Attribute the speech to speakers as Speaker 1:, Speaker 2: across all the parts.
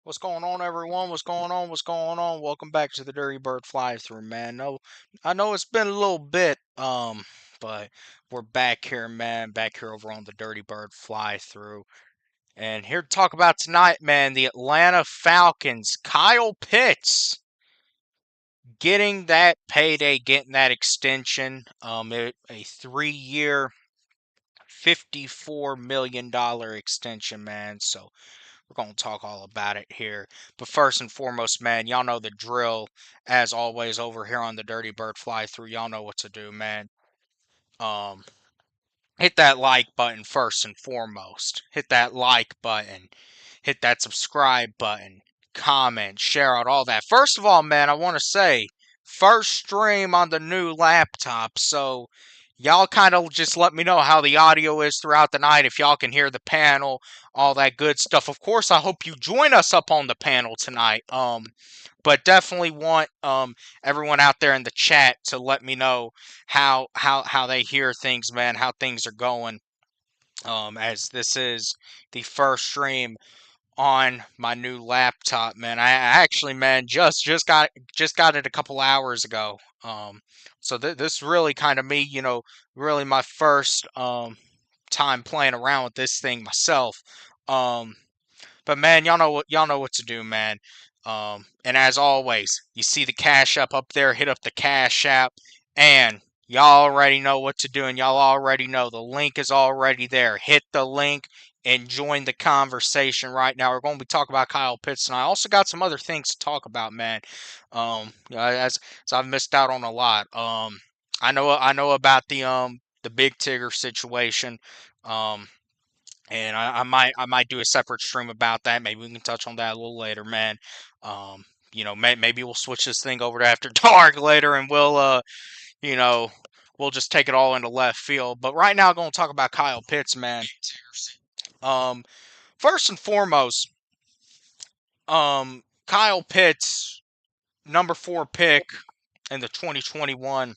Speaker 1: What's going on, everyone? What's going on? What's going on? Welcome back to the Dirty Bird Flythrough, man. No, I know it's been a little bit, but we're back here, man. Back here over on the Dirty Bird Flythrough, and here to talk about tonight, man. The Atlanta Falcons, Kyle Pitts, getting that payday, getting that extension. A 3-year, $54 million extension, man. So we're going to talk all about it here. But first and foremost, man, y'all know the drill. As always, over here on the Dirty Bird Fly Through, y'all know what to do, man. Um, Hit that like button first and foremost. Hit that like button. Hit that subscribe button. Comment, share out, all that. First of all, man, I want to say, first stream on the new laptop, so y'all kind of just let me know how the audio is throughout the night, if y'all can hear the panel, all that good stuff. Of course, I hope you join us up on the panel tonight. But definitely want everyone out there in the chat to let me know how they hear things, man, how things are going. As this is the first stream on my new laptop, man. I actually, man, just got it a couple hours ago. So this really kind of me, really my first time playing around with this thing myself. Um, but man, y'all know what to do, man. And as always, you see the Cash App up there, hit up the Cash App, and y'all already know what to do, and y'all already know the link is already there. Hit the link and join the conversation right now. We're going to be talking about Kyle Pitts, and I also got some other things to talk about, man. As I've missed out on a lot. I know about the Big Tigger situation. And I might do a separate stream about that. Maybe we can touch on that a little later, man. Maybe we'll switch this thing over to After Dark later, and you know, we'll just take it all into left field. But right now, I'm going to talk about Kyle Pitts, man. Um, First and foremost, Kyle Pitts, number 4 pick in the 2021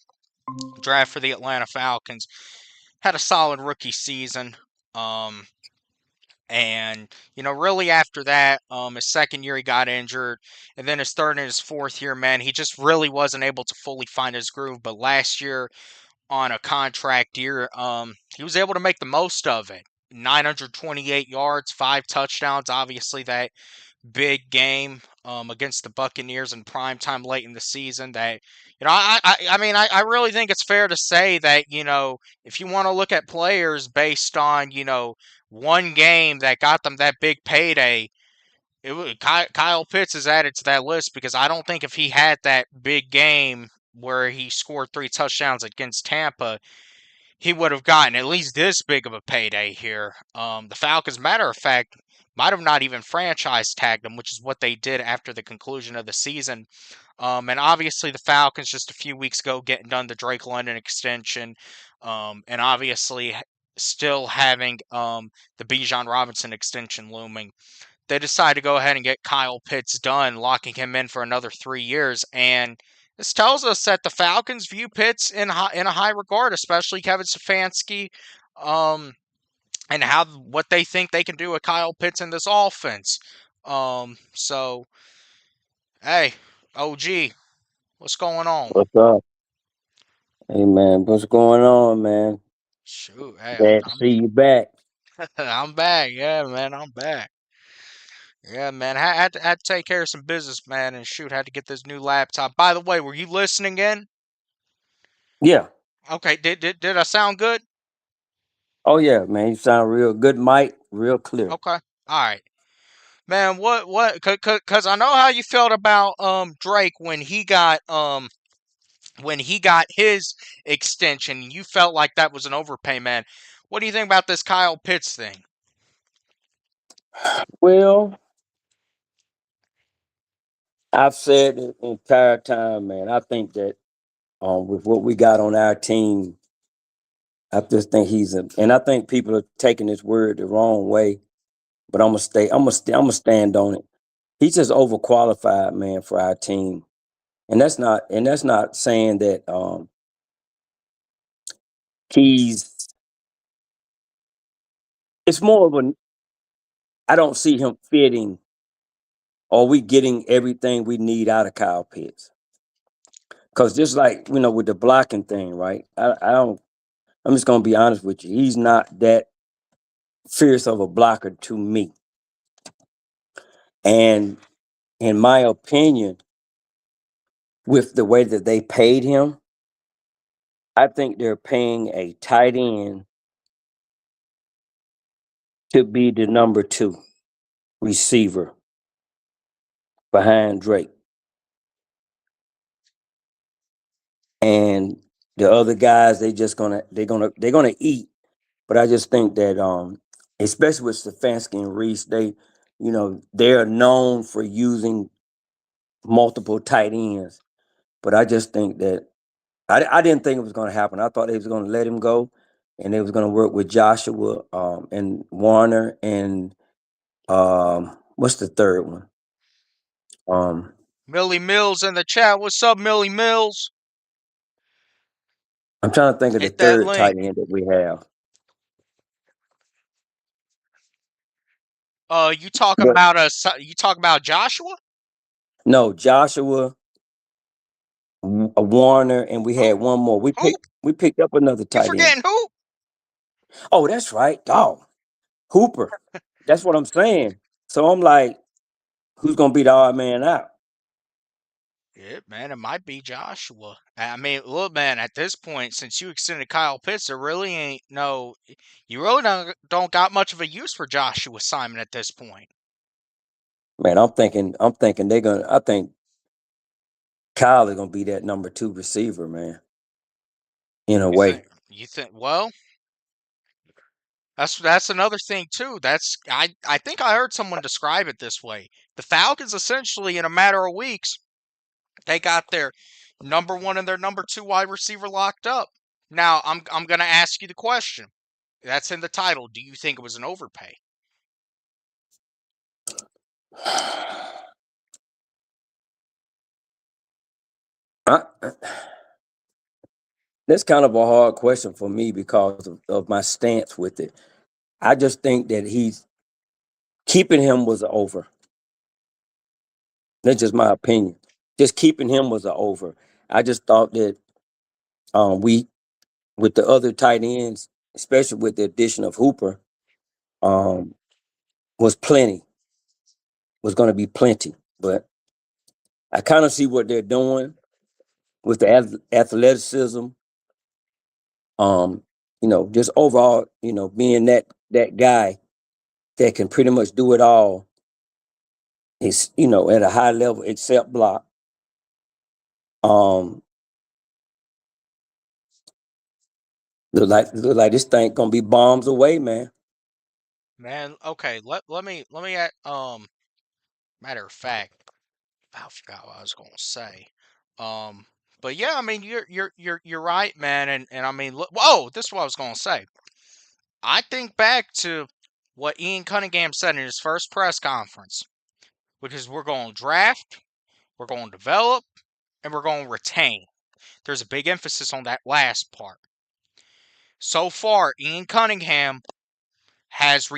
Speaker 1: draft for the Atlanta Falcons, had a solid rookie season. Um, And, really after that, his second year he got injured. And then his third and his fourth year, man, he just really wasn't able to fully find his groove. But last year on a contract year, he was able to make the most of it. 928 yards, 5 touchdowns. Obviously, that big game against the Buccaneers in prime time late in the season. That I really think it's fair to say that if you want to look at players based on one game that got them that big payday, Kyle Pitts is added to that list because I don't think if he had that big game where he scored 3 touchdowns against Tampa, he would have gotten at least this big of a payday here. The Falcons, matter of fact, might have not even franchise tagged him, which is what they did after the conclusion of the season. And obviously, the Falcons just a few weeks ago getting done the Drake London extension, and obviously still having the Bijan Robinson extension looming. They decided to go ahead and get Kyle Pitts done, locking him in for another 3 years. And this tells us that the Falcons view Pitts in a high regard, especially Kevin Stefanski, um, and what they think they can do with Kyle Pitts in this offense. So hey, OG, what's going on?
Speaker 2: What's up? Hey man, what's going on, man?
Speaker 1: Shoot, hey,
Speaker 2: Glad to see you back.
Speaker 1: I'm back. Yeah, man, I'm back. Yeah, man, had to take care of some business, man, and shoot, had to get this new laptop. By the way, were you listening in?
Speaker 2: Yeah.
Speaker 1: Okay, did I sound good?
Speaker 2: Oh yeah, man. You sound real good, Mike. Real clear.
Speaker 1: Okay, all right, man. What? Cause I know how you felt about Drake when he got his extension. You felt like that was an overpay, man. What do you think about this Kyle Pitts thing?
Speaker 2: Well, I've said it the entire time, man. I think that with what we got on our team, I just think and I think people are taking his word the wrong way. But I'm gonna stay. I'm gonna stand on it. He's just overqualified, man, for our team, and that's not saying that he's. It's more of a. I don't see him fitting are we getting everything we need out of Kyle Pitts? Because just like with the blocking thing, right? I don't. I'm just gonna be honest with you. He's not that fierce of a blocker to me. And in my opinion, with the way that they paid him, I think they're paying a tight end to be the number two receiver behind Drake. And the other guys, they're gonna eat. But I just think that especially with Stefanski and Reese, they're known for using multiple tight ends. But I just think that I didn't think it was gonna happen. I thought they was gonna let him go and they was gonna work with Joshua and Warner and what's the third one? Um
Speaker 1: Millie Mills in the chat. What's up, Millie Mills?
Speaker 2: I'm trying to think of the
Speaker 1: Hit that
Speaker 2: third
Speaker 1: link.
Speaker 2: tight end that we have.
Speaker 1: You talking
Speaker 2: But
Speaker 1: about You talking about Joshua?
Speaker 2: no, Joshua, Warner, and we had
Speaker 1: Who?
Speaker 2: one more. We
Speaker 1: Who?
Speaker 2: picked up another
Speaker 1: You
Speaker 2: tight end.
Speaker 1: forgetting who?
Speaker 2: Oh, that's right. Dog. Hooper. That's what I'm saying. So I'm like, who's gonna be the odd man out?
Speaker 1: Yeah, man, it might be Joshua. I mean, look, man, at this point, since you extended Kyle Pitts, there really ain't no. You really don't got much of a use for Joshua Simon at this point.
Speaker 2: Man, I'm thinking I think Kyle is gonna be that number two receiver, man. In a
Speaker 1: You think?
Speaker 2: way.
Speaker 1: You think? Well, that's another thing too. I think I heard someone describe it this way. The Falcons essentially, in a matter of weeks, they got their number one and their number two wide receiver locked up. Now, I'm gonna ask you the question. That's in the title. Do you think it was an overpay?
Speaker 2: I, that's kind of a hard question for me because of my stance with it. I just think that he's keeping him was an over. That's just my opinion. Just keeping him was an over. I just thought that we with the other tight ends, especially with the addition of Hooper, um, was plenty. Was going to be plenty. But I kind of see what they're doing with the athleticism. Just overall, being that guy that can pretty much do it all is, at a high level except block. Um, look like this thing gonna be bombs away, man.
Speaker 1: Man, okay. Let me matter of fact, I forgot what I was gonna say. Um, but yeah, I mean you're right, man, and I mean look, whoa, this is what I was gonna say. I think back to what Ian Cunningham said in his first press conference, which is we're going to draft, we're going to develop, and we're going to retain. There's a big emphasis on that last part. So far, Ian Cunningham has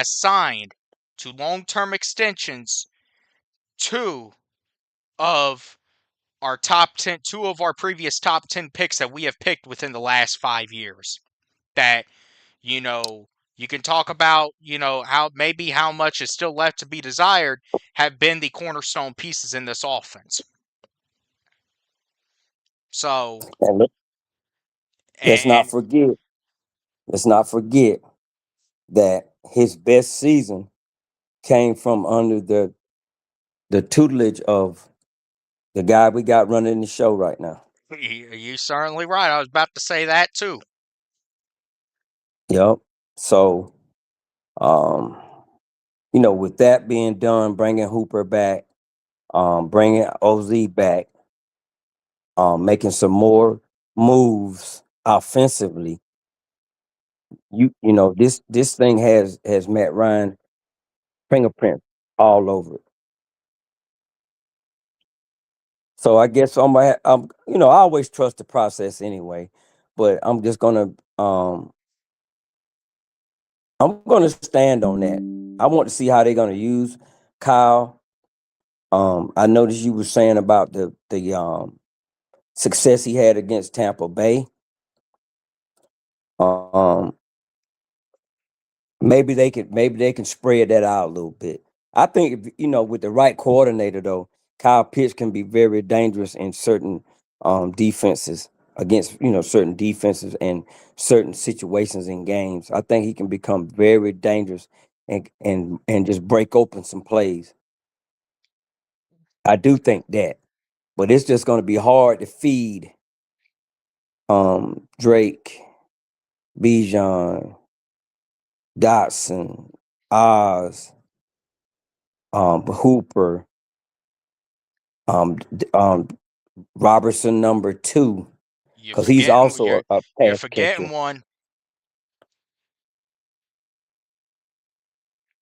Speaker 1: signed to long-term extensions two of two of our previous top 10 picks that we have picked within the last 5 years. That, you know, you can talk about, how much is still left to be desired, have been the cornerstone pieces in this offense. So,
Speaker 2: And let's not
Speaker 1: and
Speaker 2: forget, let's not forget that his best season came from under the tutelage of the guy we got running the show right now.
Speaker 1: you're certainly right. I was about to say that too.
Speaker 2: Yep. So, um, with that being done, bringing Hooper back, bringing OZ back, making some more moves offensively. This thing has Matt Ryan fingerprint all over it. So I guess I always trust the process anyway, but I'm gonna stand on that. I want to see how they're gonna use Kyle. I noticed you were saying about the success he had against Tampa Bay. Um, maybe they can spread that out a little bit. I think if, with the right coordinator though, Kyle Pitts can be very dangerous in certain defenses against certain defenses and certain situations in games. I think he can become very dangerous and just break open some plays. I do think that, but it's just going to be hard to feed Drake, Bijan, Dotson, Oz, Hooper, Robertson number two,
Speaker 1: You
Speaker 2: because he's
Speaker 1: forgetting
Speaker 2: also a
Speaker 1: you're
Speaker 2: pass
Speaker 1: forgetting
Speaker 2: catcher.
Speaker 1: one.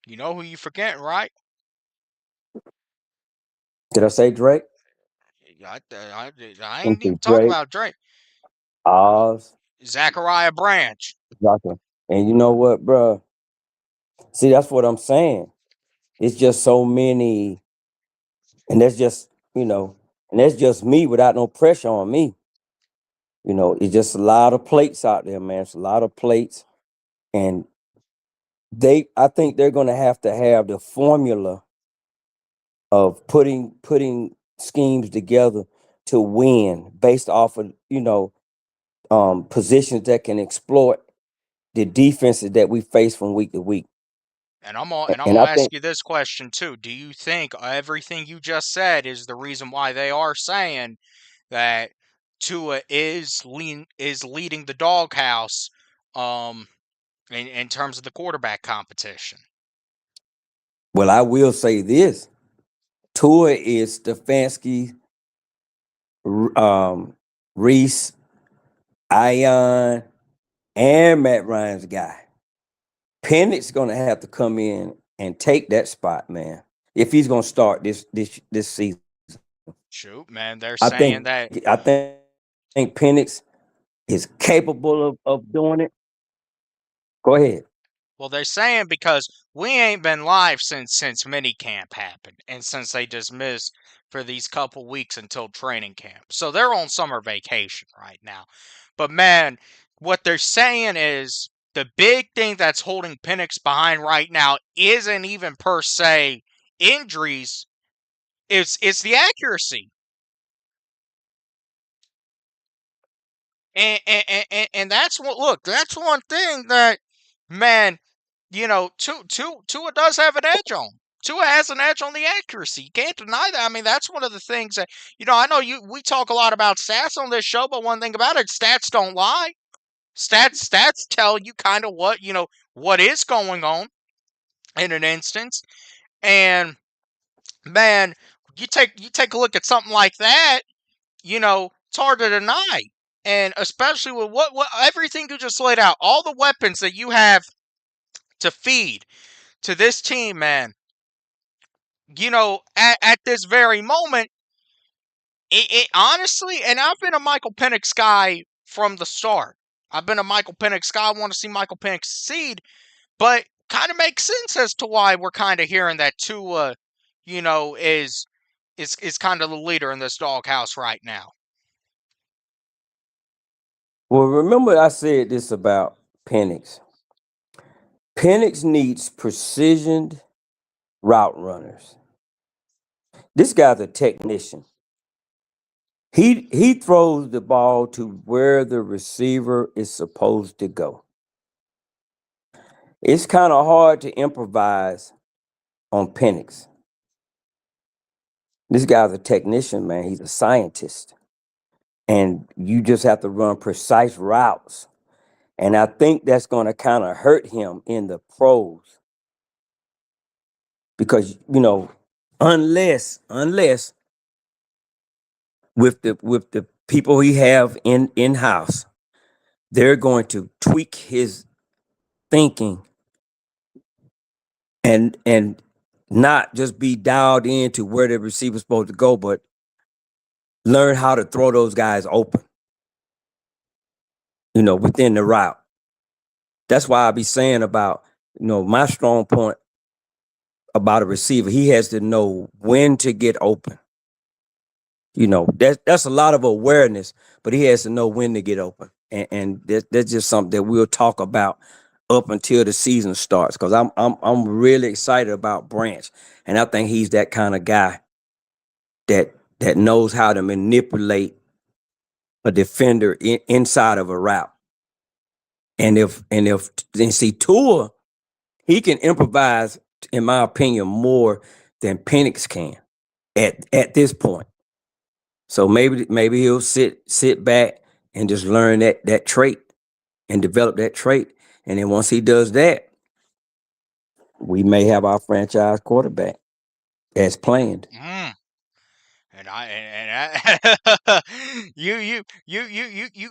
Speaker 1: You know who you forgetting, right?
Speaker 2: Did I say Drake?
Speaker 1: I
Speaker 2: Let me
Speaker 1: ain't
Speaker 2: see,
Speaker 1: even talking
Speaker 2: Drake,
Speaker 1: about Drake.
Speaker 2: Oz,
Speaker 1: Zachariah Branch.
Speaker 2: Joshua. And you know what, bro? See, that's what I'm saying. It's just so many, and that's just and that's just me without no pressure on me. It's just a lot of plates out there, man. It's a lot of plates, and I think they're going to have the formula of putting schemes together to win based off of positions that can exploit the defenses that we face from week to week.
Speaker 1: And I'm
Speaker 2: And
Speaker 1: gonna
Speaker 2: I
Speaker 1: ask
Speaker 2: think,
Speaker 1: you this question too. Do you think everything you just said is the reason why they are saying that Tua is leading the doghouse um in terms of the quarterback competition?
Speaker 2: well, I will say this: Tua is Stefanski, Reese, Ion, and Matt Ryan's guy. Penix going to have to come in and take that spot, man. If he's going to start this season,
Speaker 1: Shoot, man, they're
Speaker 2: I
Speaker 1: saying
Speaker 2: think
Speaker 1: that.
Speaker 2: I think Penix is capable of doing it. Go ahead.
Speaker 1: Well, they're saying because we ain't been live since minicamp happened and since they dismissed for these couple weeks until training camp. So they're on summer vacation right now. But man, what they're saying is the big thing that's holding Penix behind right now isn't even per se injuries. It's the accuracy. And that's what look, that's one thing that man, Tua does have an edge on. Tua has an edge on the accuracy. You can't deny that. I mean, that's one of the things that I know we talk a lot about stats on this show, but one thing about it, stats don't lie. Stats tell you kind of what is going on in an instance. And man, you take a look at something like that, it's hard to deny. And especially with what everything you just laid out, all the weapons that you have to feed to this team, man. At this very moment, it honestly, and I've been a Michael Penix guy from the start. I've been a Michael Penix guy. I want to see Michael Penix succeed, but kind of makes sense as to why we're kind of hearing that Tua, is kind of the leader in this doghouse right now.
Speaker 2: Well, remember I said this about Penix. Penix needs precisioned route runners. This guy's a technician. He throws the ball to where the receiver is supposed to go. It's kind of hard to improvise on Penix. This guy's a technician, man. He's a scientist. And you just have to run precise routes. And I think that's going to kind of hurt him in the pros because, unless with the people he have in-house, they're going to tweak his thinking and not just be dialed into where the receiver's supposed to go, but learn how to throw those guys open, within the route. That's why I be saying about, my strong point about a receiver. He has to know when to get open. That's a lot of awareness, but he has to know when to get open, and that's just something that we'll talk about up until the season starts. Because I'm really excited about Branch, and I think he's that kind of guy that knows how to manipulate a defender inside of a route. And if then see Tua, he can improvise, in my opinion, more than Penix can at this point. So maybe he'll sit back and just learn that trait and develop that trait. And then once he does that, we may have our franchise quarterback as planned.
Speaker 1: Mm. And you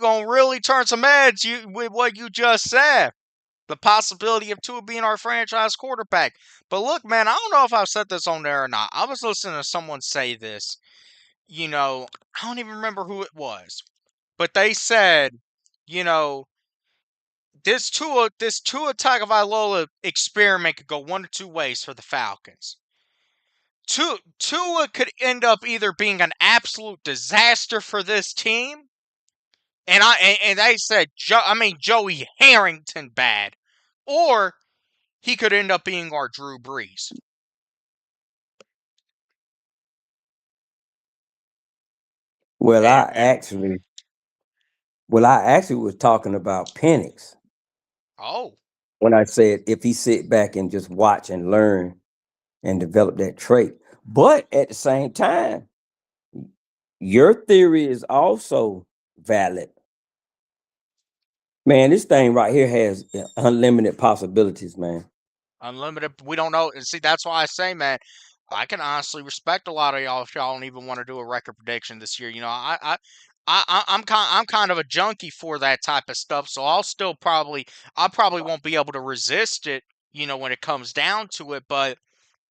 Speaker 1: gonna really turn some heads with what you just said. The possibility of Tua being our franchise quarterback. But look, man, I don't know if I've said this on there or not. I was listening to someone say this. I don't even remember who it was, but they said, you know, this Tua Tagovailoa experiment could go one or two ways for the Falcons. Tua could end up either being an absolute disaster for this team, and they said, Joey Harrington bad, or he could end up being our Drew Brees.
Speaker 2: Well, I
Speaker 1: And
Speaker 2: actually, I actually was talking about Penix
Speaker 1: oh,
Speaker 2: when I said if he sit back and just watch and learn and develop that trait. But at the same time, your theory is also valid. Man, this thing right here has unlimited possibilities, man.
Speaker 1: unlimited. We don't know. And see, that's why I say, man, I can honestly respect a lot of y'all if y'all don't even want to do a record prediction this year. I'm kind of a junkie for that type of stuff. So I probably won't be able to resist it. When it comes down to it, but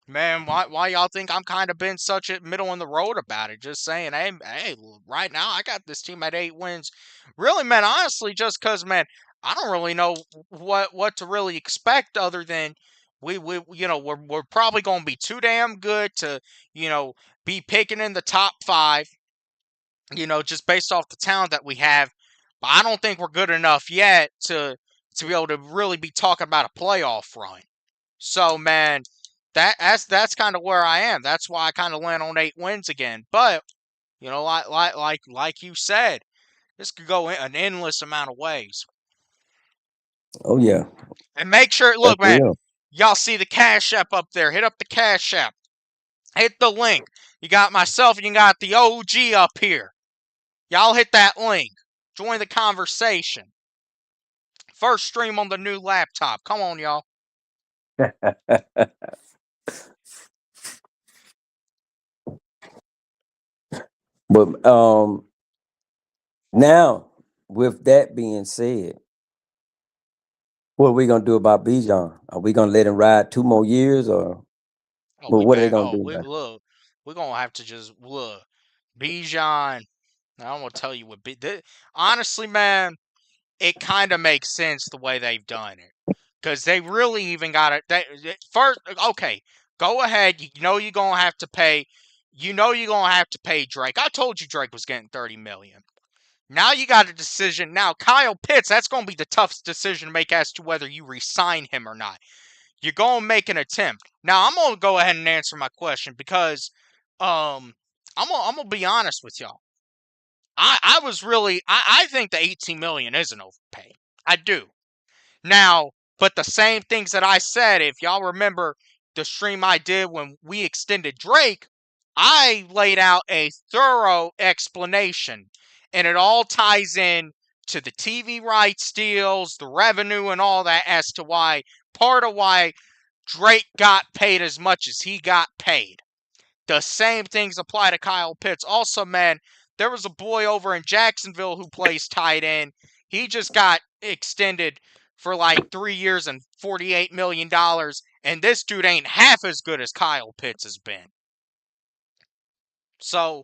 Speaker 1: man, why y'all think I'm kind of been such a middle in the road about it? Just saying, hey, right now I got this team at 8 wins. Really, man, honestly, just because, man, I don't really know what to really expect other than we're probably going to be too damn good to you know be picking in the top five. Just based off the talent that we have. But I don't think we're good enough yet to be able to really be talking about a playoff run. So, man, that's kind of where I am. That's why I kind of land on 8 wins again. But like you said, this could go in an endless amount of ways.
Speaker 2: Oh yeah,
Speaker 1: And make sure,
Speaker 2: that's
Speaker 1: look, man,
Speaker 2: real.
Speaker 1: y'all see the Cash App up there. Hit up the Cash App. Hit the link. You got myself and you got the OG up here. Y'all hit that link. Join the conversation. First stream on the new laptop. Come on, y'all.
Speaker 2: But now with that being said, what are we gonna do about Bijan? Are we gonna let him ride 2 more years, or
Speaker 1: Oh,
Speaker 2: well,
Speaker 1: we
Speaker 2: what are they
Speaker 1: bet.
Speaker 2: gonna
Speaker 1: Oh,
Speaker 2: do
Speaker 1: we
Speaker 2: now?
Speaker 1: look. We're gonna have to just look. Bijan. I don't want to tell you what. Honestly, man, it kind of makes sense the way they've done it because they really even got it. First, okay, go ahead. You know you're gonna have to pay. You know you're gonna have to pay Drake. I told you Drake was getting 30 million. Now you got a decision. Now Kyle Pitts, that's gonna be the toughest decision to make as to whether you resign him or not. You're going to make an attempt. Now, I'm going to go ahead and answer my question because I'm gonna be honest with y'all. I think the 18 million is an overpay. I do. Now, but the same things that I said, if y'all remember the stream I did when we extended Drake, I laid out a thorough explanation, and it all ties in to the TV rights deals, the revenue, and all that as to why Drake got paid as much as he got paid. The same things apply to Kyle Pitts. Also, man, there was a boy over in Jacksonville who plays tight end. He just got extended for like 3 years and $48 million. And this dude ain't half as good as Kyle Pitts has been. So,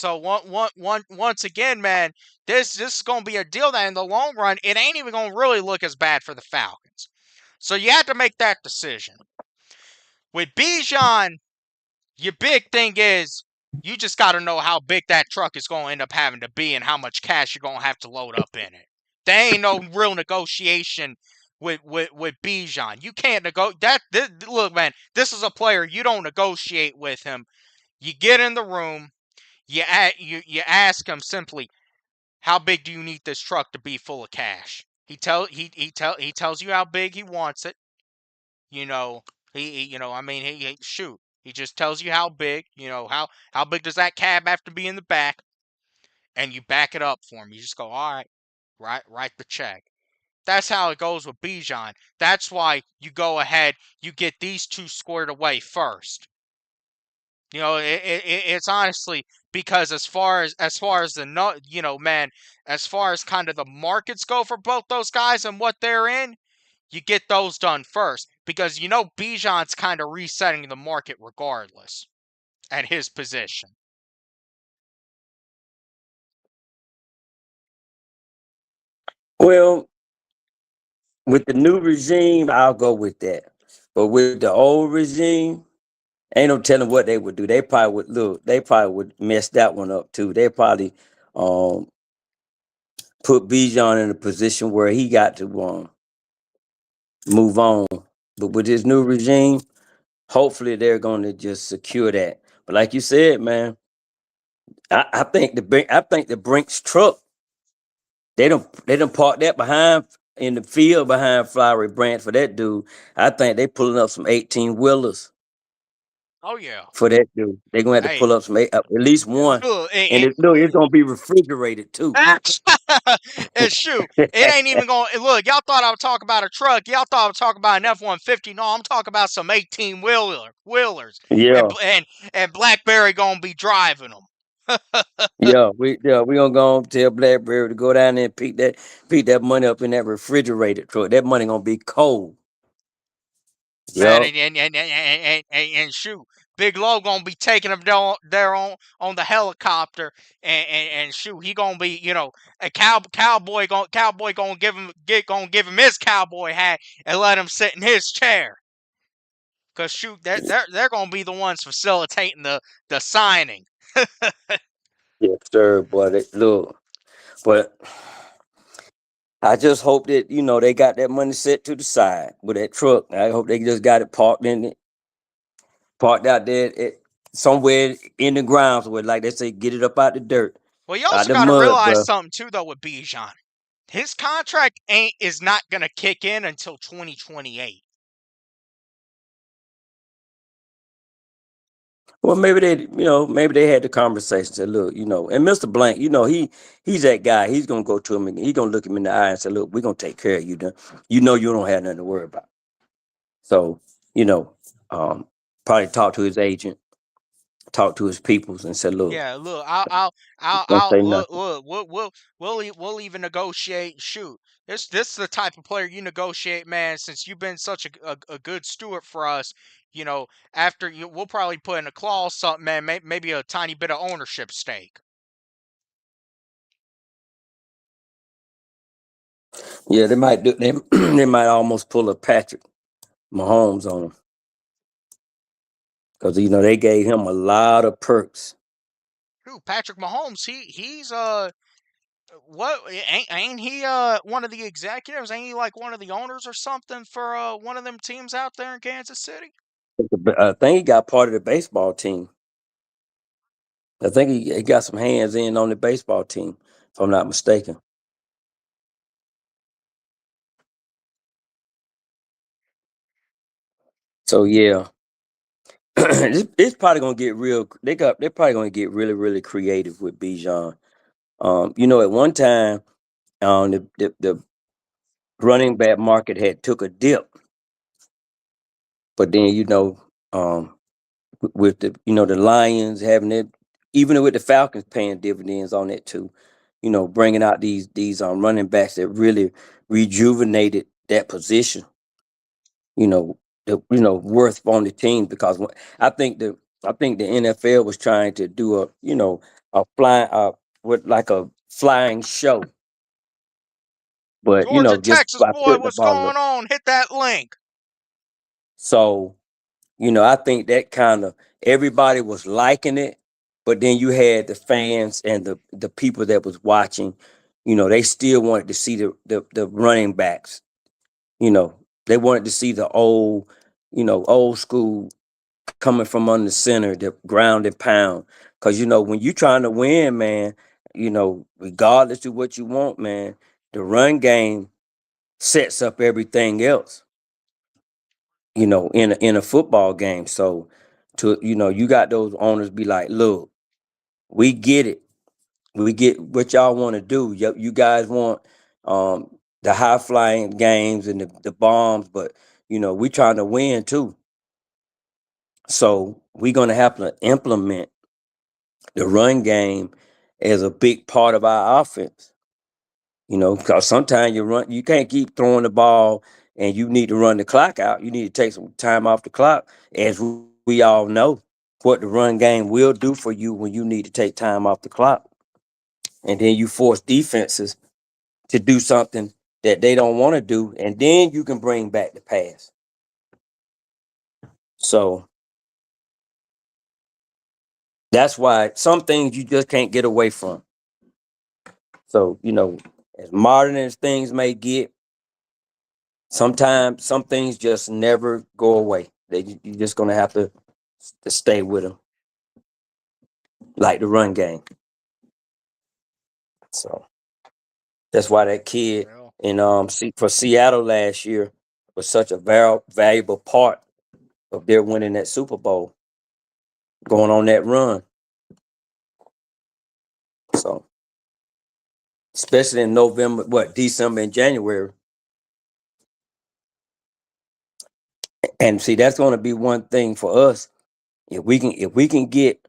Speaker 1: once again, man, this is going to be a deal that in the long run, it ain't even going to really look as bad for the Falcons. So you have to make that decision. With Bijan, your big thing is you just got to know how big that truck is going to end up having to be and how much cash you're going to have to load up in it. There ain't no real negotiation with Bijan. You can't look, man, this is a player you don't negotiate with him. You get in the room, you ask him simply, how big do you need this truck to be full of cash? He tells you how big he wants it. You know, I mean, shoot. He just tells you how big, how big does that cab have to be in the back, and you back it up for him. You just go, all right, write the check. That's how it goes with Bijan. That's why you go ahead, you get these two squared away first. It's honestly because as far as the no, man, as far as kind of the markets go for both those guys and what they're in, you get those done first because Bijan's kind of resetting the market regardless at his position.
Speaker 2: Well, with the new regime, I'll go with that. But with the old regime, ain't no telling what they would do. They probably would look. They probably would mess that one up too. They probably um, put Bijan in a position where he got to move on. But with this new regime, hopefully they're going to just secure that. But like you said, man, I think the Brinks truck they don't park that behind in the field behind Flowery Branch for that dude. I think they pulling up some 18 wheelers
Speaker 1: Oh yeah,
Speaker 2: for that dude. They're gonna have to
Speaker 1: hey,
Speaker 2: pull up at least one,
Speaker 1: look,
Speaker 2: and it's gonna be refrigerated too.
Speaker 1: and shoot, it ain't even going. Look, y'all thought I would talk about a truck. Y'all thought I would talk about an F-150. No, I'm talking about some 18 wheelers, and
Speaker 2: Yeah,
Speaker 1: and BlackBerry gonna be driving them.
Speaker 2: we gonna go and tell Blackberry to go down there and pick that money up in that refrigerated truck. That money gonna be cold.
Speaker 1: Man,
Speaker 2: Yep.
Speaker 1: and shoot, Big Low gonna be taking him down there on the helicopter, and shoot, he gonna be a cowboy gonna give him his cowboy hat and let him sit in his chair. Cause shoot, they're gonna be the ones facilitating the signing.
Speaker 2: Yes, sir. But I just hope that they got that money set to the side with that truck. I hope they just got it parked out there somewhere in the grounds where, like they say, get it up out the dirt,
Speaker 1: Well, you
Speaker 2: out
Speaker 1: also
Speaker 2: the
Speaker 1: got to
Speaker 2: mud,
Speaker 1: realize
Speaker 2: bro.
Speaker 1: something too, though, with Bijan. His contract is not gonna kick in until 2028.
Speaker 2: Well, maybe they had the conversation. Said, look, and Mr. Blank, he's that guy. He's gonna go to him and he's gonna look him in the eye and say, look, we're gonna take care of you. Then you don't have nothing to worry about. So, you know, um, probably talk to his agent, talk to his peoples, and say, look,
Speaker 1: Yeah, look,
Speaker 2: don't say
Speaker 1: look,
Speaker 2: nothing.
Speaker 1: look, we'll even negotiate. Shoot, this is the type of player you negotiate, man. Since you've been such a good steward for us, after we'll probably put in a clause something, man. Maybe a tiny bit of ownership stake.
Speaker 2: Yeah, they might do. They might almost pull a Patrick Mahomes on him because they gave him a lot of perks.
Speaker 1: Who, Patrick Mahomes? He's what ain't he one of the executives? Ain't he like one of the owners or something for one of them teams out there in Kansas City?
Speaker 2: I think he got part of the baseball team. I think he got some hands in on the baseball team, if I'm not mistaken. So yeah, it's probably gonna get real. They're probably gonna get really, really creative with Bijan. At one time, the running back market had took a dip, but then um, with the Lions having it, even with the Falcons paying dividends on it too, bringing out these running backs that really rejuvenated that position. You know, worth on the team because I think the NFL was trying to do a flying show, but
Speaker 1: Georgia,
Speaker 2: just
Speaker 1: Texas
Speaker 2: by
Speaker 1: boy,
Speaker 2: putting the
Speaker 1: what's
Speaker 2: ball up.
Speaker 1: going on? Hit that link.
Speaker 2: So I think that kind of everybody was liking it, but then you had the fans and the people that was watching, they still wanted to see the running backs, you know. They wanted to see the old school coming from under center, the ground and pound. Cause when you trying to win, man, regardless of what you want, man, the run game sets up everything else, in a football game. So you got those owners be like, look, we get it. We get what y'all want to do. You guys want the high flying games and the bombs, but we trying to win too. So we're gonna have to implement the run game as a big part of our offense. Because sometimes you can't keep throwing the ball and you need to run the clock out. You need to take some time off the clock, as we all know what the run game will do for you when you need to take time off the clock. And then you force defenses to do something that they don't want to do, and then you can bring back the pass. So that's why some things you just can't get away from. So, as modern as things may get, sometimes some things just never go away. You're just gonna have to stay with them, like the run game. So that's why that kid
Speaker 1: Yeah.
Speaker 2: in for Seattle last year was such a very valuable part of their winning that Super Bowl, going on that run. So especially in November, December and January, and see that's going to be one thing for us. If we can get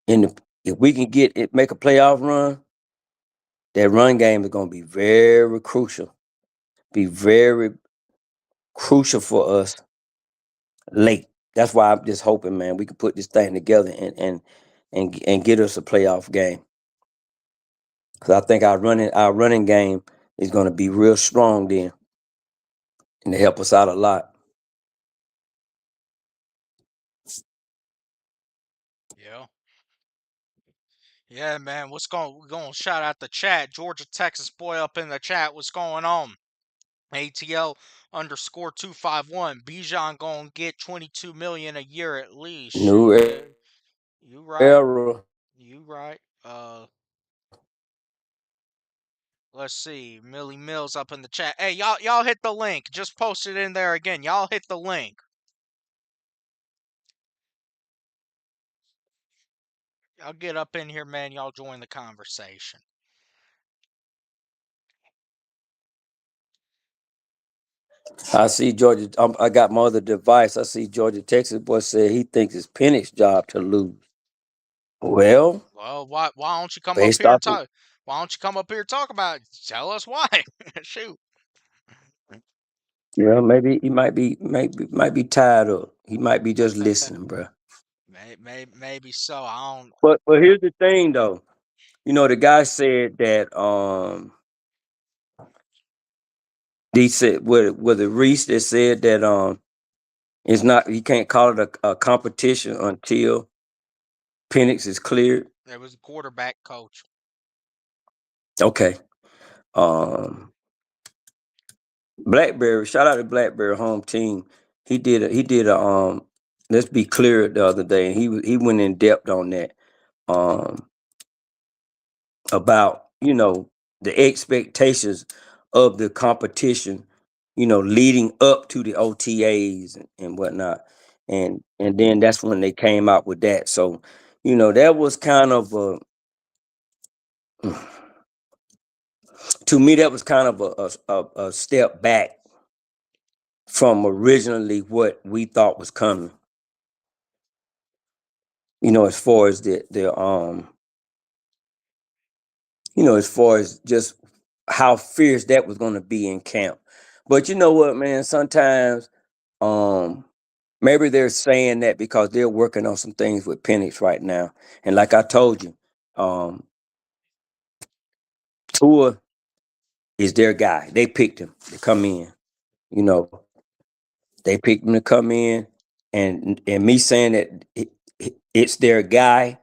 Speaker 2: in the if we can get it, make a playoff run, that run game is going to be very crucial. Be very crucial for us late. That's why I'm just hoping, man, we can put this thing together and get us a playoff game. Because I think our running game is going to be real strong then, and to help us out a lot.
Speaker 1: Yeah. Yeah, man. We're going to shout out the chat. Georgia Texas boy up in the chat. What's going on? ATL underscore 251. Bijan gonna get 22 million a year at least.
Speaker 2: New
Speaker 1: Shoot, yeah. You right.
Speaker 2: era.
Speaker 1: You right. Let's see. Millie Mills up in the chat. Hey, y'all hit the link. Just post it in there again. Y'all hit the link. Y'all get up in here, man. Y'all join the conversation.
Speaker 2: I see Georgia. I got my other device. I see Georgia Texas boy said he thinks it's Penix's job to lose. Well,
Speaker 1: Well, why don't you come up
Speaker 2: based
Speaker 1: here and
Speaker 2: off of
Speaker 1: talk? Why don't you come up here and talk about it? Tell us why. Shoot.
Speaker 2: maybe he might be tired up. He might be just listening, bro.
Speaker 1: Maybe so. I don't.
Speaker 2: But here's the thing though. The guy said that he said with the Reese that said that it's not, you can't call it a competition until Penix is cleared.
Speaker 1: It was a quarterback coach.
Speaker 2: Okay. Um Blackberry, shout out to Blackberry home team. He did a let's be clear the other day, and he went in depth on that. Um about the expectations of the competition, leading up to the OTAs and whatnot, and then that's when they came out with that. So, that was kind of a to me that was kind of a step back from originally what we thought was coming. As far as as far as just how fierce that was going to be in camp. But you know what, man? Sometimes, um, maybe they're saying that because they're working on some things with Penix right now. And like I told you, um, Tua is their guy. They picked him to come in. You know, they picked him to come in, and me saying that it's their guy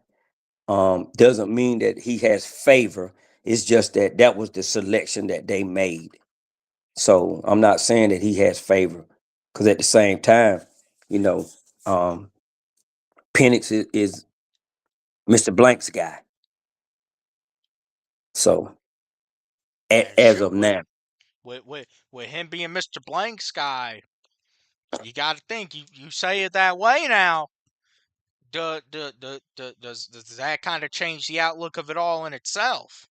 Speaker 2: doesn't mean that he has favor. It's just that that was the selection that they made. So I'm not saying that he has favor, because at the same time, you know, um, Penix is Mr. Blank's guy. So
Speaker 1: Man,
Speaker 2: as
Speaker 1: shoot,
Speaker 2: of now,
Speaker 1: with him being Mr. Blank's guy, you got to think. You say it that way now. Does that kind of change the outlook of it all in itself?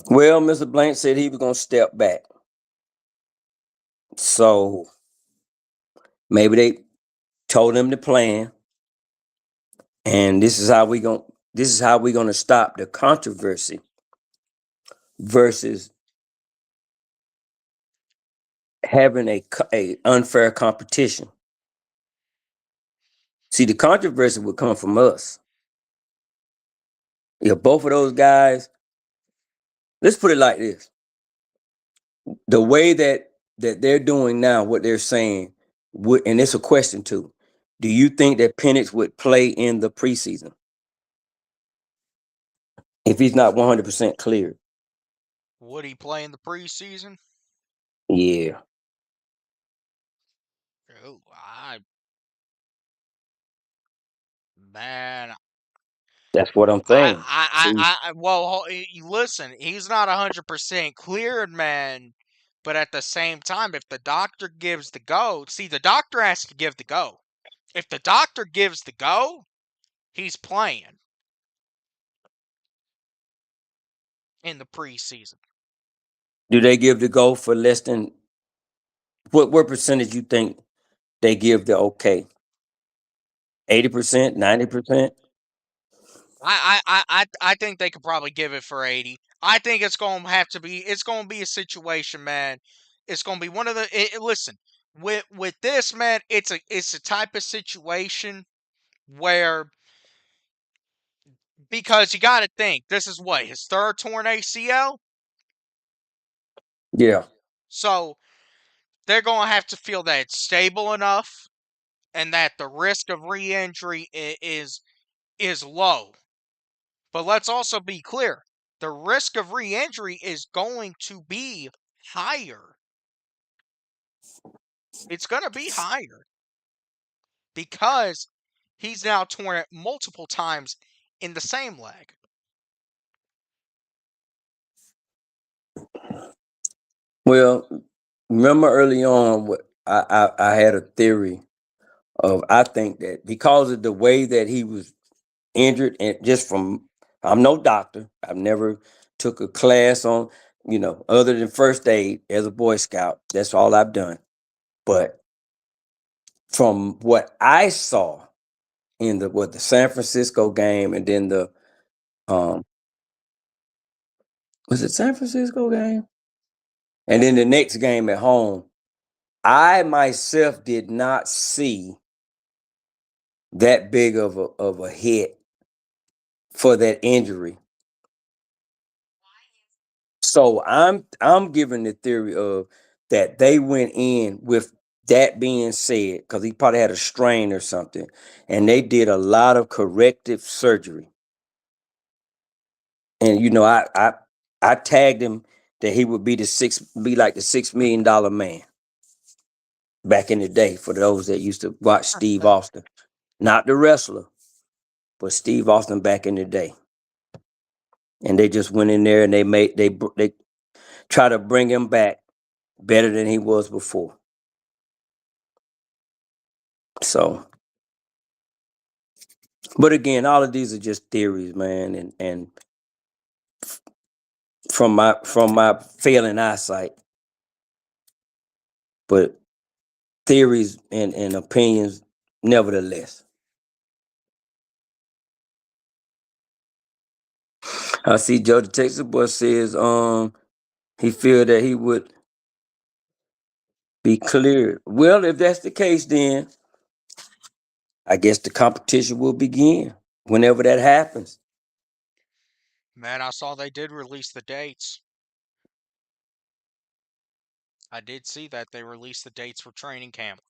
Speaker 2: well, Mr. Blank said he was gonna step back. So maybe they told him the plan, and this is how we gonna stop the controversy versus having a unfair competition. See, the controversy would come from us. If both of those guys, let's put it like this: the way that they're doing now, what they're saying, would, and it's a question too. Do you think that Penix would play in the preseason if he's not 100% clear?
Speaker 1: Would he play in the preseason?
Speaker 2: Yeah,
Speaker 1: Oh, man,
Speaker 2: that's what I'm saying. See,
Speaker 1: well, listen, he's not 100% cleared, man. But at the same time, if the doctor gives the go, see, the doctor has to give the go. If the doctor gives the go, he's playing in the preseason.
Speaker 2: do they give the go for less than what percentage you think they give the okay? 80%, 90%?
Speaker 1: I think they could probably give it for 80. I think it's going to be a situation, man. It's going to be one of listen, with this, man, it's a type of situation where, because you got to think, this is what, his third torn ACL?
Speaker 2: Yeah.
Speaker 1: So they're going to have to feel that it's stable enough and that the risk of re-injury is low. But let's also be clear. The risk of re-injury is going to be higher. It's going to be higher because he's now torn it multiple times in the same leg.
Speaker 2: Well, remember early on, what I had a theory of, I think that because of the way that he was injured, and just from, I'm no doctor, I've never took a class on, other than first aid as a Boy Scout. That's all I've done. But from what I saw in the San Francisco game, and then the um was it San Francisco game? And then the next game at home, I myself did not see that big of a hit for that injury. So I'm giving the theory of that they went in with that being said, because he probably had a strain or something, and they did a lot of corrective surgery. And I tagged him that he would be like the $6 million man back in the day, for those that used to watch Steve Austin. Not the wrestler, but Steve Austin back in the day. And they just went in there and they try to bring him back better than he was before. So, but again, all of these are just theories, man, and from my failing eyesight, but theories and opinions nevertheless. I see Joe the Texas boy says he feel that he would be cleared. Well, if that's the case, then I guess the competition will begin whenever that happens.
Speaker 1: Man, I saw they did release the dates. I did see that they released the dates for training camp.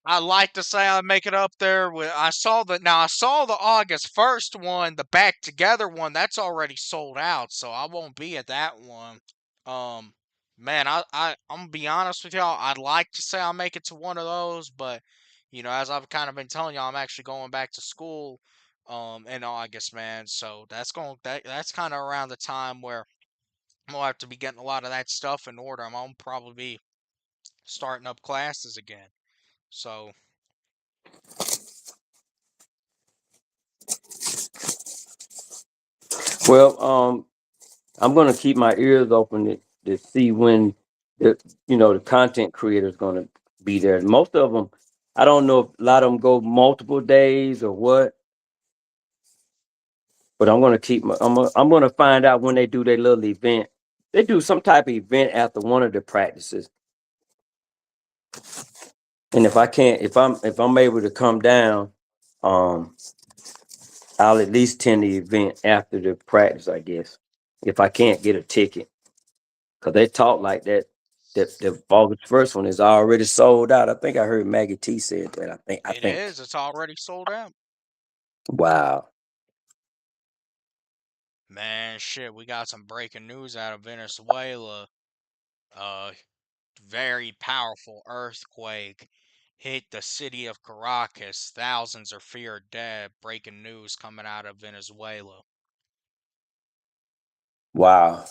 Speaker 1: I like to say I make it up there with I saw the August 1st one, the back together one, that's already sold out, so I won't be at that one. Um Man, I'm gonna be honest with y'all, I'd like to say I'll make it to one of those, but as I've kind of been telling y'all, I'm actually going back to school in August, man. So that's kind of around the time where I'm gonna have to be getting a lot of that stuff in order. I'm gonna probably be starting up classes again. So
Speaker 2: Well, I'm gonna keep my ears open to see when the the content creator is gonna be there. Most of them, I don't know if a lot of them go multiple days or what, but I'm gonna find out when they do their little event. They do some type of event after one of the practices, and if I can't, if I'm able to come down, um, I'll at least attend the event after the practice, I guess, if I can't get a ticket. Cause they talk like that. That the August 1st one is already sold out. I think I heard Maggie T said that. I
Speaker 1: it
Speaker 2: think.
Speaker 1: is. It's already sold out.
Speaker 2: Wow.
Speaker 1: Man, shit, we got some breaking news out of Venezuela. Uh, Very powerful earthquake hit the city of Caracas. Thousands are feared dead. Breaking news coming out of Venezuela.
Speaker 2: Wow.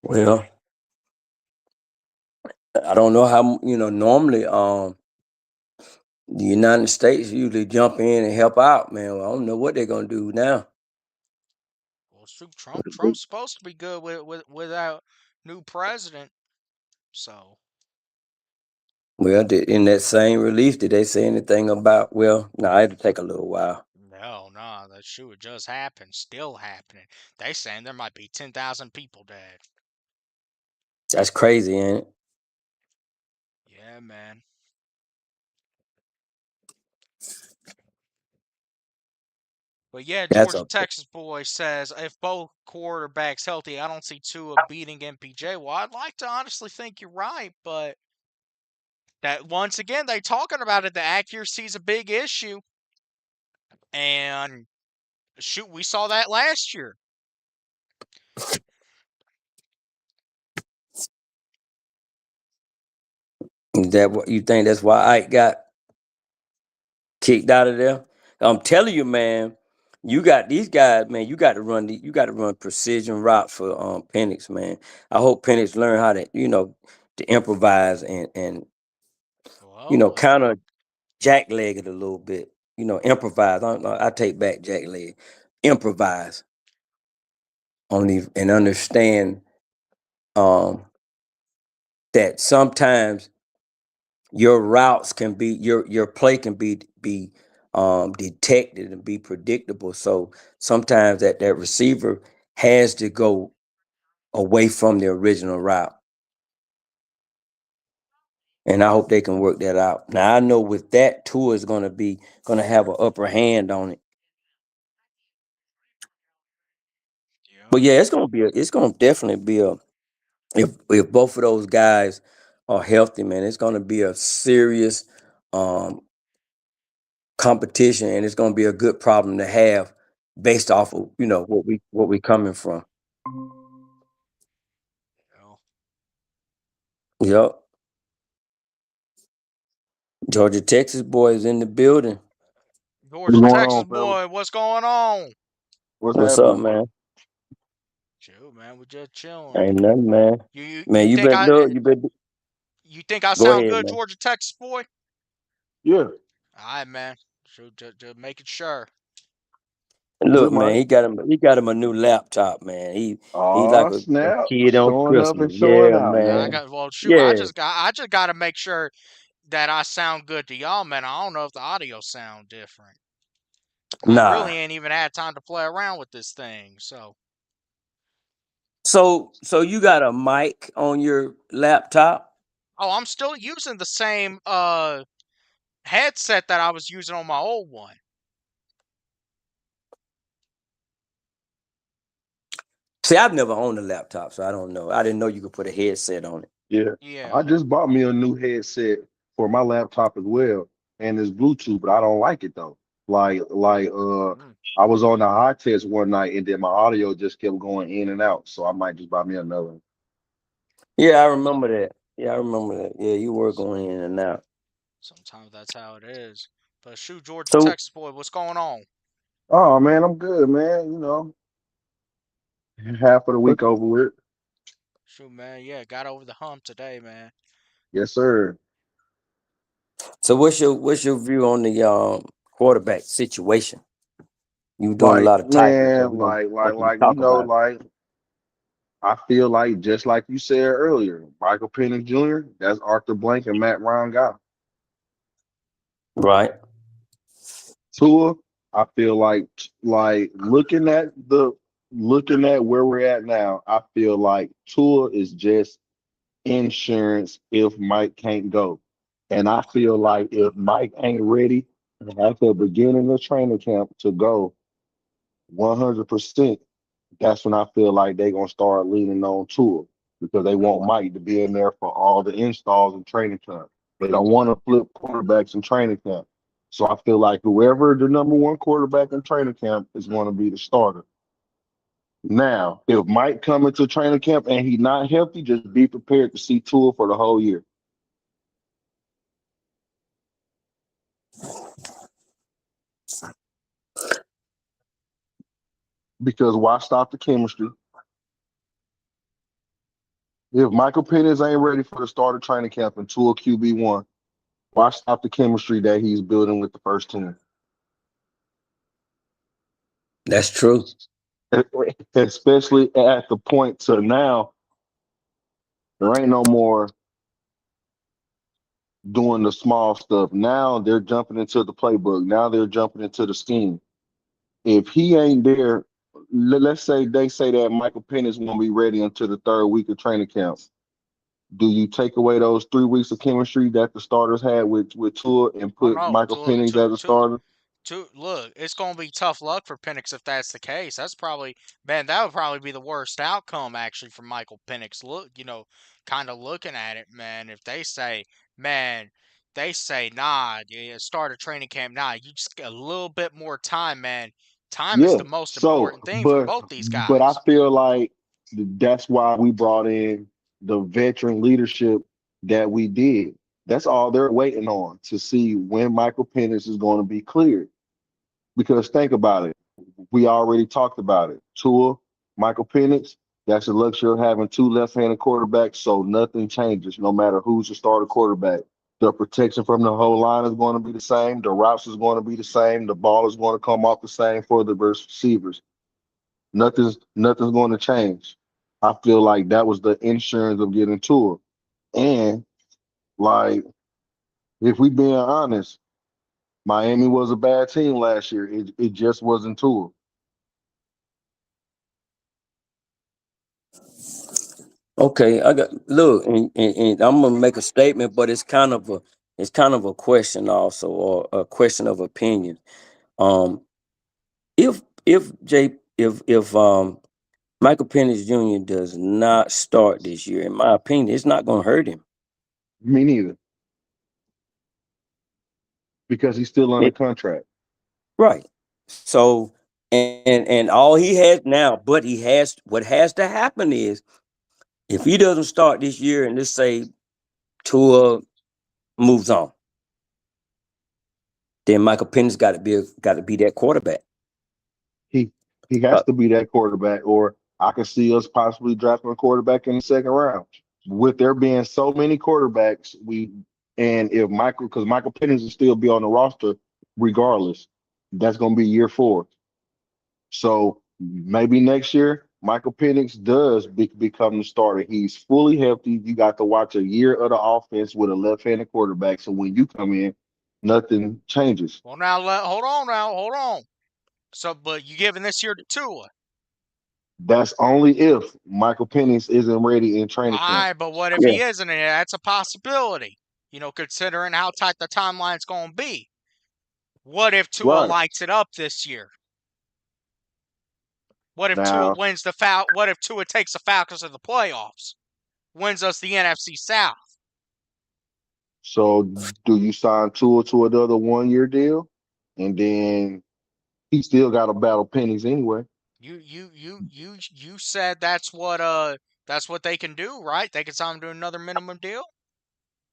Speaker 2: Well, I don't know how normally the United States usually jump in and help out, man. Well, I don't know what they're gonna do now.
Speaker 1: Well, shoot, Trump's supposed to be good without new president. So,
Speaker 2: Well, in that same release, did they say anything about? Well, no, it'll take a little while.
Speaker 1: no, nah, that shit just happened. Still happening. They saying there might be 10,000 people dead.
Speaker 2: That's crazy, ain't it?
Speaker 1: Yeah, man. But yeah,
Speaker 2: That's
Speaker 1: Georgia
Speaker 2: a
Speaker 1: Texas boy says if both quarterbacks healthy, I don't see Tua beating MPJ. Well, I'd like to honestly think you're right, but that once again they talking about it. The accuracy is a big issue, and shoot, we saw that last year.
Speaker 2: Is that what you think? That's why Ike got kicked out of there. I'm telling you, man. You got these guys, man. You got to run precision routes for Penix, man. I hope Penix learn how to to improvise and
Speaker 1: Well,
Speaker 2: kind of jackleg it a little bit. Improvise. I take back jackleg. Improvise on these and understand um that sometimes your routes can be your play can be detected and be predictable. So sometimes that receiver has to go away from the original route. And I hope they can work that out. Now I know with that Tua is gonna have an upper hand on it.
Speaker 1: yeah,
Speaker 2: But yeah, it's gonna definitely be a if both of those guys are healthy, man, it's gonna be a serious um competition, and it's going to be a good problem to have based off of what we coming from.
Speaker 1: yeah.
Speaker 2: Yep. Georgia Texas boy is in the building.
Speaker 3: What's
Speaker 1: Georgia
Speaker 3: going
Speaker 1: Texas
Speaker 3: on, fellas?
Speaker 1: boy, what's going on?
Speaker 3: What's
Speaker 2: What's up,
Speaker 3: happening?
Speaker 2: man?
Speaker 1: Shoot, man, we just chilling.
Speaker 2: Ain't nothing, man.
Speaker 1: You
Speaker 2: Man, you
Speaker 1: think
Speaker 2: better look. You better
Speaker 1: you think I
Speaker 2: go
Speaker 1: sound
Speaker 2: ahead,
Speaker 1: good,
Speaker 2: man.
Speaker 1: Georgia Texas boy?
Speaker 3: Yeah,
Speaker 1: All right, man. Shoot, just making sure.
Speaker 3: good,
Speaker 2: Look, man.
Speaker 3: Mike.
Speaker 2: He got him a new laptop, man. He's like
Speaker 3: Oh
Speaker 2: a
Speaker 3: snap!
Speaker 2: kid on
Speaker 3: Showing up
Speaker 2: Christmas.
Speaker 3: and showing
Speaker 2: Yeah,
Speaker 3: out,
Speaker 1: I
Speaker 3: man.
Speaker 2: man.
Speaker 1: got well, shoot.
Speaker 2: Yeah.
Speaker 1: I just got to make sure that I sound good to y'all, man. I don't know if the audio sound different. I really
Speaker 2: Nah.
Speaker 1: ain't even had time to play around with this thing. So,
Speaker 2: So you got a mic on your laptop?
Speaker 1: oh, I'm still using the same headset that I was using on my old one.
Speaker 2: See, I've never owned a laptop, so I don't know. I didn't know you could put a headset on it.
Speaker 3: Yeah.
Speaker 1: Yeah.
Speaker 3: I just bought me a new headset for my laptop as well, and it's Bluetooth, but I don't like it though. Like
Speaker 1: Mm.
Speaker 3: I was on the high test one night and then my audio just kept going in and out. So I might just buy me another one.
Speaker 2: Yeah, I
Speaker 1: Yeah.
Speaker 2: remember that. Yeah, I remember that. Yeah, you were going in and out.
Speaker 1: Sometimes that's how it is. But shoot, Georgia,
Speaker 2: So,
Speaker 1: Texas boy, what's going on?
Speaker 3: Oh man, I'm good, man. Half of the
Speaker 2: what-
Speaker 3: week over with.
Speaker 1: Shoot, man, yeah, got over the hump today, man.
Speaker 3: Yes, sir.
Speaker 2: so what's your view on the quarterback situation? You were doing a
Speaker 3: Like,
Speaker 2: lot of typing, so
Speaker 3: man,
Speaker 2: we
Speaker 3: like, like,
Speaker 2: want you to
Speaker 3: like,
Speaker 2: talk about it.
Speaker 3: like, I feel like just like you said earlier, Michael Penix Jr., that's Arthur Blank and Matt Ryan guy.
Speaker 2: Right.
Speaker 3: Tua, I feel like looking at where we're at now, I feel like Tua is just insurance if Mike can't go. And I feel like if Mike ain't ready at the beginning of training camp to go 100%, that's when I feel like they're gonna start leaning on Tua because they want Mike to be in there for all the installs in training camp. They don't want to flip quarterbacks in training camp. So I feel like whoever the number one quarterback in training camp is going to be the starter. Now, if Mike come into training camp and he's not healthy, just be prepared to see Tua for the whole year. Because why stop the chemistry? If Michael Penix ain't ready for the start of training camp and Tua QB1, why stop the chemistry that he's building with the first team?
Speaker 2: That's true.
Speaker 3: Especially at the point to now, there ain't no more doing the small stuff. Now they're jumping into the playbook. Now they're jumping into the scheme. If he ain't there, let's say they say that Michael Penix won't be ready until the third week of training camp. Do you take away those 3 weeks of chemistry that the starters had with Tua and
Speaker 1: Oh
Speaker 3: put
Speaker 1: no,
Speaker 3: Michael Penix as a starter?
Speaker 1: look, it's gonna be tough luck for Penix if that's the case. That's probably, man, that would probably be the worst outcome actually for Michael Penix. Look, kind of looking at it, man. If they say, man, they say, nah, yeah, start a training camp, nah, you just get a little bit more time, man. Time is
Speaker 3: Yeah.
Speaker 1: the most
Speaker 3: So,
Speaker 1: important thing for
Speaker 3: but
Speaker 1: both these
Speaker 3: but I
Speaker 1: guys.
Speaker 3: feel like that's why we brought in the veteran leadership that we did. That's all they're waiting on to see when Michael Penix is going to be cleared. Because think about it, we already talked about it. Tua, Michael Penix, that's the luxury of having two left-handed quarterbacks, so nothing changes no matter who's the starter quarterback. The protection from the whole line is going to be the same. The routes is going to be the same. The ball is going to come off the same for the receivers. Nothing's going to change. I feel like that was the insurance of getting Tua. And like, if we being honest, Miami was a bad team last year. It just wasn't Tua.
Speaker 2: Okay, I got look, and I'm gonna make a statement, but it's kind of a question also, or a question of opinion. Um, if Michael Penix Jr. does not start this year, in my opinion, it's not gonna hurt him.
Speaker 3: Me neither, because he's still under
Speaker 2: It,
Speaker 3: contract.
Speaker 2: right. So and all he has now, but he has what has to happen is if he doesn't start this year, and let's say Tua moves on, then Michael Penix got to be that quarterback.
Speaker 3: He he has
Speaker 2: Uh,
Speaker 3: to be that quarterback, or I can see us possibly drafting a quarterback in the second round. With there being so many quarterbacks, and if Michael, because Michael Penix will still be on the roster regardless, that's going to be year four. So maybe next year, Michael Penix does become the starter. He's fully healthy. You got to watch a year of the offense with a left-handed quarterback. So when you come in, nothing changes.
Speaker 1: Well, hold on. So, but you giving this year to Tua?
Speaker 3: That's only if Michael Penix isn't ready in
Speaker 1: All
Speaker 3: training camp.
Speaker 1: right, but what if
Speaker 2: yeah.
Speaker 1: he isn't? That's a possibility. considering how tight the timeline's going to be. What if Tua
Speaker 3: Right.
Speaker 1: lights it up this year? What if Tua
Speaker 3: Now,
Speaker 1: wins What if Tua takes the Falcons to the playoffs? Wins us the NFC South?
Speaker 3: so do you sign Tua to another 1 year deal? And then he still got to battle pennies anyway.
Speaker 1: You said that's what they can do, right? They can sign him to another minimum deal.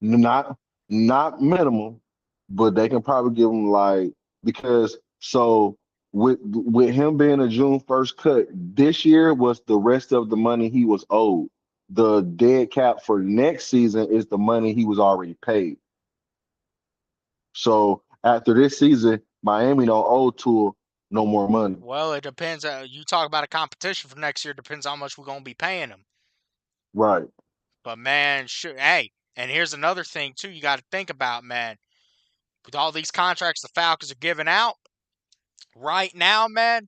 Speaker 3: Not not minimum, but they can probably give him like because so with him being a June 1st cut, this year was the rest of the money he was owed. The dead cap for next season is the money he was already paid. So after this season, Miami don't owe Tua no more money.
Speaker 1: Well, it depends. You talk about a competition for next year. Depends how much we're gonna be paying him.
Speaker 3: Right.
Speaker 1: But man, hey, and here's another thing too. You got to think about, man. With all these contracts the Falcons are giving out right now, man,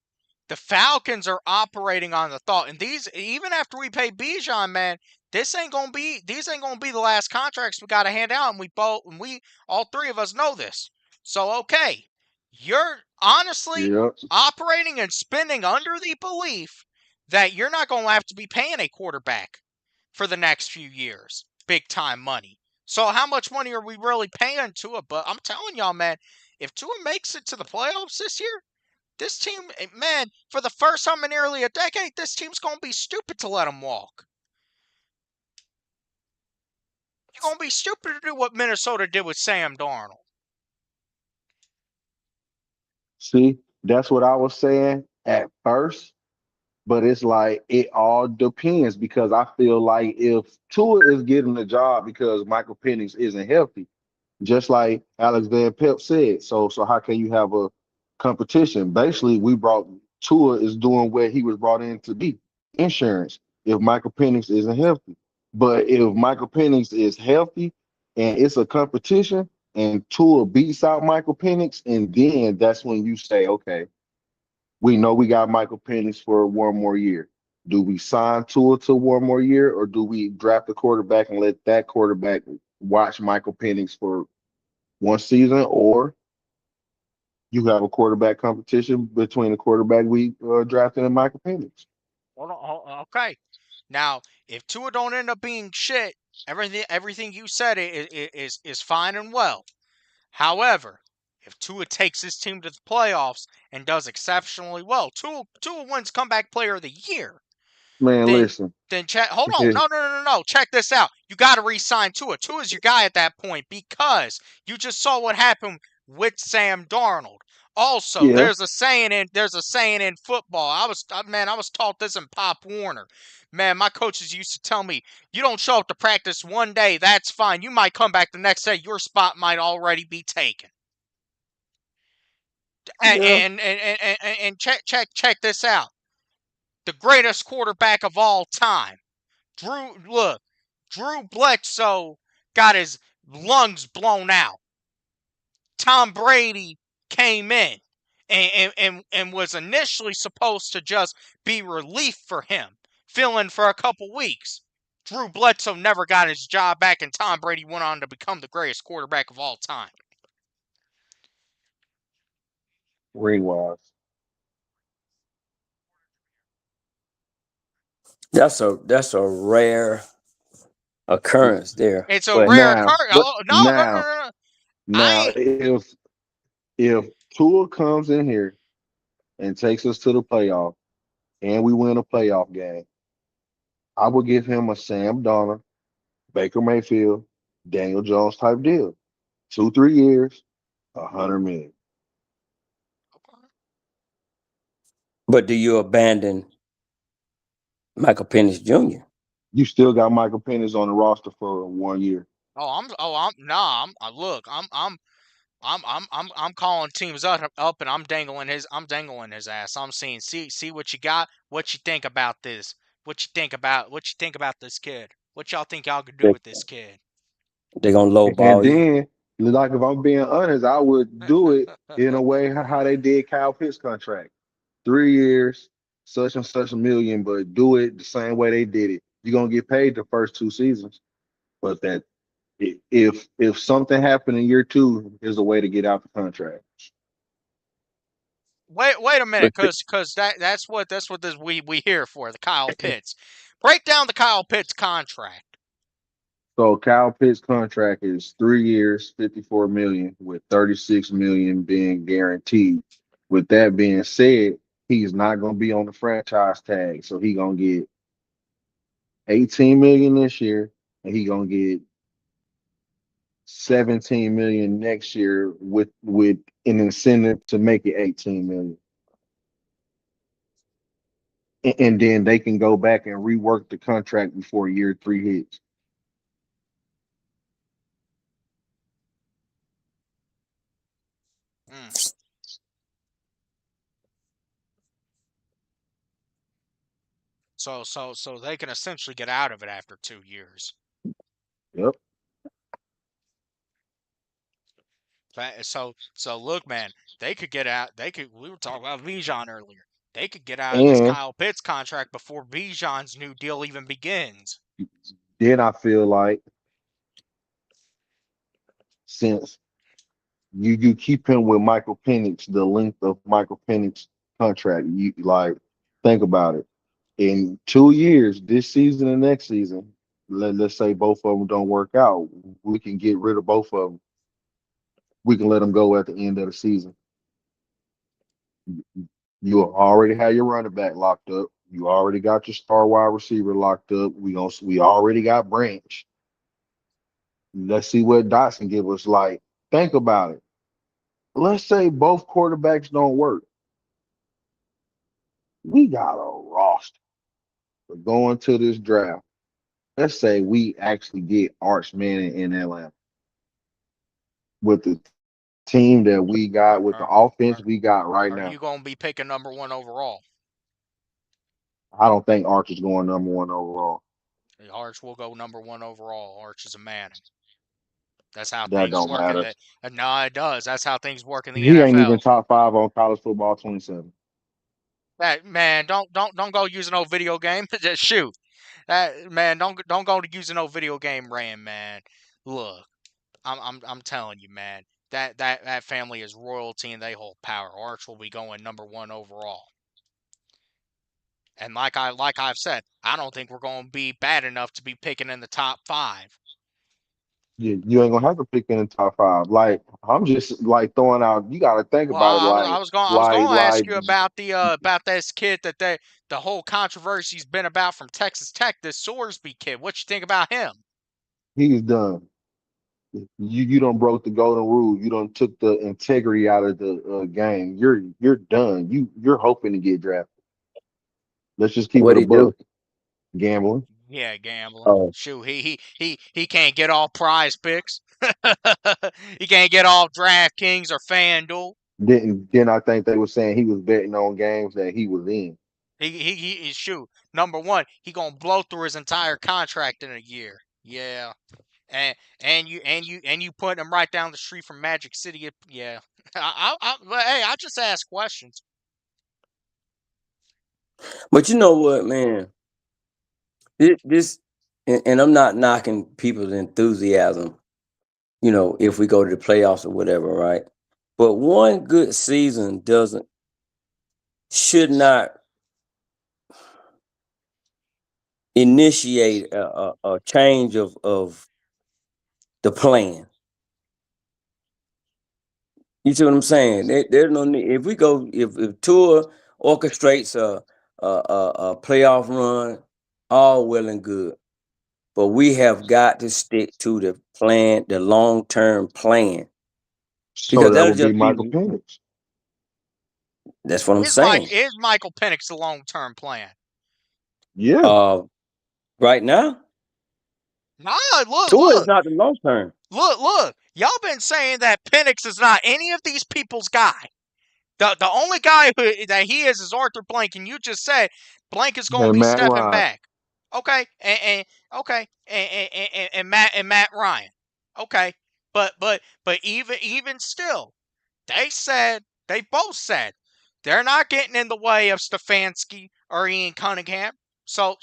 Speaker 1: the Falcons are operating on the thought, and these even after we pay Bijan, man, these ain't gonna be the last contracts we got to hand out, and we all three of us know this. So okay, you're honestly
Speaker 3: Yeah.
Speaker 1: operating and spending under the belief that you're not gonna have to be paying a quarterback for the next few years, big time money. So how much money are we really paying Tua? But I'm telling y'all, man, if Tua makes it to the playoffs this year, this team, man, for the first time in nearly a decade, this team's going to be stupid to let him walk. You're going to be stupid to do what Minnesota did with Sam Darnold.
Speaker 3: See, that's what I was saying at first. But it's like it all depends because I feel like if Tua is getting the job because Michael Penix isn't healthy, just like Alex Van Pep said. So how can you have a competition? Basically, we brought Tua is doing what he was brought in to be, insurance, if Michael Penix isn't healthy. But if Michael Penix is healthy and it's a competition and Tua beats out Michael Penix, and then that's when you say, okay, we know we got Michael Penix for 1 more year. Do we sign Tua to 1 more year, or do we draft a quarterback and let that quarterback watch Michael Penix for 1 season, or you have a quarterback competition between the quarterback we drafted and Michael Penix?
Speaker 1: Okay. Now, if Tua don't end up being shit, everything you said is fine and well. However, if Tua takes his team to the playoffs and does exceptionally well, Tua wins Comeback Player of the Year.
Speaker 3: Man,
Speaker 1: then
Speaker 3: listen.
Speaker 1: then check. Hold on, no. Check this out. You got to re-sign Tua. Tua's your guy at that point because you just saw what happened with Sam Darnold. Also,
Speaker 3: Yeah,
Speaker 1: there's a saying in football. I was taught this in Pop Warner. Man, my coaches used to tell me, you don't show up to practice one day, that's fine. You might come back the next day, your spot might already be taken.
Speaker 3: yeah.
Speaker 1: And check this out. The greatest quarterback of all time. Drew Bledsoe got his lungs blown out. Tom Brady came in and was initially supposed to just be relief for him, fill in for a couple weeks. Drew Bledsoe never got his job back, and Tom Brady went on to become the greatest quarterback of all time.
Speaker 3: Ring wise.
Speaker 2: That's a rare occurrence there.
Speaker 1: It's a
Speaker 2: But
Speaker 1: rare
Speaker 3: Now,
Speaker 1: occurrence.
Speaker 3: but
Speaker 1: Oh,
Speaker 3: now,
Speaker 1: no.
Speaker 3: now,
Speaker 1: I
Speaker 3: if Tua comes in here and takes us to the playoff and we win a playoff game, I would give him a Sam Donner, Baker Mayfield, Daniel Jones type deal. 2, 3 years, 100 million.
Speaker 2: but do you abandon Michael Penix Jr.?
Speaker 3: You still got Michael Penix on the roster for 1 year.
Speaker 1: look, I'm calling teams up and I'm dangling his ass. I'm saying, see what you got, what you think about this, what you think about this kid, what y'all think y'all could do
Speaker 2: They
Speaker 1: with this kid.
Speaker 2: they gonna
Speaker 3: And
Speaker 2: lowball you.
Speaker 3: then, like if I'm being honest, I would do it in a way how they did Kyle Pitts contract. 3 years, such and such a million, but do it the same way they did it. You're gonna get paid the first 2 seasons, but that If something happened in year two, there's a way to get out the contract.
Speaker 1: Wait a minute,
Speaker 2: But
Speaker 1: cause that's what this we here for, the Kyle Pitts. Break down the Kyle Pitts contract.
Speaker 3: So Kyle Pitts' contract is 3 years, 54 million, with 36 million being guaranteed. With that being said, he's not going to be on the franchise tag, so he gonna get 18 million this year, and he gonna get 17 million next year with an incentive to make it 18 million. And then they can go back and rework the contract before year three hits.
Speaker 1: Mm. So they can essentially get out of it after 2 years.
Speaker 3: Yep.
Speaker 1: So look, man, they could get out. They could. We were talking about Bijan earlier. They could get out of this
Speaker 3: And
Speaker 1: Kyle Pitts contract before Bijan's new deal even begins.
Speaker 3: then I feel like since you keep him with Michael Penix, the length of Michael Penix contract, you like think about it. In 2 years, this season and next season, let's say both of them don't work out, we can get rid of both of them. We can let them go at the end of the season. You already have your running back locked up. You already got your star wide receiver locked up. We already got Branch. Let's see what Dotson give us. Like, think about it. Let's say both quarterbacks don't work. We got a roster for going to this draft. Let's say we actually get Arch Manning in Atlanta with the team that we got, with the
Speaker 1: Are,
Speaker 3: offense
Speaker 1: are,
Speaker 3: we got right
Speaker 1: are
Speaker 3: now.
Speaker 1: you going to be picking #1 overall?
Speaker 3: I don't think Arch is going number one overall.
Speaker 1: Arch will go #1 overall. Arch is a Manning. That's how
Speaker 3: That
Speaker 1: things
Speaker 3: don't
Speaker 1: work in
Speaker 3: matter.
Speaker 1: the. No, it does. That's how things work in the
Speaker 3: He ain't even
Speaker 1: NFL.
Speaker 3: top five on college football 27.
Speaker 1: That man, don't go using no video game. Just shoot. That man, don't go to using no video game RAM, man. Look, I'm telling you, man. That family is royalty and they hold power. Arch will be going #1 overall. And like I've said, I don't think we're going to be bad enough to be picking in the top 5.
Speaker 3: You ain't gonna have to pick in the top five. Like I'm just like throwing out. You got to think
Speaker 1: Well,
Speaker 3: about it.
Speaker 1: I was going to ask
Speaker 3: Like
Speaker 1: you about this kid that the whole controversy's been about from Texas Tech, this Sorsby kid. What you think about him?
Speaker 3: he's done. You don't broke the golden rule. You don't took the integrity out of the game. You're done. You're hoping to get drafted. Let's just keep
Speaker 2: what
Speaker 3: it a
Speaker 2: he do?
Speaker 3: book. Gambling.
Speaker 1: Yeah, gambling.
Speaker 2: Oh,
Speaker 1: Shoot, he can't get all prize picks. He can't get all DraftKings or FanDuel.
Speaker 3: Then I think they were saying he was betting on games that he was in.
Speaker 1: He shoot. #1, he gonna blow through his entire contract in a year. Yeah. And you put him right down the street from Magic City. Yeah. But hey, I just ask questions.
Speaker 2: but you know what, man? This and I'm not knocking people's enthusiasm. You know, if we go to the playoffs or whatever, right? But one good season doesn't should not initiate a change of the plan. You see what I'm saying? There's no need. If we go, if Tour orchestrates a playoff run, all well and good. But we have got to stick to the plan, the long term plan,
Speaker 3: So
Speaker 2: because
Speaker 3: that
Speaker 2: that'll
Speaker 3: would be
Speaker 2: just
Speaker 3: Michael
Speaker 2: be.
Speaker 3: Penix.
Speaker 2: That's what I'm saying.
Speaker 1: Is Michael Penix the long term plan?
Speaker 3: Yeah.
Speaker 2: Uh, right now,
Speaker 1: Nah, look,
Speaker 2: Tour is
Speaker 1: look,
Speaker 2: not the long term.
Speaker 1: look. Y'all been saying that Penix is not any of these people's guy. The only guy that he is Arthur Blank, and you just said Blank is going to
Speaker 3: And
Speaker 1: be
Speaker 3: Matt
Speaker 1: stepping
Speaker 3: Ryan.
Speaker 1: back. Okay, and okay, and Matt Ryan. Okay, but even still, they both said they're not getting in the way of Stefanski or Ian Cunningham. So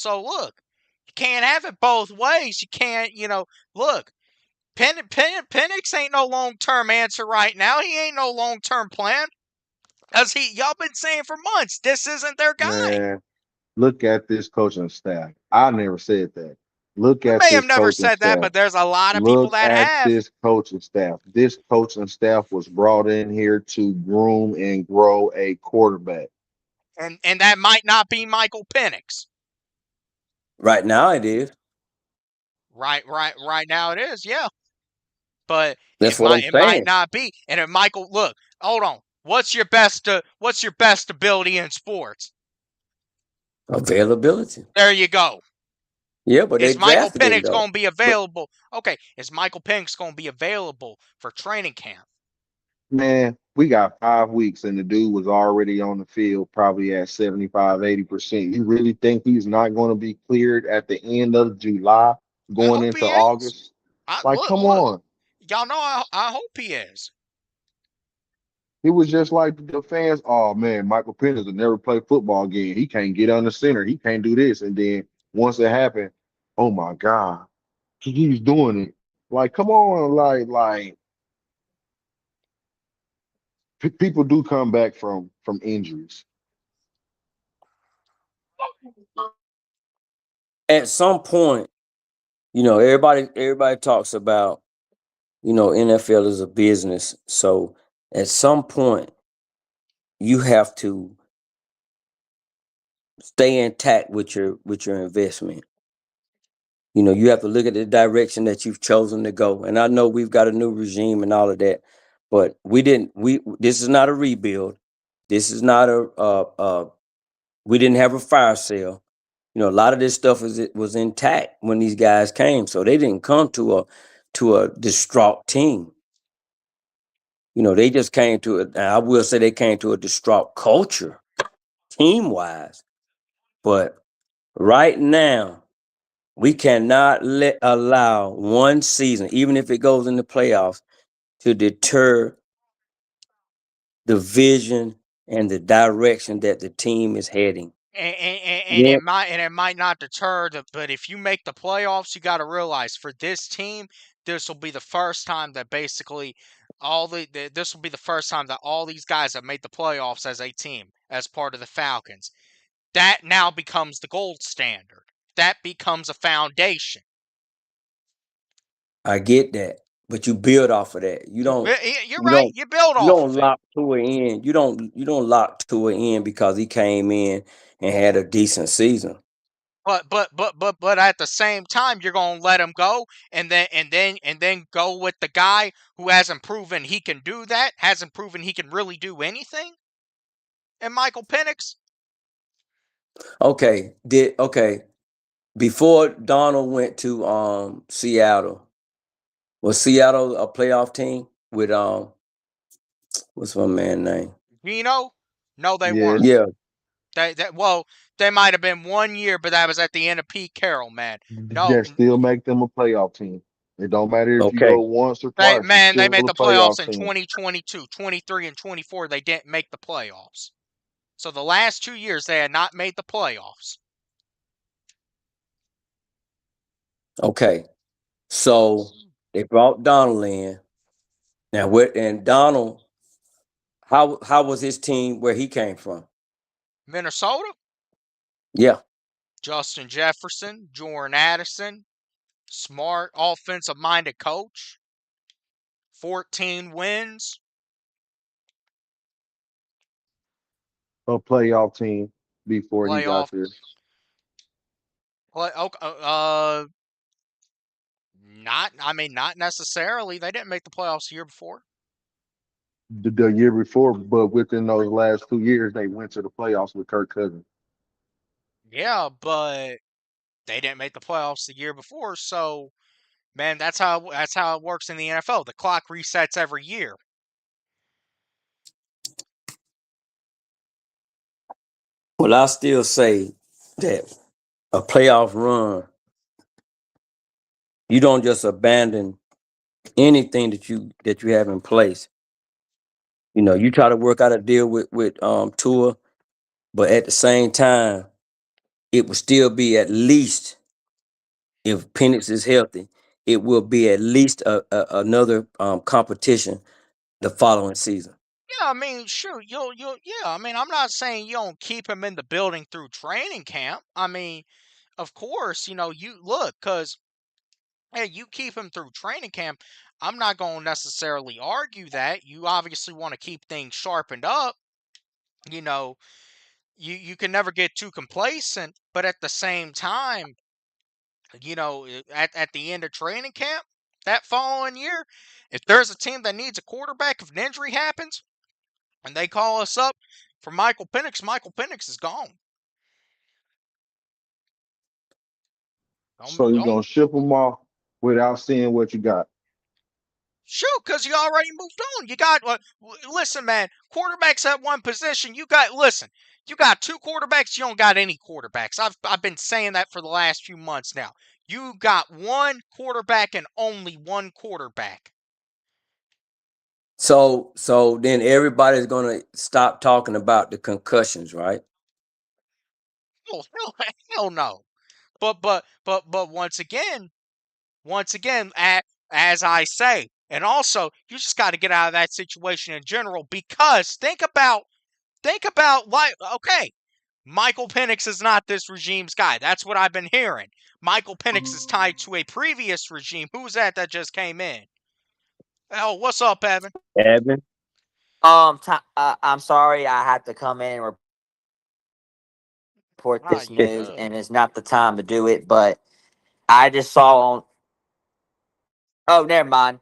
Speaker 1: look, you can't have it both ways. You can't, look. Penix ain't no long-term answer right now. He ain't no long-term plan. As y'all been saying for months, this isn't their guy.
Speaker 3: Man, look at this coaching staff. I never said that. Look
Speaker 1: You
Speaker 3: at
Speaker 1: may have
Speaker 3: this
Speaker 1: never
Speaker 3: coaching
Speaker 1: said that,
Speaker 3: staff.
Speaker 1: but there's a lot of people
Speaker 3: Look
Speaker 1: that
Speaker 3: at
Speaker 1: have.
Speaker 3: this coaching staff. This coaching staff was brought in here to groom and grow a quarterback.
Speaker 1: And that might not be Michael Penix.
Speaker 2: Right now it is.
Speaker 1: Right now it is, yeah. But
Speaker 2: That's what I'm
Speaker 1: it might
Speaker 2: saying.
Speaker 1: not be. And if Michael, look, hold on. What's your best ability in sports?
Speaker 2: Availability.
Speaker 1: There you go.
Speaker 2: Yeah, but they
Speaker 1: Is Michael
Speaker 2: drafted him
Speaker 1: Penix
Speaker 2: though.
Speaker 1: going to be
Speaker 2: But
Speaker 1: available? Okay, is Michael Penix going to be available for training camp?
Speaker 3: Man, we got 5 weeks and the dude was already on the field, probably at 75, 80%. You really think he's not going to be cleared at the end of July
Speaker 1: I
Speaker 3: going
Speaker 1: hope
Speaker 3: into
Speaker 1: he is.
Speaker 3: August? Like, come
Speaker 1: Look,
Speaker 3: on.
Speaker 1: y'all know I hope he is.
Speaker 3: It was just like the fans, oh man, Michael Penix will never play football again. He can't get on the center. He can't do this. And then once it happened, oh my God, he's doing it. Like, come on, people do come back from injuries.
Speaker 2: at some point, everybody talks about, NFL is a business. So at some point, you have to stay intact with your investment. You have to look at the direction that you've chosen to go. And I know we've got a new regime and all of that, but this is not a rebuild. This is not we didn't have a fire sale. A lot of this stuff was intact when these guys came. So they didn't come to a distraught team. They just came to it. I will say they came to a distraught culture, team wise. But right now, we cannot allow one season, even if it goes in the playoffs, to deter the vision and the direction that the team is heading.
Speaker 1: And
Speaker 2: Yeah.
Speaker 1: it might not deter but if you make the playoffs, you got to realize for this team, this will be the first time that basically this will be the first time that all these guys have made the playoffs as a team as part of the Falcons. That now becomes the gold standard. That becomes a foundation.
Speaker 2: I get that, but you build off of that. You don't.
Speaker 1: You're
Speaker 2: You
Speaker 1: right.
Speaker 2: don't.
Speaker 1: You build
Speaker 2: You
Speaker 1: off
Speaker 2: don't
Speaker 1: of it.
Speaker 2: lock to an end. You don't lock to an end because he came in and had a decent season.
Speaker 1: But at the same time, you're gonna let him go, and then go with the guy who hasn't proven he can do that, hasn't proven he can really do anything, and Michael Penix.
Speaker 2: Okay. Before Donald went to Seattle, was Seattle a playoff team with what's my man name?
Speaker 1: Gino? No, they weren't.
Speaker 3: Yes,
Speaker 2: Yeah.
Speaker 1: Well, they might have been 1 year, but that was at the end of Pete Carroll, man. No,
Speaker 3: that still make them a playoff team. It don't matter if you go
Speaker 2: Okay.
Speaker 3: once or twice, you're
Speaker 1: they
Speaker 3: still
Speaker 1: made
Speaker 3: a
Speaker 1: the playoffs
Speaker 3: playoff
Speaker 1: in
Speaker 3: team.
Speaker 1: 2022, 23, and 24. They didn't make the playoffs. So the last 2 years, they had not made the playoffs.
Speaker 2: Okay. So they brought Donald in. Now, and Donald, how was his team where he came from?
Speaker 1: Minnesota,
Speaker 2: Yeah.
Speaker 1: Justin Jefferson, Jordan Addison, smart, offensive-minded coach, 14 wins,
Speaker 3: A playoff team before he got
Speaker 1: playoff
Speaker 3: there.
Speaker 1: play. Not necessarily. They didn't make the playoffs the year before.
Speaker 3: The year before, but within those last 2 years, they went to the playoffs with Kirk Cousins.
Speaker 1: Yeah, but they didn't make the playoffs the year before. So, man, that's how it works in the NFL. The clock resets every year.
Speaker 2: Well, I still say that a playoff run, you don't just abandon anything that you have in place. You try to work out a deal with Tua, but at the same time, it would still be at least if Penix is healthy. it will be at least another competition the following season.
Speaker 1: Yeah, I mean, shoot, yeah. I mean, I'm not saying you don't keep him in the building through training camp. I mean, of course, you look, because hey, you keep him through training camp. I'm not going to necessarily argue that. You obviously want to keep things sharpened up. You know, you can never get too complacent, but at the same time, at the end of training camp that following year, if there's a team that needs a quarterback, if an injury happens and they call us up for Michael Penix is gone.
Speaker 3: So
Speaker 1: Don't
Speaker 3: you're
Speaker 1: don't
Speaker 3: gonna ship them off without seeing what you got.
Speaker 1: shoot, because you already moved on. You got listen, man. Quarterbacks at one position. You got two quarterbacks. You don't got any quarterbacks. I've been saying that for the last few months now. You got one quarterback and only one quarterback.
Speaker 2: So then everybody's gonna stop talking about the concussions, right?
Speaker 1: Oh hell no. But once again, as I say, and also you just got to get out of that situation in general, because think about like, okay, Michael Penix is not this regime's guy. That's what I've been hearing. Michael Penix is tied to a previous regime. Who's that just came in? Oh, what's up, Evan?
Speaker 2: Evan.
Speaker 4: I'm sorry, I had to come in and report
Speaker 1: Ah,
Speaker 4: this
Speaker 1: you
Speaker 4: news,
Speaker 1: good?
Speaker 4: and it's not the time to do it. But I just saw on. Oh, never mind.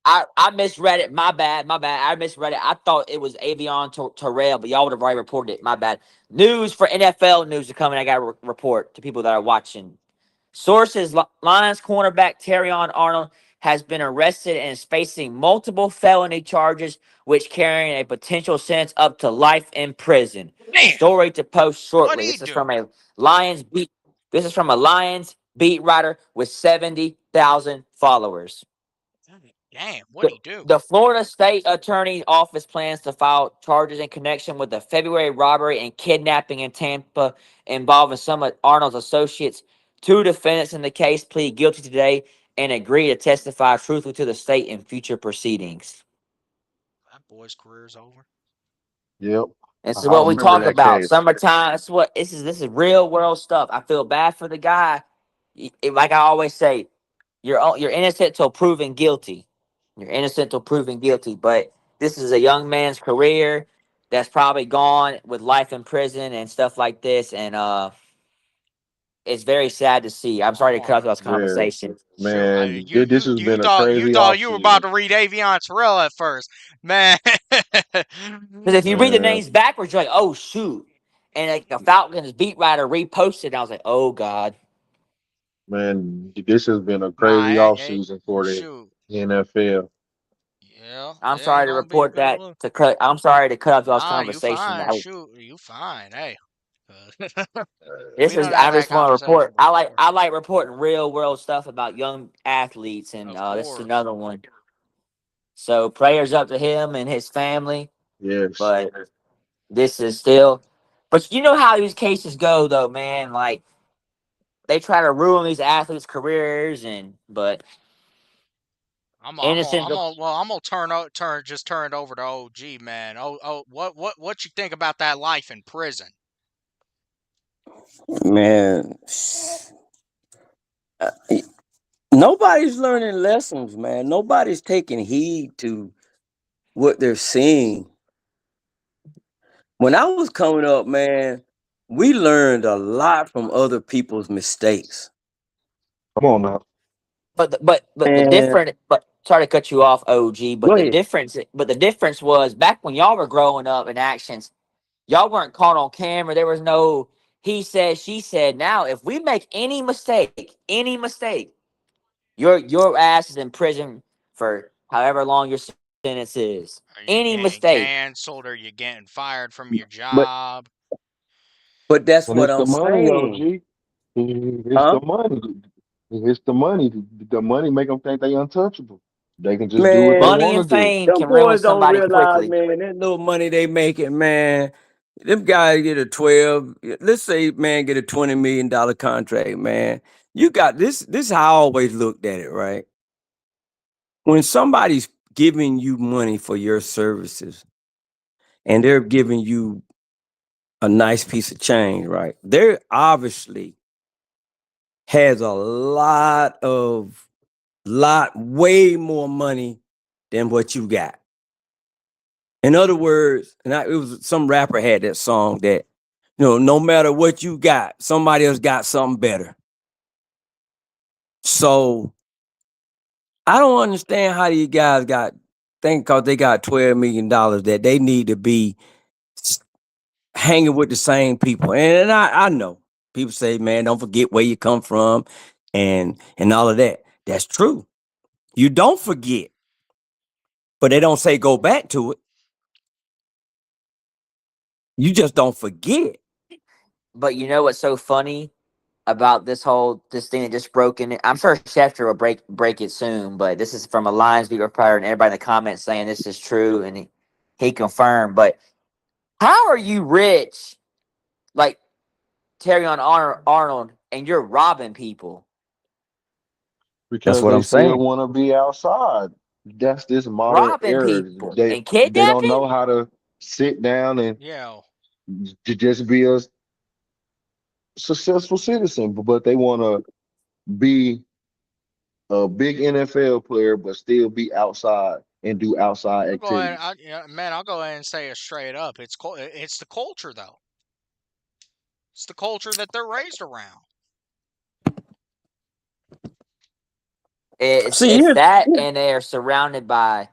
Speaker 4: I misread it. My bad. My bad. I misread it. I thought it was Avion Terrell, but y'all would have already reported it. My bad. News for NFL news are coming. I got to report to people that are watching. Sources: Lions cornerback Terrion Arnold has been arrested and is facing multiple felony charges, which carrying a potential sentence up to life in prison.
Speaker 1: Damn,
Speaker 4: Story to post
Speaker 1: what'd
Speaker 4: shortly.
Speaker 1: he
Speaker 4: This is
Speaker 1: do?
Speaker 4: from a Lions beat. This is from a Lions beat writer with 70,000 followers.
Speaker 1: Damn, what'd
Speaker 4: The,
Speaker 1: he do?
Speaker 4: the Florida State Attorney's Office plans to file charges in connection with the February robbery and kidnapping in Tampa involving some of Arnold's associates. Two defendants in the case plead guilty today and agree to testify truthfully to the state in future proceedings.
Speaker 1: That boy's career's over.
Speaker 3: Yep.
Speaker 4: This is
Speaker 3: I
Speaker 4: what we
Speaker 3: remember
Speaker 4: talk
Speaker 3: that
Speaker 4: about.
Speaker 3: case.
Speaker 4: Summertime. This is real world stuff. I feel bad for the guy. Like I always say, you're innocent till proven guilty. You're innocent till proven guilty. But this is a young man's career that's probably gone with life in prison and stuff like this. And it's very sad to see. I'm sorry
Speaker 1: I'm
Speaker 4: to cut
Speaker 1: on.
Speaker 4: off this
Speaker 3: Yeah,
Speaker 4: conversation.
Speaker 1: Shoot,
Speaker 3: man.
Speaker 1: you
Speaker 3: This
Speaker 1: you
Speaker 3: has
Speaker 1: you
Speaker 3: been a
Speaker 1: thought you
Speaker 3: crazy
Speaker 1: thought
Speaker 3: off
Speaker 1: you were about
Speaker 3: season.
Speaker 1: to read Avion Terrell at first, man.
Speaker 4: Because if you read the
Speaker 3: Man,
Speaker 4: names backwards, you're like, oh shoot. And like a Falcons beat writer reposted, and I was like, oh God.
Speaker 3: man, this has been a
Speaker 1: Nah,
Speaker 3: crazy off season for the
Speaker 1: shoot,
Speaker 3: NFL.
Speaker 1: yeah,
Speaker 4: I'm
Speaker 1: it ain't
Speaker 4: sorry to
Speaker 1: gonna be a
Speaker 4: report
Speaker 1: good
Speaker 4: that
Speaker 1: look.
Speaker 4: to cut. I'm sorry to cut off y'all's
Speaker 1: Nah, you
Speaker 4: conversation.
Speaker 1: fine.
Speaker 4: That was,
Speaker 1: Shoot, you fine. Hey,
Speaker 4: this
Speaker 1: we
Speaker 4: is.
Speaker 1: done
Speaker 4: I
Speaker 1: had that
Speaker 4: just want to
Speaker 1: conversation
Speaker 4: report.
Speaker 1: before.
Speaker 4: I like reporting real world stuff about young athletes, and
Speaker 1: Of
Speaker 4: this is
Speaker 1: course,
Speaker 4: another one. So prayers up to him and his family.
Speaker 3: Yes,
Speaker 4: But this is still. But you know how these cases go, though, man. Like they try to ruin these athletes' careers, and but innocent.
Speaker 1: I'm gonna turn it over to OG, man. What you think about that life in prison?
Speaker 2: Man, uh, nobody's learning lessons, man. Nobody's taking heed to what they're seeing. When I was coming up, man, we learned a lot from other people's mistakes.
Speaker 3: come on now.
Speaker 4: But the
Speaker 2: And
Speaker 4: different. But sorry to cut you off, OG.
Speaker 2: go ahead.
Speaker 4: But the difference was back when y'all were growing up in actions. Y'all weren't caught on camera. There was no he said, she said. Now, if we make any mistake, your ass is in prison for however long your sentence is.
Speaker 1: Are you
Speaker 4: Any
Speaker 1: getting
Speaker 4: mistake.
Speaker 1: canceled? Are you getting fired from your
Speaker 2: But
Speaker 1: job?
Speaker 2: but that's
Speaker 3: And
Speaker 2: what
Speaker 3: it's
Speaker 2: I'm
Speaker 3: the money,
Speaker 2: saying.
Speaker 3: OG. It's
Speaker 2: Huh?
Speaker 3: the money. It's the money. The money make them think they untouchable. They can just do what they
Speaker 2: Man,
Speaker 4: Money
Speaker 3: want to
Speaker 4: and
Speaker 3: do.
Speaker 4: fame
Speaker 2: them
Speaker 4: can ruin
Speaker 2: boys don't
Speaker 4: somebody
Speaker 2: realize,
Speaker 4: quickly.
Speaker 2: man, that little money they making, man. them guys get a 12. Let's say, man, get a $20 million contract, man. You got this. This is how I always looked at it, right? When somebody's giving you money for your services and they're giving you a nice piece of change, right? They're obviously has a lot way more money than what you got. In other words, it was some rapper had that song that, no matter what you got, somebody else got something better. So I don't understand how these guys got think because they got $12 million that they need to be hanging with the same people. And I know people say, man, don't forget where you come from and all of that. That's true. You don't forget, but they don't say go back to it. You just don't forget.
Speaker 4: But you know what's so funny about this thing that just broke in? I'm sure Schefter will break it soon, but this is from a Lions beat reporter and everybody in the comments saying this is true, and he confirmed. But how are you rich, like Terry on Arnold, and you're robbing people?
Speaker 2: That's
Speaker 3: because
Speaker 2: what
Speaker 3: they
Speaker 2: I'm
Speaker 3: still
Speaker 2: saying.
Speaker 3: want to be outside. That's this modern
Speaker 4: Robbing
Speaker 3: era.
Speaker 4: people
Speaker 3: They
Speaker 4: and
Speaker 3: they don't know
Speaker 4: kidnapping?
Speaker 3: how to sit down and
Speaker 1: Yeah.
Speaker 3: to just be a successful citizen, but they want to be a big NFL player, but still be outside and do outside
Speaker 1: I'll go ahead.
Speaker 3: activities.
Speaker 1: Yeah, man, I'll go ahead and say it straight up. It's the culture though. It's the culture that they're raised around.
Speaker 2: See,
Speaker 4: It's
Speaker 2: here,
Speaker 4: that, and they are surrounded by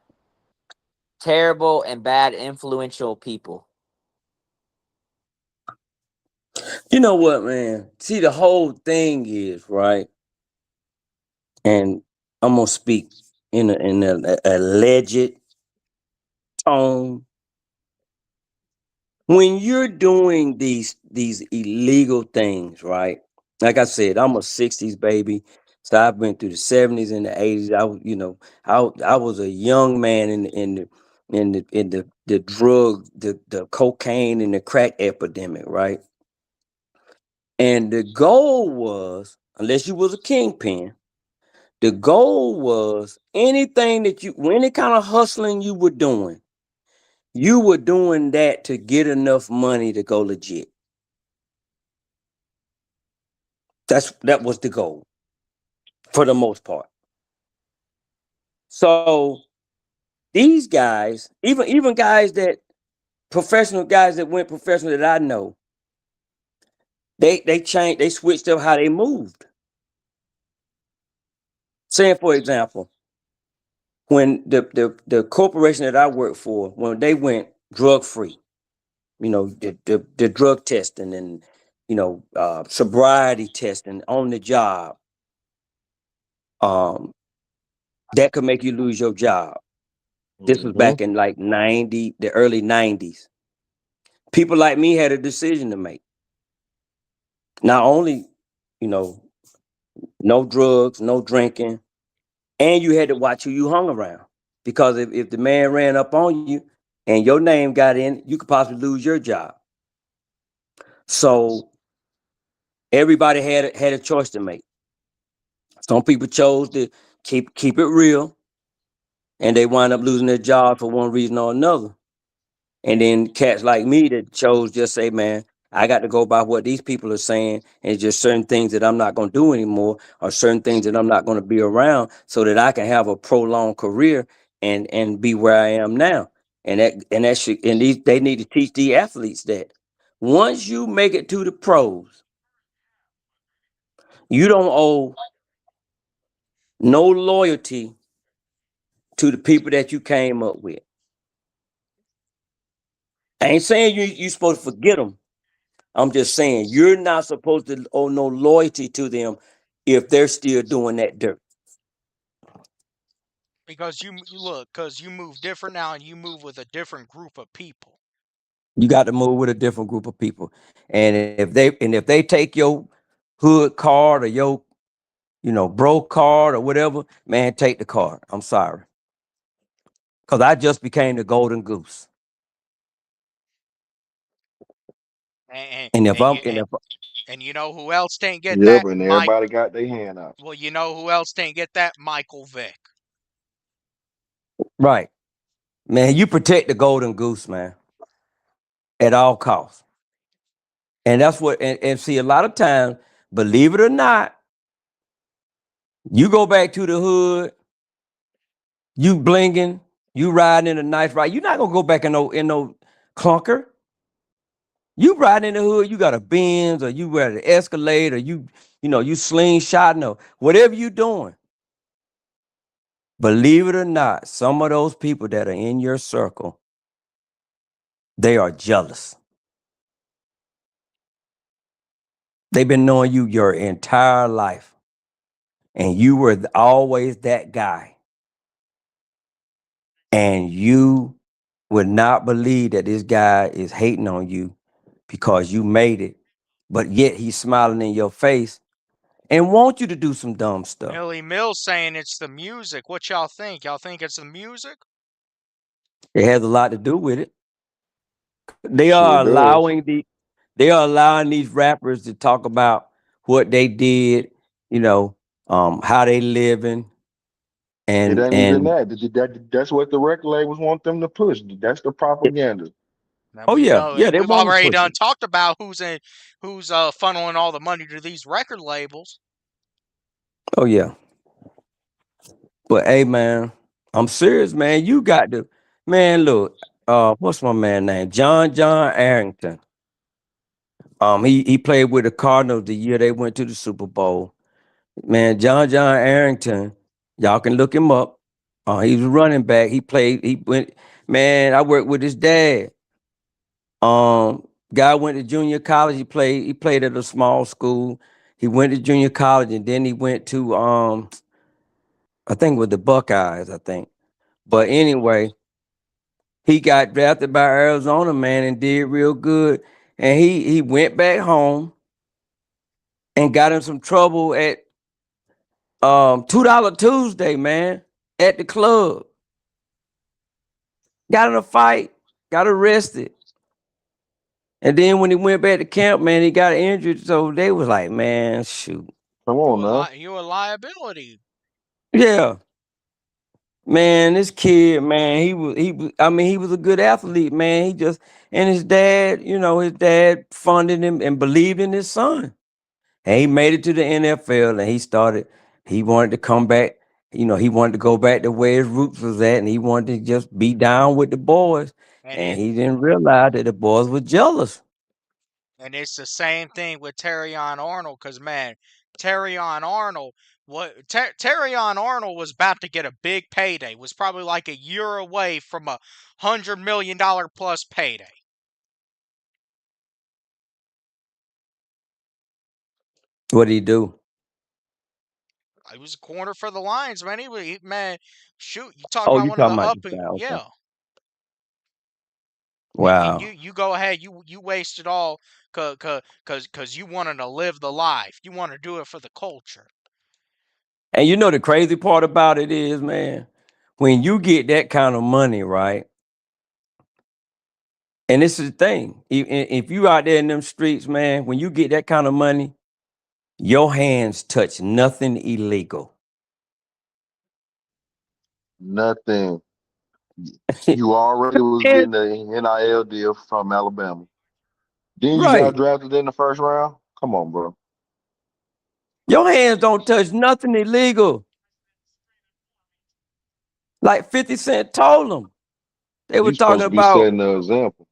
Speaker 4: terrible and bad influential people.
Speaker 2: you know what, man? See, the whole thing is right, and I'm gonna speak in a alleged tone. When you're doing these illegal things, right? Like I said, I'm a '60s baby, so I've been through the '70s and the '80s. I was a young man in the drug, the cocaine and the crack epidemic, right? And the goal was, unless you was a kingpin, the goal was anything that any kind of hustling you were doing that to get enough money to go legit. That was the goal for the most part. So these guys, even guys that professional guys that went professional that I know, they changed, they switched up how they moved. Saying for example, when the corporation that I work for, when they went drug free, the drug testing and sobriety testing on the job, um, that could make you lose your job. This was
Speaker 3: Hmm.
Speaker 2: back in like the early '90s. People like me had a decision to make. Not only, you know, no drugs, no drinking, and you had to watch who you hung around. Because if the man ran up on you and your name got in, you could possibly lose your job. So everybody had a choice to make. Some people chose to keep it real, and they wind up losing their job for one reason or another. And then cats like me that chose just say, man, I got to go by what these people are saying, and it's just certain things that I'm not going to do anymore, or certain things that I'm not going to be around, so that I can have a prolonged career and be where I am now. And that should and these they need to teach the athletes that once you make it to the pros, you don't owe no loyalty to the people that you came up with. I ain't saying you supposed to forget them. I'm just saying you're not supposed to owe no loyalty to them if they're still doing that dirt.
Speaker 1: Because you look, because you move different now, and you move with a different group of people.
Speaker 2: You got to move with a different group of people. And if they take your hood card or your bro card or whatever, man, take the card. I'm sorry. Cause I just became the golden goose.
Speaker 1: And
Speaker 2: And if
Speaker 1: and
Speaker 2: I'm
Speaker 1: you
Speaker 2: and
Speaker 1: and,
Speaker 2: if
Speaker 1: and you know who else didn't get
Speaker 3: Yep,
Speaker 1: that?
Speaker 3: and
Speaker 1: Mike.
Speaker 3: everybody got their hand out.
Speaker 1: Well, you know who else didn't get that? Michael Vick.
Speaker 2: right, man, you protect the golden goose, man, at all costs. And that's what and see a lot of times, believe it or not, you go back to the hood, you blinging, you riding in a nice ride. You're not gonna go back in no clunker. You riding in the hood, you got a Benz or you got an Escalade or you slingshotting or whatever you doing. Believe it or not, some of those people that are in your circle, they are jealous. They've been knowing you your entire life, and you were always that guy. And you would not believe that this guy is hating on you because you made it, but yet he's smiling in your face and want you to do some dumb stuff.
Speaker 1: Millie Mills saying it's the music. What y'all think? Y'all think it's the music?
Speaker 2: It has a lot to do with it. They
Speaker 3: Sure
Speaker 2: are
Speaker 3: does.
Speaker 2: allowing these rappers to talk about what they did, you know, how they living,
Speaker 3: It
Speaker 2: and
Speaker 3: ain't even
Speaker 2: and
Speaker 3: that. That's what the record labels want them to push. That's the propaganda.
Speaker 1: Now
Speaker 2: oh
Speaker 1: we
Speaker 2: yeah,
Speaker 1: know
Speaker 2: yeah, they
Speaker 1: we've
Speaker 2: want to
Speaker 1: already
Speaker 2: push
Speaker 1: done
Speaker 2: it.
Speaker 1: talked about who's funneling all the money to these record labels.
Speaker 2: Oh yeah, but hey man, I'm serious, man. You got to, man. Look, what's my man name? John Arrington. He played with the Cardinals the year they went to the Super Bowl. Man, John Arrington, y'all can look him up. He was a running back. He went, man, I worked with his dad. Guy went to junior college. He played at a small school. He went to junior college and then he went to I think with the Buckeyes, I think. But anyway, he got drafted by Arizona, man, and did real good. And he went back home and got in some trouble at $2 Tuesday, man, at the club. Got in a fight, got arrested. And then when he went back to camp, man, he got injured. So they was like, man, shoot.
Speaker 3: Come on now.
Speaker 1: You a liability.
Speaker 2: Yeah. Man, this kid, man, he was a good athlete, man. And his dad funded him and believed in his son. And he made it to the NFL and he wanted to come back. He wanted to go back to where his roots was at and he wanted to just be down with the boys.
Speaker 1: And
Speaker 2: And
Speaker 1: it
Speaker 2: he didn't realize that the boys were jealous.
Speaker 1: and it's the same thing with Terrion Arnold, because man, Terrion Arnold, Terrion Arnold was about to get a big payday. Was probably like a year away from $100 million plus payday.
Speaker 2: What did he do?
Speaker 1: He was a corner for the Lions, man. Man, shoot, you talk
Speaker 2: Oh,
Speaker 1: about
Speaker 2: you
Speaker 1: one of
Speaker 2: talking
Speaker 1: the
Speaker 2: about
Speaker 1: up,
Speaker 2: this guy. Okay.
Speaker 1: yeah. And
Speaker 2: Wow.
Speaker 1: you go ahead, you waste it all, cause you wanted to live the life. You want to do it for the culture.
Speaker 2: And the crazy part about it is, man, when you get that kind of money, right? And this is the thing. If you out there in them streets, man, when you get that kind of money, your hands touch nothing illegal.
Speaker 3: Nothing. You already was
Speaker 2: And
Speaker 3: getting the NIL deal from Alabama. Then you got
Speaker 2: right.
Speaker 3: drafted in the first round. Come on, bro.
Speaker 2: Your hands don't touch nothing illegal. Like 50 Cent told them. They were
Speaker 3: You
Speaker 2: talking
Speaker 3: supposed to be
Speaker 2: about,
Speaker 3: setting the example.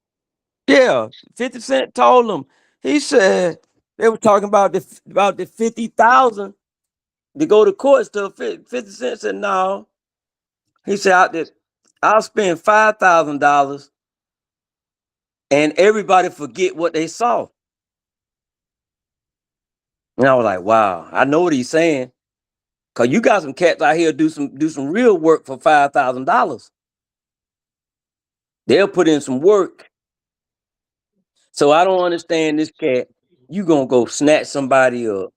Speaker 2: yeah, 50 Cent told them. He said they were talking about the 50,000 to go to court stuff. 50 Cent said, no. He said, I'll spend $5,000 and everybody forget what they saw. And I was like, wow, I know what he's saying. Cause you got some cats out here do some real work for $5,000. They'll put in some work. So I don't understand this cat. You gonna go snatch somebody up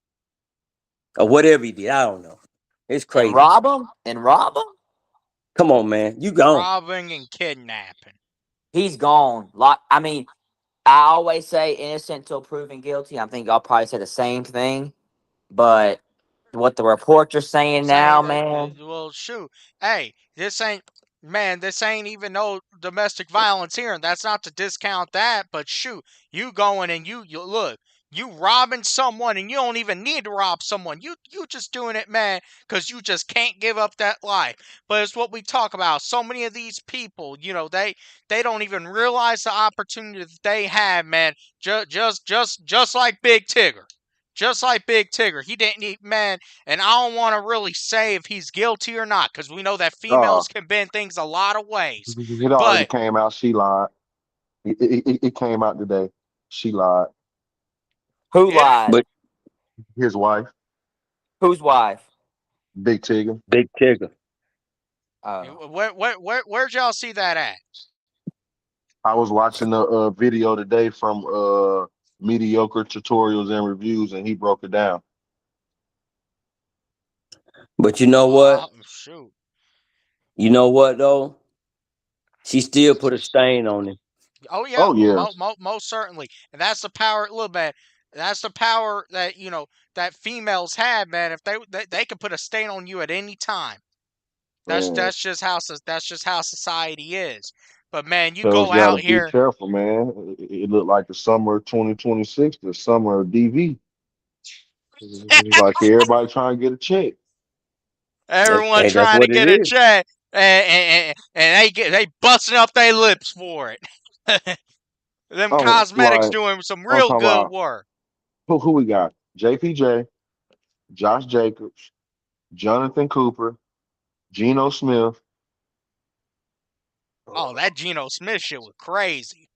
Speaker 2: or whatever he did. I don't know. It's
Speaker 4: And
Speaker 2: crazy.
Speaker 4: rob him and rob him.
Speaker 2: Come on, man. You gone.
Speaker 1: Robbing and kidnapping.
Speaker 4: He's gone. I mean, I always say innocent till proven guilty. I think y'all probably say the same thing, but what the reports are saying now,
Speaker 1: Saying,
Speaker 4: man.
Speaker 1: well, shoot, hey, this ain't, man, this ain't even no domestic violence here, and that's not to discount that, but shoot, you going and you look, you robbing someone, and you don't even need to rob someone. You just doing it, man, because you just can't give up that life. But it's what we talk about. So many of these people, they don't even realize the opportunity that they have, man. Just like Big Tigger. Just like Big Tigger, he didn't need, man, and I don't want to really say if he's guilty or not, because we know that
Speaker 3: Uh,
Speaker 1: females can bend things a lot of ways.
Speaker 3: it already
Speaker 1: But
Speaker 3: came out. She lied. It came out today. She lied.
Speaker 4: Who
Speaker 1: did it?
Speaker 4: lied?
Speaker 2: But
Speaker 3: His wife,
Speaker 4: Whose wife?
Speaker 3: Big Tigger.
Speaker 2: Big Tigger.
Speaker 4: Oh.
Speaker 1: Where'd y'all see that at?
Speaker 3: I was watching a video today from mediocre tutorials and reviews, and he broke it down.
Speaker 2: But you know
Speaker 1: Oh,
Speaker 2: what?
Speaker 1: shoot.
Speaker 2: You know what though? She still put a stain on him.
Speaker 1: Oh yeah,
Speaker 3: Oh yes,
Speaker 1: most certainly, and that's the power. Look, man, that's the power that that females have, man. If they can put a stain on you at any time. That's
Speaker 3: man.
Speaker 1: that's just how that's just how society is. But man, you
Speaker 3: Tells
Speaker 1: go
Speaker 3: you got to
Speaker 1: out
Speaker 3: be
Speaker 1: here.
Speaker 3: careful, man. It looked like the summer of 2026, the summer of DV. It's like everybody trying to get a check.
Speaker 1: Everyone
Speaker 2: Hey, that's
Speaker 1: trying to
Speaker 2: what it
Speaker 1: get a
Speaker 2: is.
Speaker 1: check, and they busting up their lips for it. Them
Speaker 3: Oh,
Speaker 1: cosmetics
Speaker 3: like
Speaker 1: doing some
Speaker 3: I'm
Speaker 1: real
Speaker 3: talking
Speaker 1: good
Speaker 3: about
Speaker 1: work.
Speaker 3: who we got? JPJ, Josh Jacobs, Jonathan Cooper, Geno Smith.
Speaker 1: Oh, that Geno Smith shit was crazy.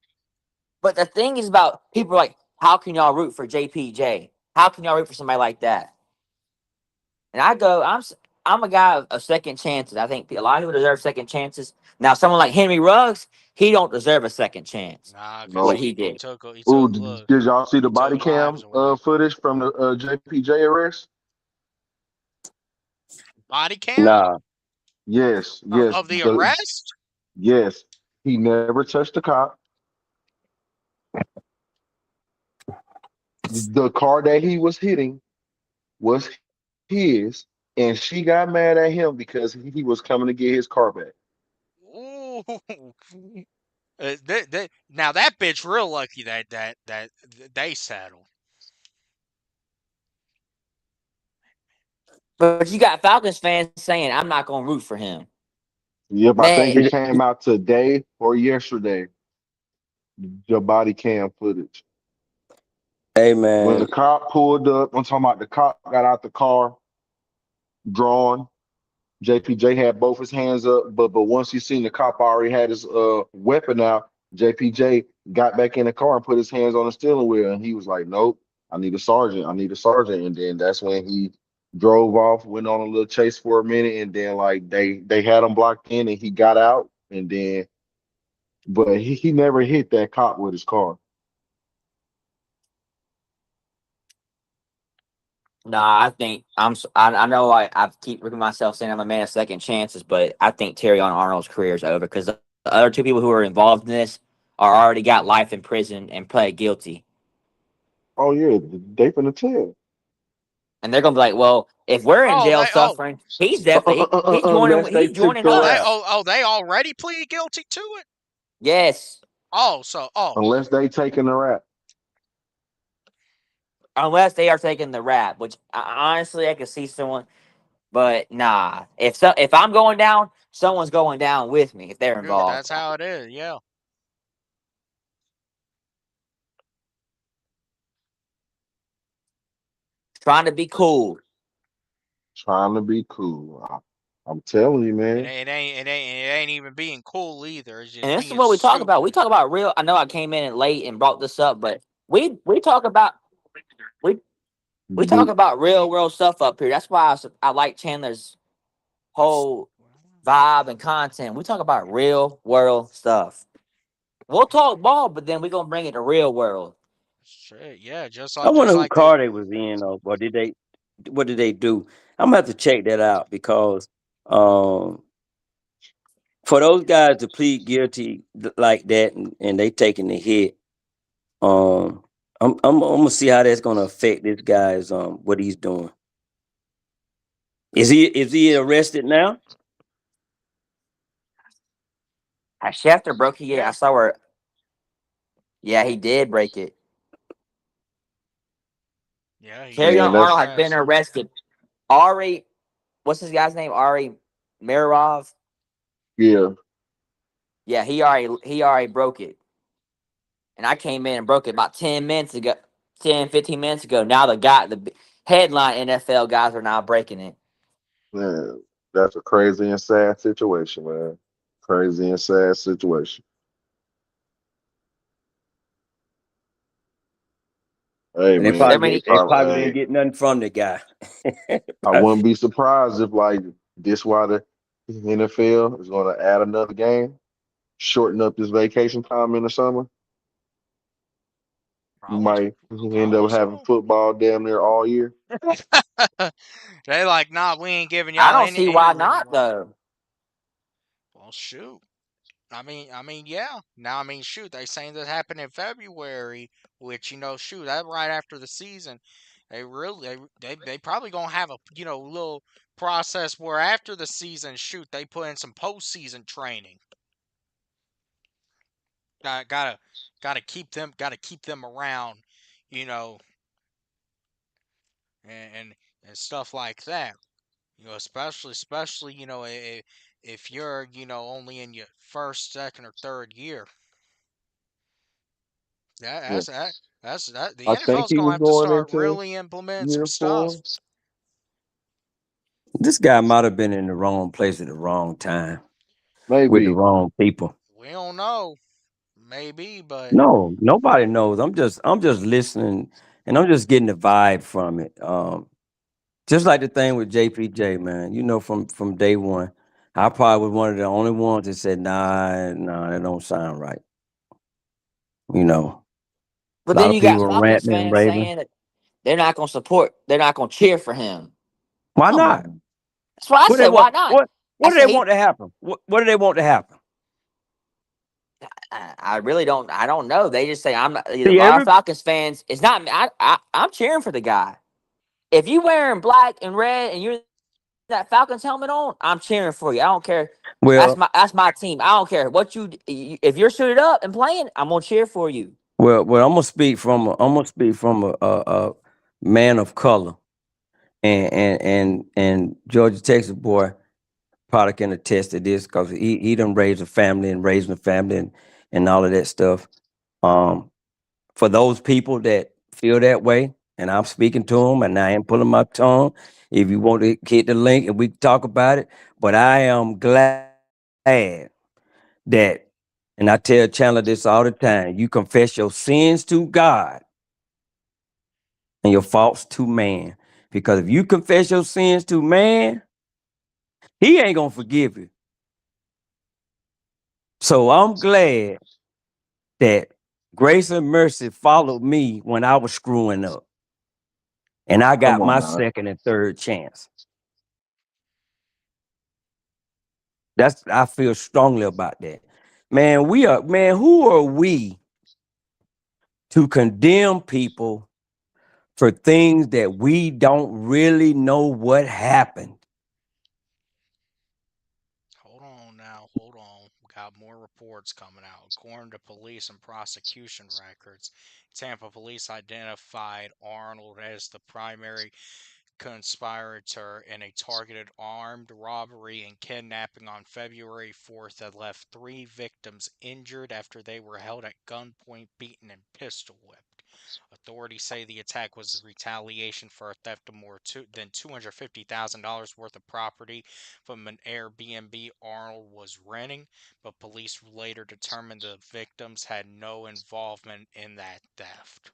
Speaker 4: But the thing is about people are like, how can y'all root for JPJ? How can y'all root for somebody like that? And I go, I'm a guy of second chances. I think a lot of people deserve second chances. Now, someone like Henry Ruggs, he don't deserve a second chance.
Speaker 1: Nah, cause
Speaker 4: What
Speaker 3: No.
Speaker 4: he
Speaker 1: he
Speaker 4: did.
Speaker 1: took
Speaker 3: Ooh,
Speaker 1: look,
Speaker 3: did y'all see the
Speaker 1: he took
Speaker 3: body
Speaker 1: lives
Speaker 3: cam
Speaker 1: away.
Speaker 3: footage from the JPJ arrest?
Speaker 1: Body cam
Speaker 2: Nah.
Speaker 3: Yes, yes,
Speaker 1: of the arrest.
Speaker 3: yes. He never touched the cop. The car that he was hitting was his, and she got mad at him because he was coming to get his car back.
Speaker 1: Ooh, now that bitch real lucky that they settled.
Speaker 4: But you got Falcons fans saying, I'm not going to root for him.
Speaker 3: Yep, I think
Speaker 4: Man,
Speaker 3: it came out today or yesterday. The body cam footage.
Speaker 2: Hey
Speaker 3: When the
Speaker 2: man.
Speaker 3: cop pulled up, I'm talking about the cop got out the car, drawn. JPJ had both his hands up, but once he seen the cop already had his weapon out, JPJ got back in the car and put his hands on the steering wheel, and he was like, "Nope, I need a sergeant. I need a sergeant." And then that's when he drove off, went on a little chase for a minute, and then like they had him blocked in, and he got out, and then but he never hit that cop with his car.
Speaker 4: nah, I think I know I keep ripping myself saying I'm a man of second chances, but I think Terry Arnold's career is over because the other two people who are involved in this are already got life in prison and pled guilty.
Speaker 3: Oh yeah, they finna tell.
Speaker 4: And they're gonna be like, well, if we're in
Speaker 1: Oh,
Speaker 4: jail
Speaker 1: they
Speaker 4: suffering, he's definitely
Speaker 3: Unless they
Speaker 4: he's
Speaker 3: took
Speaker 4: joining
Speaker 3: the rap.
Speaker 4: us.
Speaker 1: they already plead guilty to it.
Speaker 4: Yes.
Speaker 3: Unless they taking the rap.
Speaker 4: Unless they are taking the rap, which honestly I could see someone, but nah. If I'm going down, someone's going down with me if they're
Speaker 1: Dude,
Speaker 4: involved.
Speaker 1: that's how it is. Yeah.
Speaker 4: Trying to be cool.
Speaker 3: Trying to be cool. I'm telling you,
Speaker 1: It
Speaker 3: man.
Speaker 1: ain't, it ain't even being cool either. It's
Speaker 4: And
Speaker 1: just
Speaker 4: this is
Speaker 1: being
Speaker 4: what we talk about.
Speaker 1: stupid.
Speaker 4: We talk about real. I know I came in late and brought this up, but we talk about we we talk
Speaker 3: The
Speaker 4: about real world stuff up here. That's why I like Chandler's whole vibe and content. We talk about real world stuff. We'll talk ball, but then we're gonna bring it to real world.
Speaker 1: Shit, yeah,
Speaker 2: I wonder
Speaker 1: just
Speaker 2: who
Speaker 1: like the
Speaker 2: car they was in, or did they? What did they do? I'm gonna have to check that out because um, for those guys to plead guilty like that and they taking the hit, Um, I'm gonna see how that's gonna affect this guy's what he's doing. Is he arrested now?
Speaker 4: Schefter broke it. Yeah, I saw where. Yeah, he did break it.
Speaker 1: Yeah, he
Speaker 4: Carry
Speaker 3: Yeah,
Speaker 4: on
Speaker 1: did. He
Speaker 4: Arnold
Speaker 3: that's
Speaker 4: has been
Speaker 1: has.
Speaker 4: arrested. Ari, what's his guy's name? Ari Mirov.
Speaker 3: yeah.
Speaker 4: Yeah, he already broke it. And I came in and broke it about 10 minutes ago, 10, 15 minutes ago. Now the headline NFL guys are now breaking it.
Speaker 3: Man, that's a crazy and sad situation, man. Crazy and sad situation. Hey,
Speaker 2: And they
Speaker 3: man,
Speaker 4: So
Speaker 2: probably
Speaker 4: many
Speaker 2: they probably
Speaker 3: hey,
Speaker 2: didn't get nothing from the guy.
Speaker 3: I wouldn't be surprised if like this why the NFL is going to add another game, shorten up this vacation time in the summer. You
Speaker 1: Probably,
Speaker 3: might end
Speaker 1: probably
Speaker 3: up having
Speaker 1: so.
Speaker 3: football damn near all year.
Speaker 1: They like, nah, we ain't giving
Speaker 4: I
Speaker 1: y'all
Speaker 4: don't
Speaker 1: any
Speaker 4: see
Speaker 1: any
Speaker 4: why
Speaker 1: wriggle
Speaker 4: not
Speaker 1: room.
Speaker 4: though.
Speaker 1: Well, shoot. Yeah. Now, shoot. They saying that happened in February, which shoot, that right after the season. They really, they probably gonna have a little process where after the season, shoot, they put in some postseason training. Got gotta keep them around, you know, and stuff like that. Especially if you're only in your first, second, or third year. That
Speaker 3: Yeah.
Speaker 1: that's the
Speaker 3: I think
Speaker 1: NFL's
Speaker 3: he
Speaker 1: gonna
Speaker 3: was
Speaker 1: have to
Speaker 3: going
Speaker 1: start
Speaker 3: into
Speaker 1: really implementing some
Speaker 3: year
Speaker 1: stuff.
Speaker 3: 4.
Speaker 2: This guy might have been in the wrong place at the wrong time with the
Speaker 3: Maybe.
Speaker 2: wrong people.
Speaker 1: We don't know, maybe, but
Speaker 2: No, nobody knows. I'm just listening and I'm just getting the vibe from it. Just like the thing with JPJ, man. From day one, I probably was one of the only ones that said, nah, that don't sound right. You know,
Speaker 4: But
Speaker 2: a lot
Speaker 4: then
Speaker 2: of
Speaker 4: you got
Speaker 2: people
Speaker 4: Falcons
Speaker 2: ranting and
Speaker 4: fans
Speaker 2: raving.
Speaker 4: saying that they're not gonna cheer for him.
Speaker 2: Why
Speaker 4: Come
Speaker 2: not?
Speaker 4: on. That's what I
Speaker 2: What they
Speaker 4: said. Why
Speaker 2: want?
Speaker 4: not?
Speaker 2: What
Speaker 4: I
Speaker 2: do they
Speaker 4: said
Speaker 2: want to happen? What do they want to happen?
Speaker 4: I really don't. I don't know. They just say I'm not. A
Speaker 2: See,
Speaker 4: lot of Falcons fans. It's not. I'm cheering for the guy. If you wearing black and red and you're that Falcons helmet on, I'm cheering for you. I don't care.
Speaker 2: well,
Speaker 4: That's my team. I don't care what if you're suited up and playing, I'm gonna cheer for you.
Speaker 2: well, I'm gonna speak from a man of color, and Georgia Texas boy probably can attest to this because he done raised a family and raising a family and all of that stuff. Um, for those people that feel that way, and I'm speaking to them, and I ain't pulling my tongue. If you want to hit the link and we can talk about it, but I am glad that, and I tell Chandler this all the time: you confess your sins to God and your faults to man, because if you confess your sins to man, he ain't gonna forgive you. So I'm glad that grace and mercy followed me when I was screwing up, and I
Speaker 3: Come
Speaker 2: got
Speaker 3: on
Speaker 2: my
Speaker 3: now.
Speaker 2: second and third chance. I feel strongly about that. Man, who are we to condemn people for things that we don't really know what happened?
Speaker 1: hold on now, hold on. We got more reports coming out. According to police and prosecution records, Tampa police identified Arnold as the primary conspirator in a targeted armed robbery and kidnapping on February 4th that left three victims injured after they were held at gunpoint, beaten, and pistol whipped. Authorities say the attack was retaliation for a theft of more than $250,000 worth of property from an Airbnb Arnold was renting, but police later determined the victims had no involvement in that theft.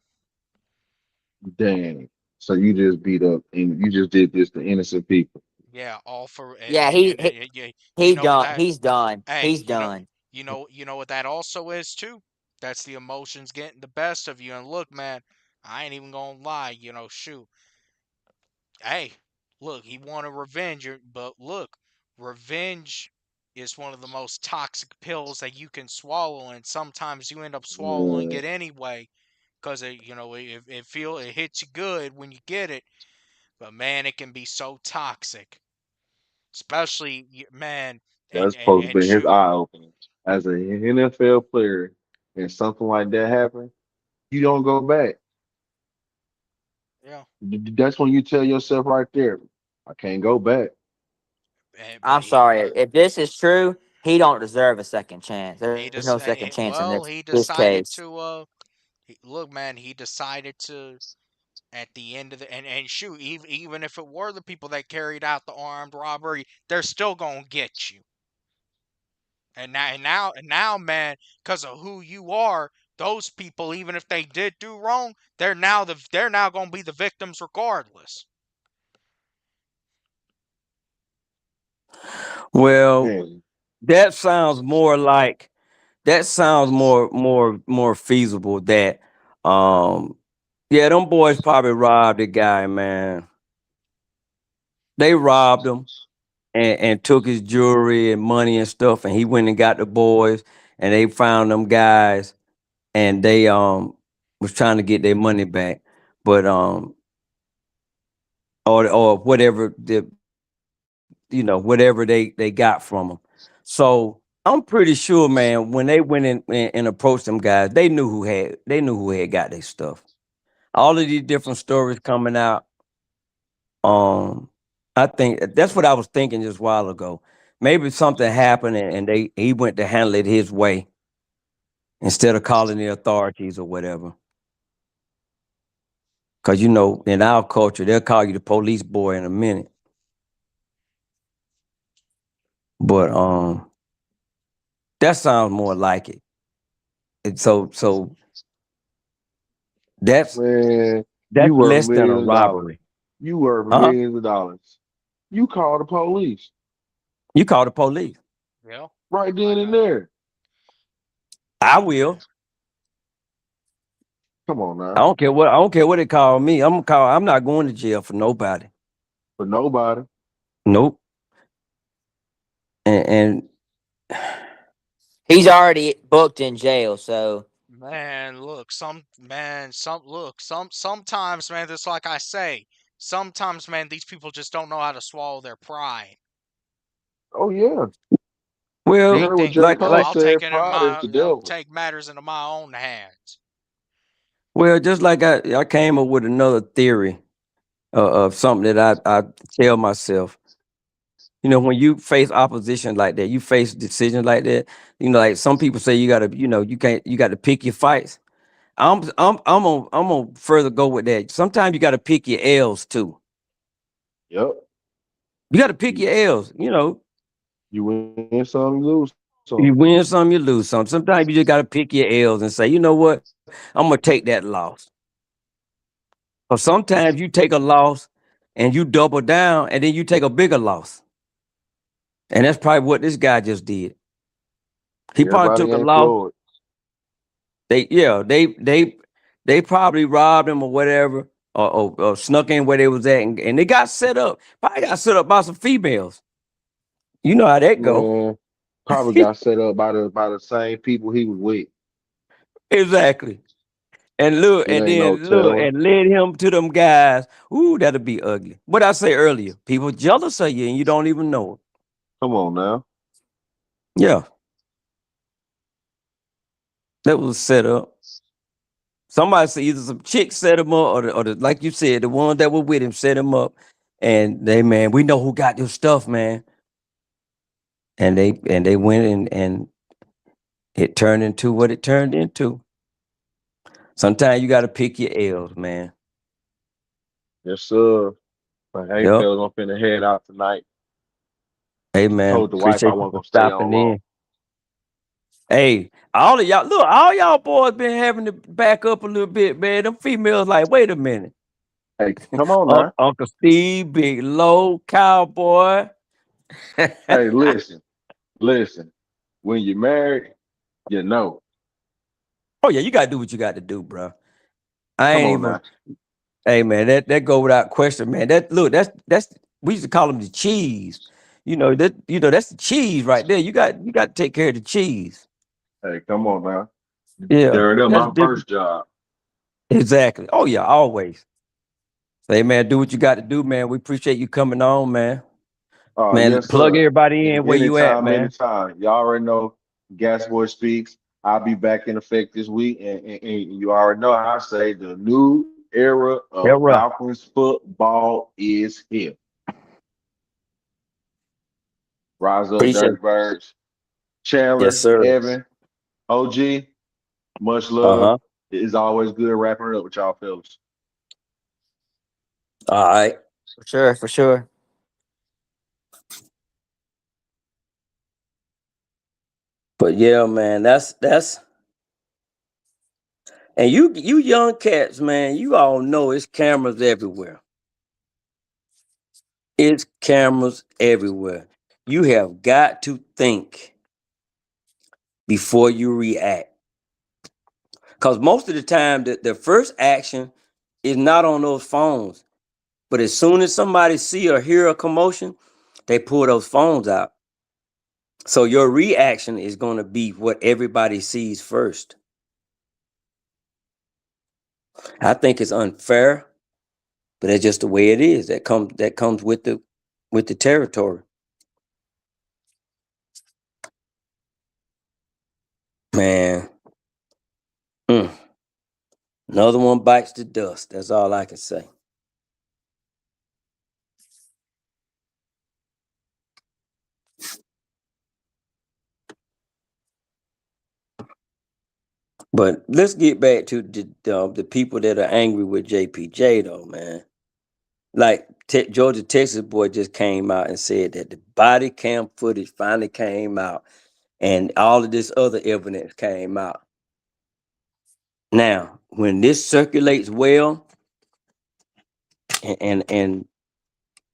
Speaker 3: Dang. So you just beat up and you just did this to innocent people.
Speaker 1: Yeah, all for
Speaker 4: Yeah,
Speaker 1: yeah, you
Speaker 4: he
Speaker 1: know what
Speaker 4: done.
Speaker 1: that?
Speaker 4: He's done.
Speaker 1: Hey,
Speaker 4: He's done.
Speaker 1: you know what that also is too. That's the emotions getting the best of you. And look, man, I ain't even gonna lie. Shoot, hey, look, he wanted revenge, but look, revenge is one of the most toxic pills that you can swallow, and sometimes you end up swallowing
Speaker 3: Yeah.
Speaker 1: it anyway. because it hits you good when you get it, but man, it can be so toxic, especially man,
Speaker 3: That's
Speaker 1: and
Speaker 3: supposed to
Speaker 1: and
Speaker 3: be his
Speaker 1: shoot,
Speaker 3: eye opener. As an NFL player, and something like that happen, you don't go back.
Speaker 1: yeah,
Speaker 3: That's when you tell yourself right there, I can't go back.
Speaker 1: but
Speaker 4: I'm
Speaker 1: he
Speaker 4: sorry. If this is true, he don't deserve a second chance. There's no second chance in
Speaker 1: well,
Speaker 4: this
Speaker 1: he
Speaker 4: this
Speaker 1: decided
Speaker 4: case.
Speaker 1: to look, man, he decided to at the end of the and shoot, even if it were the people that carried out the armed robbery, they're still gonna get you. And now, man, because of who you are, those people, even if they did do wrong, they're now gonna be the victims regardless.
Speaker 2: Well,
Speaker 3: Man,
Speaker 2: that sounds more like that sounds more feasible that um yeah, them boys probably robbed the guy, man. They robbed him and took his jewelry and money and stuff, and he went and got the boys, and they found them guys, and they was trying to get their money back, but or whatever whatever they got from him. So I'm pretty sure, man, when they went in and approached them guys, they knew who had got their stuff. All of these different stories coming out. Um, I think that's what I was thinking just a while ago. Maybe something happened and he went to handle it his way instead of calling the authorities or whatever. Cause in our culture, they'll call you the police boy in a minute. But that sounds more like it. And so that's
Speaker 3: man, you
Speaker 2: that's
Speaker 3: worth
Speaker 2: less than a
Speaker 3: millions of dollars.
Speaker 2: robbery.
Speaker 3: You worth
Speaker 2: Huh?
Speaker 3: millions of dollars. You call the police
Speaker 2: You call the police.
Speaker 1: Yeah,
Speaker 3: right
Speaker 1: I
Speaker 3: then and
Speaker 1: know.
Speaker 3: there.
Speaker 2: I
Speaker 1: Man,
Speaker 2: will.
Speaker 3: Come on
Speaker 2: I
Speaker 3: now,
Speaker 2: don't care what I don't care what they call me. I'm not going to jail for nobody.
Speaker 3: for nobody.
Speaker 2: Nope. And
Speaker 4: He's already booked in jail, so
Speaker 1: man, look, sometimes, man, just like I say, sometimes, man, these people just don't know how to swallow their pride.
Speaker 3: Oh yeah, you
Speaker 1: They
Speaker 2: well,
Speaker 3: heard what
Speaker 1: think,
Speaker 3: J.
Speaker 2: like
Speaker 1: oh,
Speaker 3: Cole
Speaker 2: like
Speaker 1: I'll take
Speaker 3: said.
Speaker 1: it in
Speaker 3: Pride is
Speaker 1: my,
Speaker 3: the devil.
Speaker 1: take matters into my own hands.
Speaker 2: well, just like I came up with another theory of something that I tell myself. When you face opposition like that, you face decisions like that. Like some people say, you got to pick your fights. I'm gonna further go with that. Sometimes you got to pick your L's too.
Speaker 3: Yep.
Speaker 2: You got to pick
Speaker 3: You,
Speaker 2: your L's.
Speaker 3: you win some, you lose some.
Speaker 2: You win some, you lose some. Sometimes you just got to pick your L's and say, you know what, I'm gonna take that loss. Or sometimes you take a loss and you double down, and then you take a bigger loss. And that's probably what this guy just did. He probably
Speaker 3: Everybody
Speaker 2: took a
Speaker 3: ain't
Speaker 2: loss.
Speaker 3: Floyd.
Speaker 2: They probably robbed him or whatever, or snuck in where they was at, and they got set up. Probably got set up by some females. You know how that go.
Speaker 3: Man, probably got set up by the same people he was with.
Speaker 2: Exactly. And look,
Speaker 3: It
Speaker 2: and
Speaker 3: ain't no
Speaker 2: then look,
Speaker 3: telling.
Speaker 2: and led him to them guys. Ooh, that'll be ugly. What I say earlier, people jealous of you and you don't even know it.
Speaker 3: Come on now.
Speaker 2: Yeah, that was set up. Somebody said either some chicks set him up, or like you said, the ones that were with him set him up. And man, we know who got this stuff, man. And they went and it turned into what it turned into. Sometimes you got to pick your L's, man.
Speaker 3: Yes, sir. But hey,
Speaker 2: Yep.
Speaker 3: fellas, I'm finna head out tonight.
Speaker 2: Hey, man,
Speaker 3: Told the wife I
Speaker 2: appreciate you
Speaker 3: wasn't
Speaker 2: for
Speaker 3: gonna stay
Speaker 2: stopping
Speaker 3: on long.
Speaker 2: in. Hey, all of y'all, look, all y'all boys been having to back up a little bit, man. Them females like, wait a minute.
Speaker 3: Hey, come on now.
Speaker 2: Uncle Steve, Big Low, Cowboy.
Speaker 3: Hey, listen. When you're married, you know.
Speaker 2: Oh yeah, you gotta do what you got to do, bro. I
Speaker 3: Come
Speaker 2: ain't
Speaker 3: on
Speaker 2: even.
Speaker 3: now.
Speaker 2: Hey man, that go without question, man. That's we used to call them the cheese. That's the cheese right there. You got to take care of the cheese.
Speaker 3: Hey, come on now.
Speaker 2: Yeah,
Speaker 3: During
Speaker 2: that's
Speaker 3: my
Speaker 2: different.
Speaker 3: first job.
Speaker 2: Exactly. Oh yeah, always. Hey man, do what you got to do, man. We appreciate you coming on, man. Man,
Speaker 3: Yes,
Speaker 2: plug
Speaker 3: sir.
Speaker 2: everybody in where you at,
Speaker 3: Anytime,
Speaker 2: man.
Speaker 3: anytime. Y'all already know Gas Boy Speaks. I'll be back in effect this week. And you already know how I say the new era of
Speaker 2: Era.
Speaker 3: Falcons football is here. Rise up,
Speaker 2: Appreciate
Speaker 3: Dirty
Speaker 2: it.
Speaker 3: Birds.
Speaker 2: Yes,
Speaker 3: Chandler,
Speaker 2: sir.
Speaker 3: Evan, OG, much love.
Speaker 2: Uh-huh.
Speaker 3: It's always good wrapping it up with y'all fellas.
Speaker 2: All right.
Speaker 4: For sure, for sure.
Speaker 2: But yeah, man, that's and you young cats, man, you all know it's cameras everywhere. It's cameras everywhere. You have got to think before you react. Because most of the time, the first action is not on those phones. But as soon as somebody see or hear a commotion, they pull those phones out. So your reaction is going to be what everybody sees first. I think it's unfair, but that's just the way it is. That comes with the territory. Man, mm, another one bites the dust. That's all I can say. But let's get back to the people that are angry with JPJ though, man. Like Georgia Texas boy just came out and said that the body cam footage finally came out, and all of this other evidence came out. Now, when this circulates well, and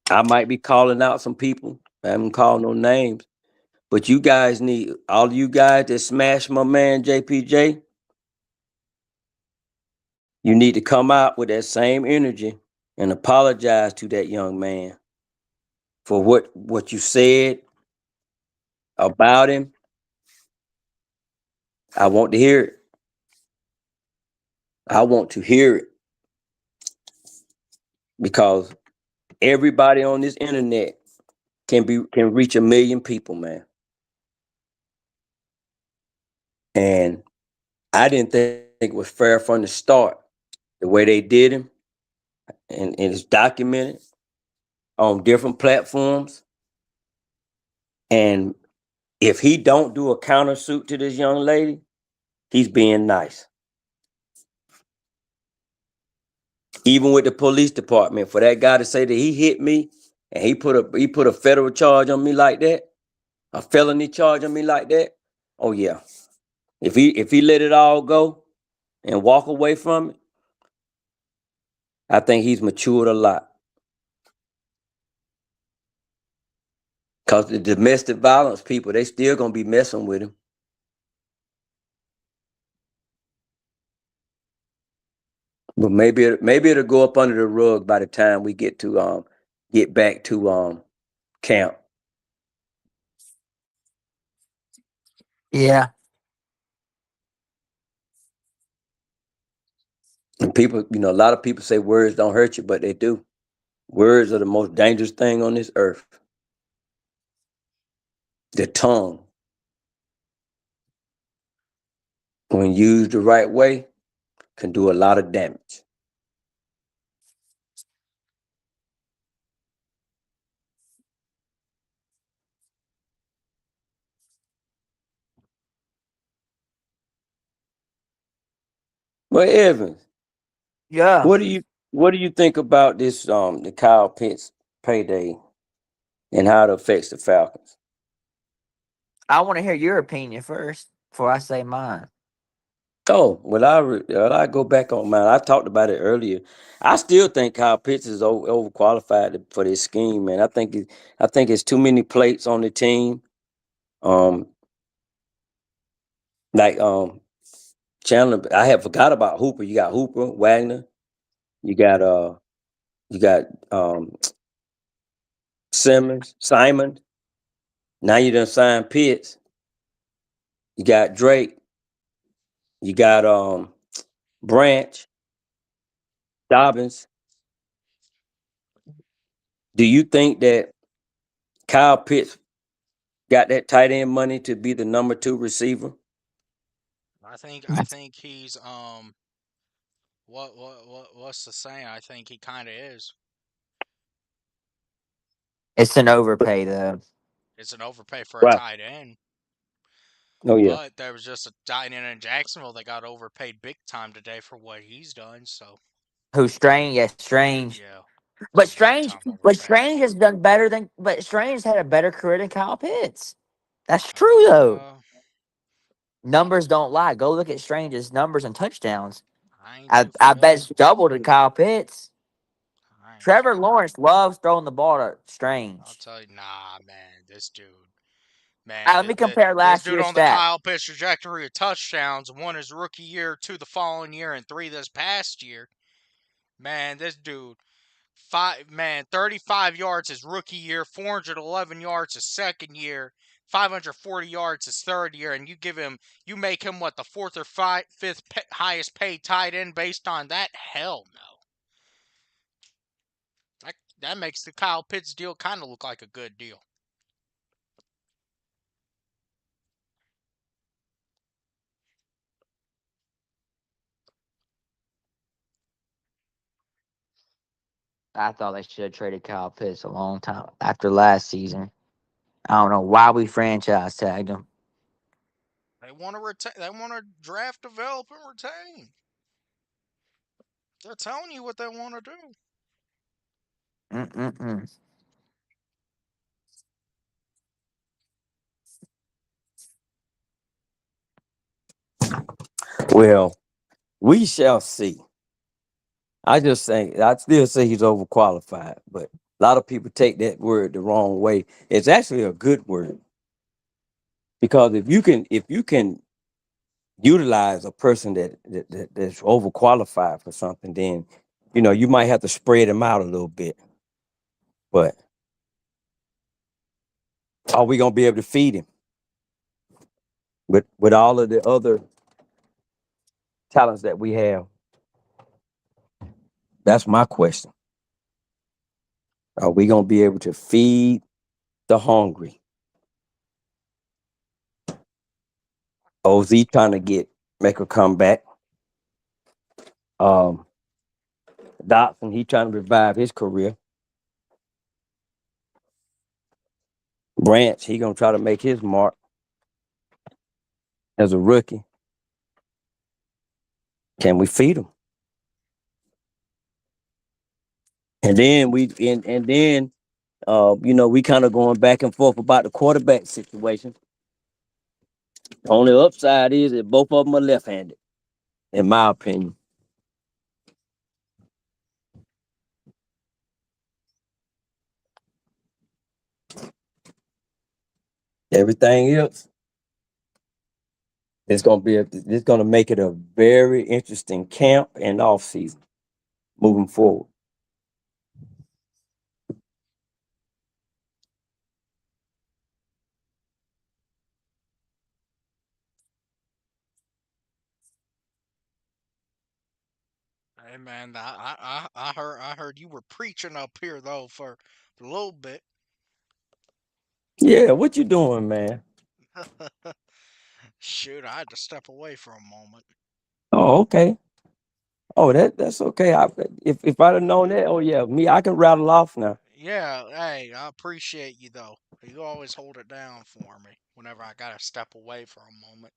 Speaker 2: I might be calling out some people, I haven't called no names, but you guys need all of you guys that smashed my man JPJ. You need to come out with that same energy and apologize to that young man for what you said about him. I want to hear it. I want to hear it because everybody on this internet can reach 1 million people, man. And I didn't think it was fair from the start the way they did him, and it's documented on different platforms. And if he don't do a countersuit to this young lady, he's being nice. Even with the police department, for that guy to say that he hit me and he put a federal charge on me like that, a felony charge on me like that. Oh yeah. If he let it all go and walk away from it, I think he's matured a lot. Cause the domestic violence people, they still gonna be messing with him. But maybe it'll go up under the rug by the time we get back to camp.
Speaker 4: Yeah.
Speaker 2: And people, a lot of people say words don't hurt you, but they do. Words are the most dangerous thing on this earth. The tongue, when used the right way, can do a lot of damage. But Evans,
Speaker 4: Yeah.
Speaker 2: what do you think about this the Kyle Pitts payday and how it affects the Falcons?
Speaker 4: I want to hear your opinion first before I say mine.
Speaker 2: Oh, I go back on mine. I talked about it earlier. I still think Kyle Pitts is overqualified for this scheme, man. I think it's too many plates on the team. Um, like Chandler, I had forgot about Hooper. You got Hooper, Wagner. You got you got Simon. Now you done signed Pitts. You got Drake. You got Branch. Dobbins. Do you think that Kyle Pitts got that tight end money to be the number two receiver?
Speaker 1: I think he's what's the saying? I think he kind of is.
Speaker 4: It's an overpay though.
Speaker 1: It's an overpay for a
Speaker 2: Right.
Speaker 1: tight end,
Speaker 2: Oh yeah.
Speaker 1: but there was just a tight end in Jacksonville that got overpaid big time today for what he's done. So
Speaker 4: Who Strange? Yes, Strange.
Speaker 1: yeah,
Speaker 4: But
Speaker 1: big
Speaker 4: Strange,
Speaker 1: time
Speaker 4: but
Speaker 1: overpaid.
Speaker 4: Strange has done better than. But Strange has had a better career than Kyle Pitts. That's true though.
Speaker 1: Uh,
Speaker 4: Numbers don't lie. Go look at Strange's numbers and touchdowns.
Speaker 1: I ain't
Speaker 4: I
Speaker 1: too
Speaker 4: I bet it's
Speaker 1: familiar.
Speaker 4: double to Kyle Pitts.
Speaker 1: I ain't too.
Speaker 4: Trevor Lawrence loves throwing the ball to
Speaker 1: I'll
Speaker 4: Strange.
Speaker 1: tell you, nah, man, this dude, man,
Speaker 4: Let me compare
Speaker 1: this
Speaker 4: last
Speaker 1: dude
Speaker 4: year's
Speaker 1: on the
Speaker 4: stats.
Speaker 1: Kyle Pitts trajectory of touchdowns, one his rookie year, two the following year, and three this past year. Man, this dude, 35 yards his rookie year, 411 yards his second year, 540 yards his third year, and you make him what, the fourth or fifth highest paid tight end based on that? Hell no. That makes the Kyle Pitts deal kind of look like a good deal.
Speaker 4: I thought they should have traded Kyle Pitts a long time after last season. I don't know why we franchise tagged him.
Speaker 1: They want to retain. They want to draft, develop, and retain. They're telling you what they want to do.
Speaker 4: Mm-mm-mm.
Speaker 2: Well, we shall see. I still say he's overqualified, but a lot of people take that word the wrong way. It's actually a good word because if you can utilize a person that's overqualified for something, then you might have to spread them out a little bit. But are we gonna be able to feed him with all of the other talents that we have? That's my question. Are we gonna be able to feed the hungry? OZ trying to make a comeback. Um, Dotson, he trying to revive his career. Branch, he gonna try to make his mark as a rookie. Can we feed him? And then we kind of going back and forth about the quarterback situation. The only upside is that both of them are left-handed, in my opinion. Everything else it's gonna make it a very interesting camp and off season moving forward.
Speaker 1: Hey man, I heard you were preaching up here though for a little bit.
Speaker 2: Yeah, what you doing, man?
Speaker 1: Shoot, I had to step away for a moment.
Speaker 2: Oh, okay. Oh, that's okay. If I'd have known that, oh yeah, I can rattle off now.
Speaker 1: Yeah, hey, I appreciate you though. You always hold it down for me whenever I gotta step away for a moment.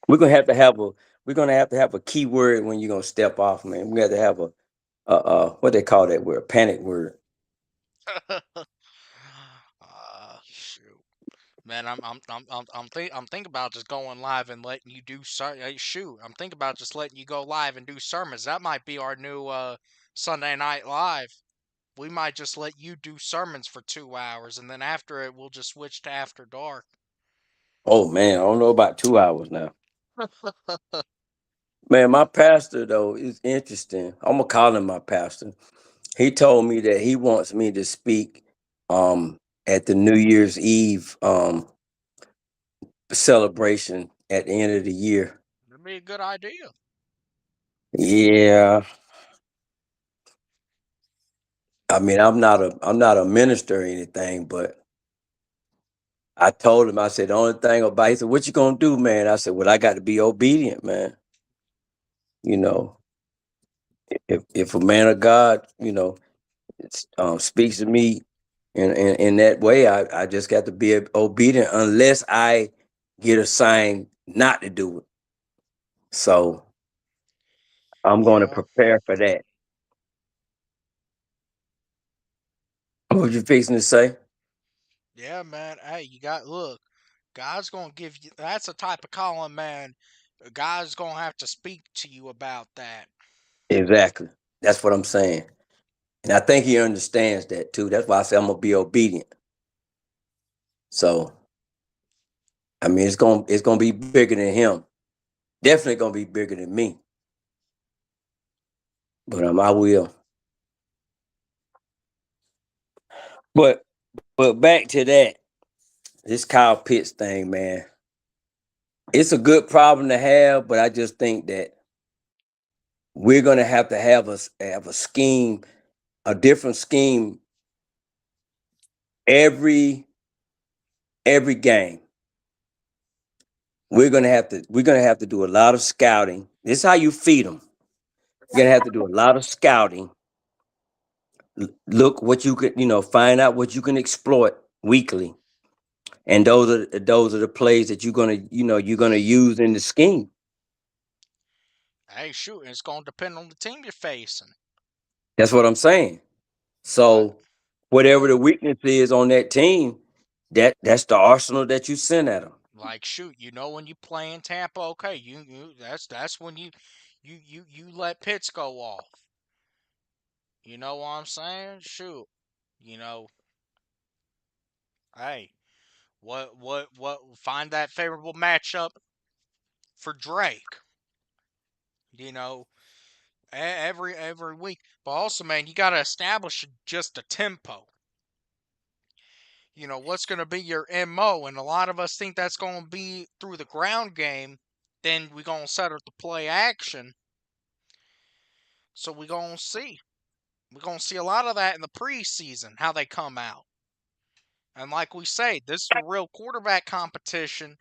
Speaker 2: We're gonna have to have a we're gonna have to have a key word when you're gonna step off, man. We have to have a what they call that word, panic word.
Speaker 1: Shoot. Man, I'm thinking about just going live and letting you do shoot. I'm thinking about just letting you go live and do sermons. That might be our new Sunday night live. We might just let you do sermons for 2 hours, and then after it, we'll just switch to after dark.
Speaker 2: Oh man, I don't know about 2 hours now. Man, my pastor though is interesting. I'm gonna call him my pastor. He told me that he wants me to speak at the New Year's Eve celebration at the end of the year.
Speaker 1: That'd be a good idea.
Speaker 2: Yeah. I mean, I'm not a minister or anything, but I told him, I said, the only thing about, he said, what you gonna do, man? I said, well, I got to be obedient, man. You know, if a man of God, speaks to me in that way, I just got to be obedient unless I get a sign not to do it. So I'm going to
Speaker 1: Yeah,
Speaker 2: prepare for that. What was you fixing to say?
Speaker 1: yeah, man. Hey, you got look. God's gonna give you. That's a type of calling, man. God's gonna have to speak to you about that.
Speaker 2: Exactly. That's what I'm saying. And I think he understands that too. That's why I say I'm gonna be obedient. So I mean, it's gonna be bigger than him. Definitely gonna be bigger than me. But I will. But back to that, this Kyle Pitts thing, man. It's a good problem to have, but I just think that we're gonna have a scheme, a different scheme every game. We're gonna have to do a lot of scouting. This is how you feed them. You're gonna have to do a lot of scouting. Look what you could, find out what you can exploit weekly, and those are the plays that you're gonna use in the scheme.
Speaker 1: Hey, shoot, it's gonna depend on the team you're facing.
Speaker 2: That's what I'm saying.
Speaker 1: Like,
Speaker 2: So whatever the weakness is on that team, that's the arsenal that you send at them.
Speaker 1: shoot, when you play in Tampa, okay, that's when you let Pitts go off. You know what I'm saying? Shoot, you know, hey, what? Find that favorable matchup for Drake. You know, every week. But also, man, you got to establish just a tempo. What's going to be your MO, and a lot of us think that's going to be through the ground game. Then we're going to set up the play action. So we're going to see. We're going to see a lot of that in the preseason, how they come out. And like we say, this is a real quarterback competition.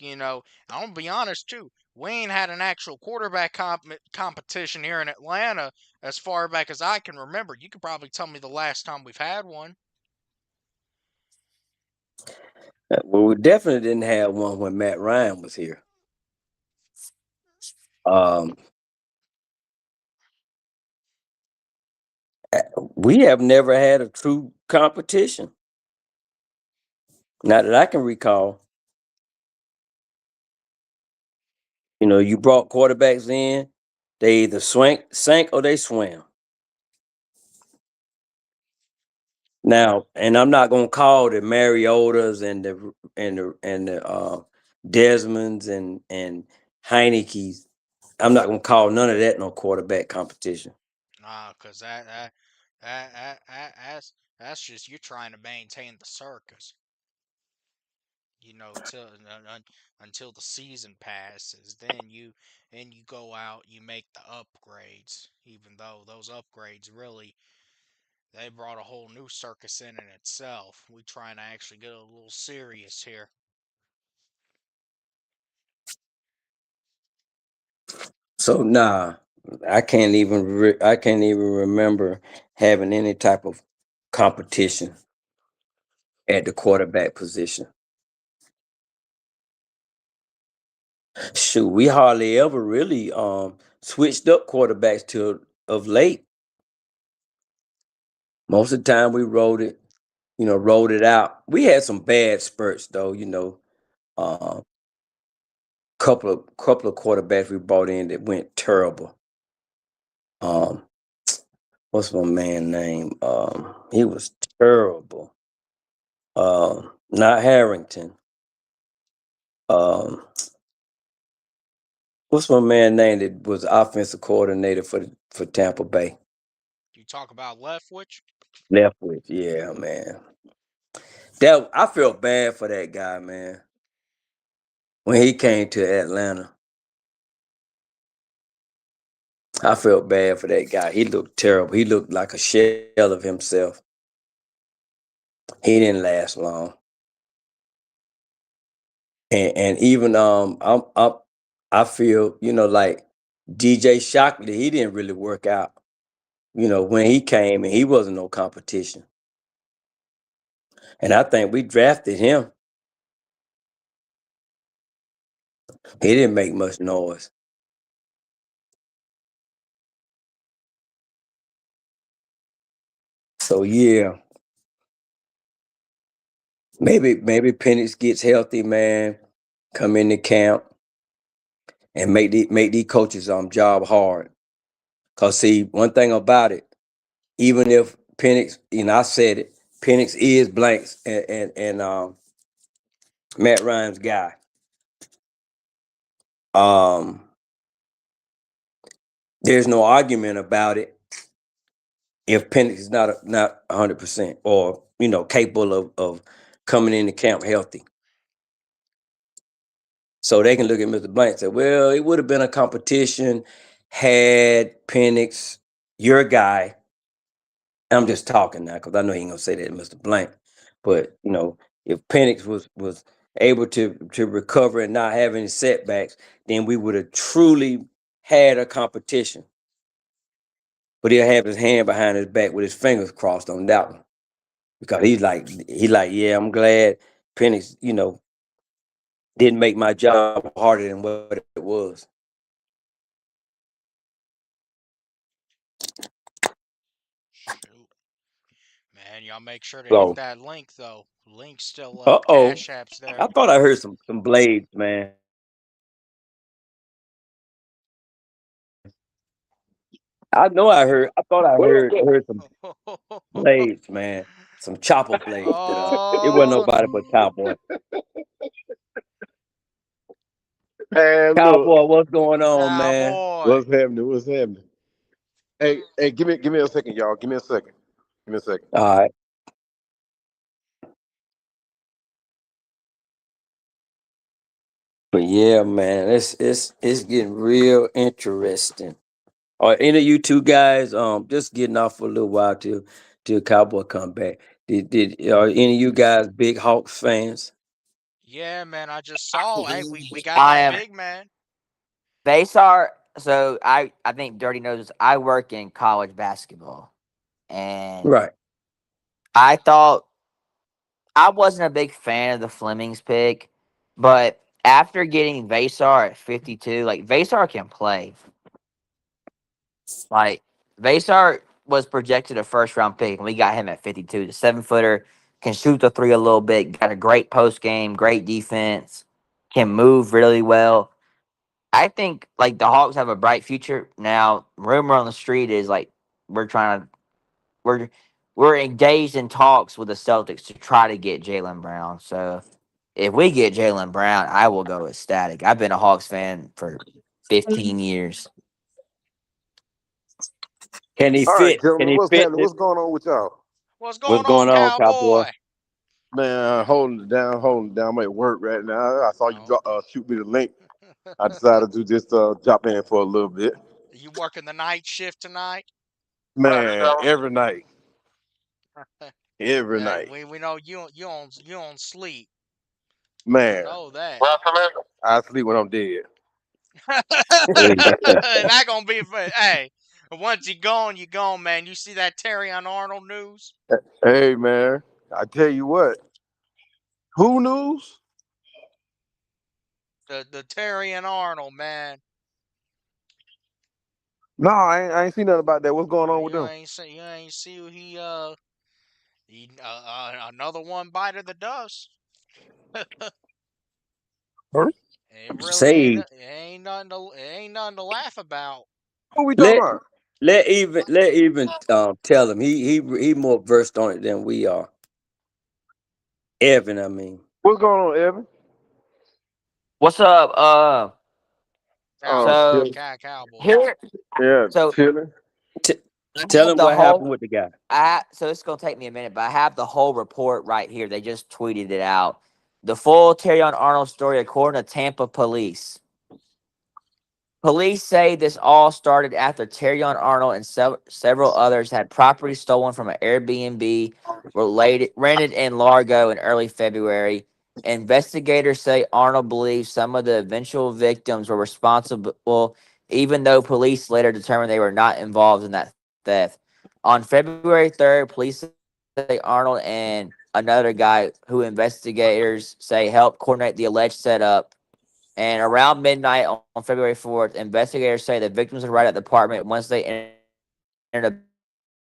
Speaker 1: I'm going to be honest, too. We ain't had an actual quarterback competition here in Atlanta as far back as I can remember. You could probably tell me the last time we've had one.
Speaker 2: Well, we definitely didn't have one when Matt Ryan was here. Um, we have never had a true competition, not that I can recall. You brought quarterbacks in, they either sank or they swam. Now, and I'm not gonna call the Mariotas and the Desmonds and Heineke's. I'm not gonna call none of that no quarterback competition.
Speaker 1: Nah, cause that's just you trying to maintain the circus. Till until the season passes, then you go out, you make the upgrades. Even though those upgrades really they brought a whole new circus in itself. We trying to actually get a little serious here.
Speaker 2: So nah, I can't even remember having any type of competition at the quarterback position. Shoot, we hardly ever really switched up quarterbacks till of late. Most of the time we rolled it out. We had some bad spurts though, uh, couple of quarterbacks we brought in that went terrible. Um, what's my man name? He was terrible. Not Harrington. Um, what's my man name that was offensive coordinator for Tampa Bay?
Speaker 1: You talk about Leftwich.
Speaker 2: Leftwich. Yeah, man. That I felt bad for that guy, man. When he came to Atlanta, I felt bad for that guy. He looked terrible. He looked like a shell of himself. He didn't last long. And even I feel, like DJ Shockley, he didn't really work out. When he came and he wasn't no competition. And I think we drafted him. He didn't make much noise. So yeah, maybe Penix gets healthy, man. Come into camp and make these coaches job hard. Cause see, one thing about it, even if Penix, I said it, Penix is Blanks and Matt Ryan's guy. Um, there's no argument about it if Penix is not 100% or capable of coming into camp healthy. So they can look at Mr. Blank and say, well, it would have been a competition had Penix, your guy. I'm just talking now because I know he ain't gonna say that, Mr. Blank. But if Penix was able to recover and not have any setbacks, then we would have truly had a competition. But he'll have his hand behind his back with his fingers crossed on that one. Because yeah, I'm glad Penix, didn't make my job harder than what it was.
Speaker 1: Shoot. Man, y'all make sure to hit
Speaker 2: So,
Speaker 1: that link though. Link still up.
Speaker 2: uh-oh.
Speaker 1: Cash apps there.
Speaker 2: I thought I heard some blades, man. I thought I heard some blades, man. Some chopper blades. It wasn't
Speaker 1: Oh,
Speaker 2: nobody but Cowboy.
Speaker 3: Man, look,
Speaker 2: Cowboy, what's going on, man?
Speaker 1: cowboy.
Speaker 3: what's happening? What's happening? Hey, give me a second, y'all. Give me a second. Give me a second.
Speaker 2: All right. But yeah, man, it's getting real interesting. Are any of you two guys just getting off for a little while till Cowboy come back? Did are any of you guys big Hawks fans?
Speaker 1: Yeah, man. I just saw. Hey, we got
Speaker 4: I
Speaker 1: that
Speaker 4: am.
Speaker 1: big man.
Speaker 4: Basar. So I think Dirty knows I work in college basketball, and
Speaker 2: Right.
Speaker 4: I thought I wasn't a big fan of the Flemings pick, but after getting Vasar at 52, like Vasar can play. Like Vasar was projected a first round pick, and we got him at 52. The 7-footer can shoot the three a little bit, got a great post game, great defense, can move really well. I think like the Hawks have a bright future. Now, rumor on the street is like we're trying to we're we're engaged in talks with the Celtics to try to get Jalen Brown. So if we get Jalen Brown, I will go ecstatic. I've been a Hawks fan for 15 years.
Speaker 2: Can he
Speaker 3: All right,
Speaker 2: fit? Can
Speaker 3: gentlemen,
Speaker 2: he
Speaker 3: what's
Speaker 2: fit?
Speaker 3: happening? What's going on with y'all?
Speaker 1: What's
Speaker 2: What's
Speaker 1: going on,
Speaker 2: going on, Cowboy?
Speaker 1: cowboy?
Speaker 3: Man, holding it down, holding it down. I'm at work right now. I saw you
Speaker 1: Oh.
Speaker 3: shoot me the link. I decided to just drop in for a little bit.
Speaker 1: You working the night shift tonight?
Speaker 3: Man, every night, every
Speaker 1: Hey,
Speaker 3: night.
Speaker 1: we know you don't sleep. We
Speaker 3: Man,
Speaker 1: know that.
Speaker 3: I sleep when I'm dead.
Speaker 1: That gonna be hey. Once you gone, man. You see that Terry on Arnold news?
Speaker 3: Hey, man, I tell you what. Who news?
Speaker 1: The Terry and Arnold, man.
Speaker 3: No, I ain't seen nothing about that. What's going on with them?
Speaker 1: You ain't see he another one bite of the dust.
Speaker 3: Huh?
Speaker 1: It really
Speaker 2: Say,
Speaker 1: ain't nothing to laugh about.
Speaker 3: Who we talking
Speaker 2: let
Speaker 3: about?
Speaker 2: let even tell him he more versed on it than we are. Evan, I mean.
Speaker 3: What's going on, Evan?
Speaker 4: What's up? So
Speaker 3: Chilling.
Speaker 1: Cowboy.
Speaker 4: here,
Speaker 3: Yeah,
Speaker 4: so
Speaker 3: chilling.
Speaker 2: T-
Speaker 4: I
Speaker 2: Tell
Speaker 4: have
Speaker 2: him
Speaker 4: the
Speaker 2: what happened
Speaker 4: whole.
Speaker 2: with the guy.
Speaker 4: So it's gonna take me a minute, but I have the whole report right here. They just tweeted it out. The full Terry Arnold story, according to Tampa police. Police say this all started after Terrion Arnold and several others had property stolen from an Airbnb rented in Largo in early February. Investigators say Arnold believes some of the eventual victims were responsible, even though police later determined they were not involved in that theft. On February 3rd, police say Arnold and another guy who investigators say helped coordinate the alleged setup. And around midnight on February 4th, investigators say the victims arrived at the apartment once they entered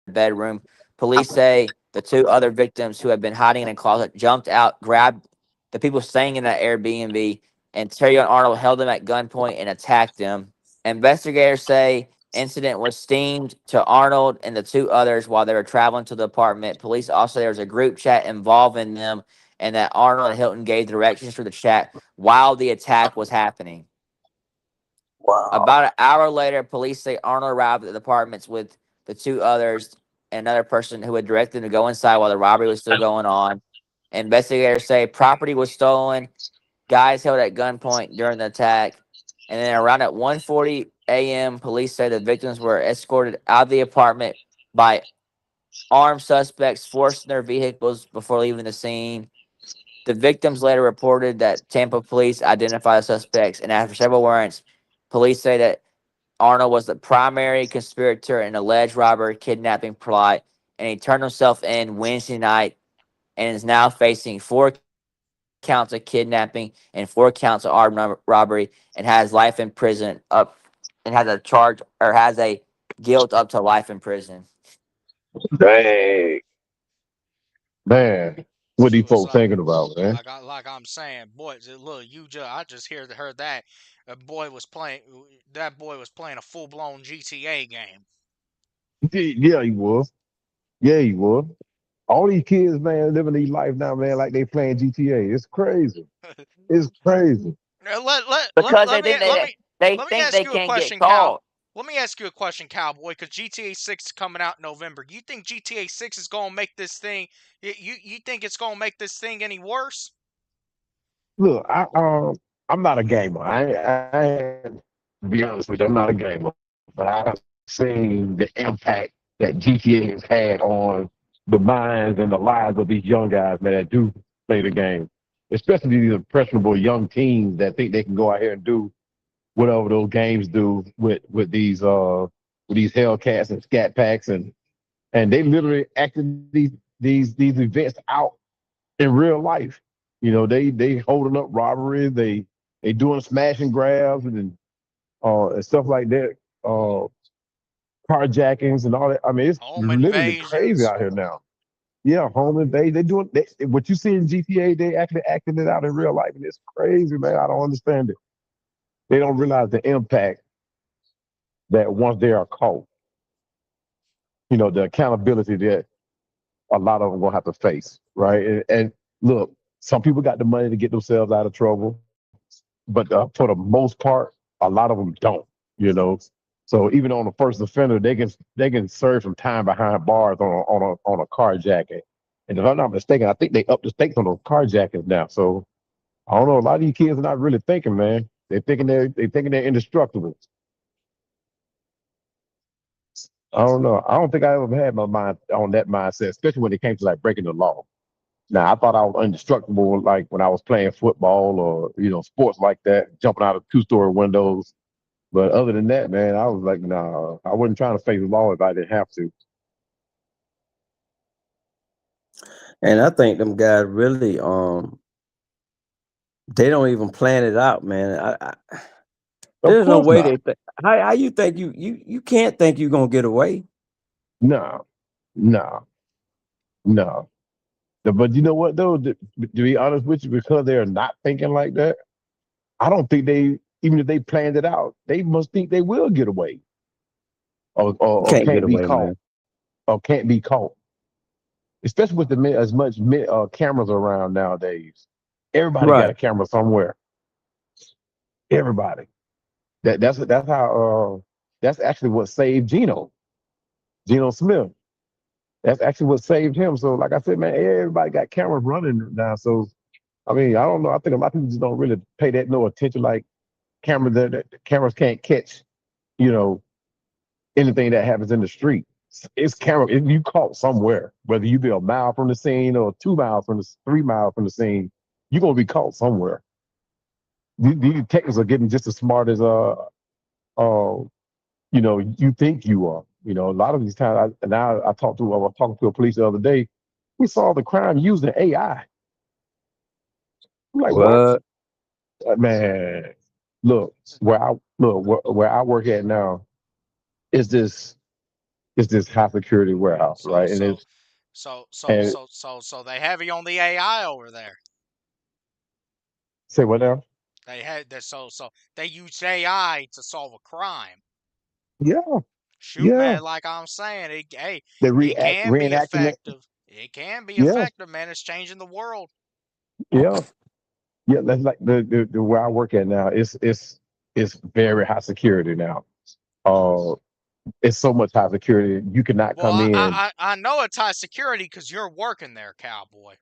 Speaker 4: a bedroom. Police say the two other victims who had been hiding in a closet jumped out, grabbed the people staying in that Airbnb, and Terry and Arnold held them at gunpoint and attacked them. Investigators say incident was steamed to Arnold and the two others while they were traveling to the apartment. Police also there was a group chat involving them, and that Arnold and Hilton gave directions for the chat while the attack was happening.
Speaker 2: Wow.
Speaker 4: About an hour later, police say Arnold arrived at the apartments with the two others and another person who had directed them to go inside while the robbery was still going on. Investigators say property was stolen, guys held at gunpoint during the attack, and then around at 1:40 a.m., police say the victims were escorted out of the apartment by armed suspects, forced in their vehicles before leaving the scene. The victims later reported that Tampa police identified the suspects, and after several warrants, police say that Arnold was the primary conspirator in alleged robbery kidnapping plot, and he turned himself in Wednesday night and is now facing 4 counts of kidnapping and 4 counts of armed robbery and has life in prison up and has a charge or has a guilt up to life in prison.
Speaker 3: Dang, man. What these
Speaker 1: So it's
Speaker 3: folks thinking about, man?
Speaker 1: like I'm saying, boys. Look, I just heard that that boy was playing a full blown GTA game.
Speaker 3: Yeah, he was. Yeah, he was. All these kids, man, living these life now, man, like they playing GTA. It's crazy. It's crazy.
Speaker 1: Now, let let let
Speaker 4: Because
Speaker 1: let me let me
Speaker 4: they
Speaker 1: let me
Speaker 4: think
Speaker 1: ask
Speaker 4: they
Speaker 1: you a
Speaker 4: can't get
Speaker 1: question, Cal.
Speaker 4: caught.
Speaker 1: Let me ask you a question, Cowboy, because GTA 6 is coming out in November. You think GTA 6 is gonna make this thing? You think it's gonna make this thing any worse?
Speaker 3: Look, I'm not a gamer. I ain't to be honest with you, I'm not a gamer, but I've seen the impact that GTA has had on the minds and the lives of these young guys, man, that do play the game. Especially these impressionable young teens that think they can go out here and do whatever those games do with these Hellcats and Scat Packs and they literally acted these events out in real life. You know, they holding up robberies, they doing smash and grabs and stuff like that, uh carjackings and all that. I mean, it's
Speaker 1: Home
Speaker 3: literally crazy
Speaker 1: invasions.
Speaker 3: out here now. Yeah, home invasion. What you see in GTA, they actually acting it out in real life, and it's crazy, man. I don't understand it. They don't realize the impact that once they are caught, the accountability that a lot of them gonna have to face, right? And look, some people got the money to get themselves out of trouble, but for the most part, a lot of them don't. You know, so even on the first offender, they can serve some time behind bars on a carjacking. And if I'm not mistaken, I think they up the stakes on those carjackings now. So I don't know. A lot of these kids are not really thinking, man. They thinking they're indestructible. I don't know. I don't think I ever had my mind on that mindset, especially when it came to like breaking the law. Now I thought I was indestructible, like when I was playing football or sports like that, jumping out of two-story windows. But other than that, man, I was like, nah, I wasn't trying to face the law if I didn't have to.
Speaker 2: And I think them guys really they don't even plan it out, man.
Speaker 3: Of
Speaker 2: There's no
Speaker 3: course
Speaker 2: way they
Speaker 3: not.
Speaker 2: think. How you think you can't think you're gonna get away?
Speaker 3: No, no, no. But you know what though? To be honest with you, because they're not thinking like that, I don't think even if they planned it out, they must think they will get away
Speaker 2: You
Speaker 3: or
Speaker 2: can't get
Speaker 3: can't be
Speaker 2: away,
Speaker 3: caught
Speaker 2: man.
Speaker 3: or can't be caught. Especially with as much cameras around nowadays. Everybody got
Speaker 2: Right.
Speaker 3: a camera somewhere. Everybody. That's actually what saved Geno Smith. That's actually what saved him. So, like I said, man, everybody got cameras running now. So, I mean, I don't know. I think a lot of people just don't really pay that no attention. Like
Speaker 5: the cameras can't catch, you know, anything that happens in the street. It's camera. If you caught somewhere, whether you be a mile from the scene or 2 miles from 3 miles from the scene, you're gonna be caught somewhere. These detectives are getting just as smart as you think you are. You know, a lot of these times. I was talking to a police the other day. We saw the crime using AI. I'm like, what?
Speaker 2: What?
Speaker 5: Man, look where I work at now is this high security warehouse,
Speaker 1: So
Speaker 5: right? And
Speaker 1: so
Speaker 5: it's and
Speaker 1: so they heavy on the AI over there.
Speaker 5: say what now?
Speaker 1: They had that so they use AI to solve a crime.
Speaker 5: Yeah,
Speaker 1: Shoot,
Speaker 5: yeah.
Speaker 1: man, like I'm saying, hey,
Speaker 5: They
Speaker 1: it can be
Speaker 5: reenacting it.
Speaker 1: effective. It can be
Speaker 5: Yeah,
Speaker 1: effective, man. It's changing the world.
Speaker 5: yeah, yeah. That's like the where I work at now. It's very high security now. Uh, it's so much high security. You cannot
Speaker 1: Well,
Speaker 5: come in.
Speaker 1: I know it's high security because you're working there, cowboy.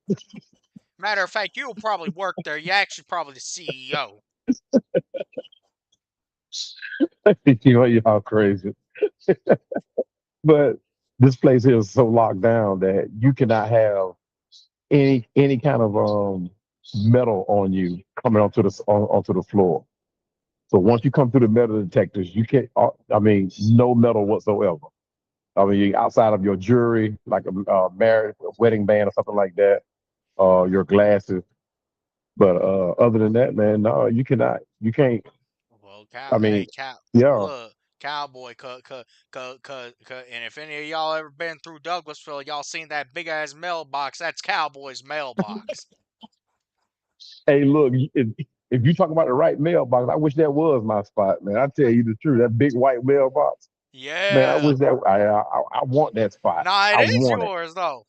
Speaker 1: Matter of fact, you'll probably work there. You actually probably the CEO.
Speaker 5: You know, y'all crazy. But this place here is so locked down that you cannot have any kind of metal on you coming onto the floor. So once you come through the metal detectors, you can't. I mean, no metal whatsoever. I mean, outside of your jewelry, like a marriage, a wedding band, or something like that, your glasses. But other than that, man, no, you cannot. You can't.
Speaker 1: Well,
Speaker 5: I mean,
Speaker 1: hey, cow,
Speaker 5: yeah.
Speaker 1: look, cowboy, and if any of y'all ever been through Douglasville, y'all seen that big ass mailbox? That's Cowboy's mailbox.
Speaker 5: Hey, look, if you talk about the right mailbox, I wish that was my spot, man. I tell you the truth, that big white mailbox, man. I
Speaker 1: Yeah.
Speaker 5: wish that I want that spot.
Speaker 1: Nah, it
Speaker 5: I
Speaker 1: is
Speaker 5: want it.
Speaker 1: yours though.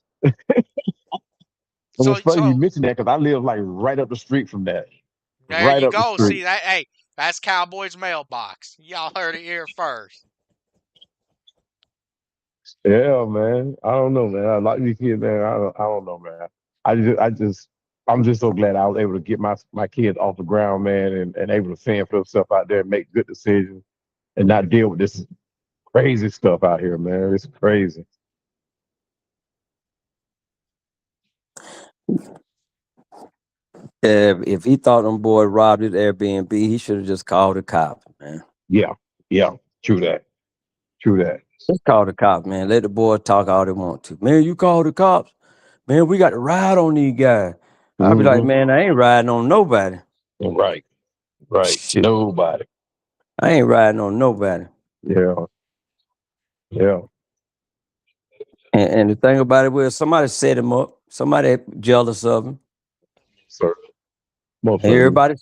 Speaker 5: And
Speaker 1: So
Speaker 5: it's funny you
Speaker 1: so
Speaker 5: mentioned that because I live like right up the street from that,
Speaker 1: there
Speaker 5: right
Speaker 1: you
Speaker 5: up the
Speaker 1: go. See
Speaker 5: street.
Speaker 1: that? Hey, that's Cowboy's mailbox. Y'all heard it here first.
Speaker 5: Yeah, man. I don't know, man. I like these kids, man. I don't know, man. I'm just so glad I was able to get my kids off the ground, man, and able to fend for themselves out there and make good decisions and not deal with this crazy stuff out here, man. It's crazy.
Speaker 2: If he thought them boy robbed his Airbnb, he should have just called the cops, man.
Speaker 5: Yeah, yeah. True that. True that.
Speaker 2: Just call the cops, man. Let the boys talk all they want to. Man, you call the cops. Man, we got to ride on these guys. I'll be like,
Speaker 5: Hmm.
Speaker 2: man, I ain't riding on nobody.
Speaker 5: Right. Right.
Speaker 2: Shit.
Speaker 5: Nobody.
Speaker 2: I ain't riding on nobody.
Speaker 5: Yeah. Yeah.
Speaker 2: And the thing about it was somebody set him up. Somebody jealous of him.
Speaker 5: Sir. Most certainly.
Speaker 2: Everybody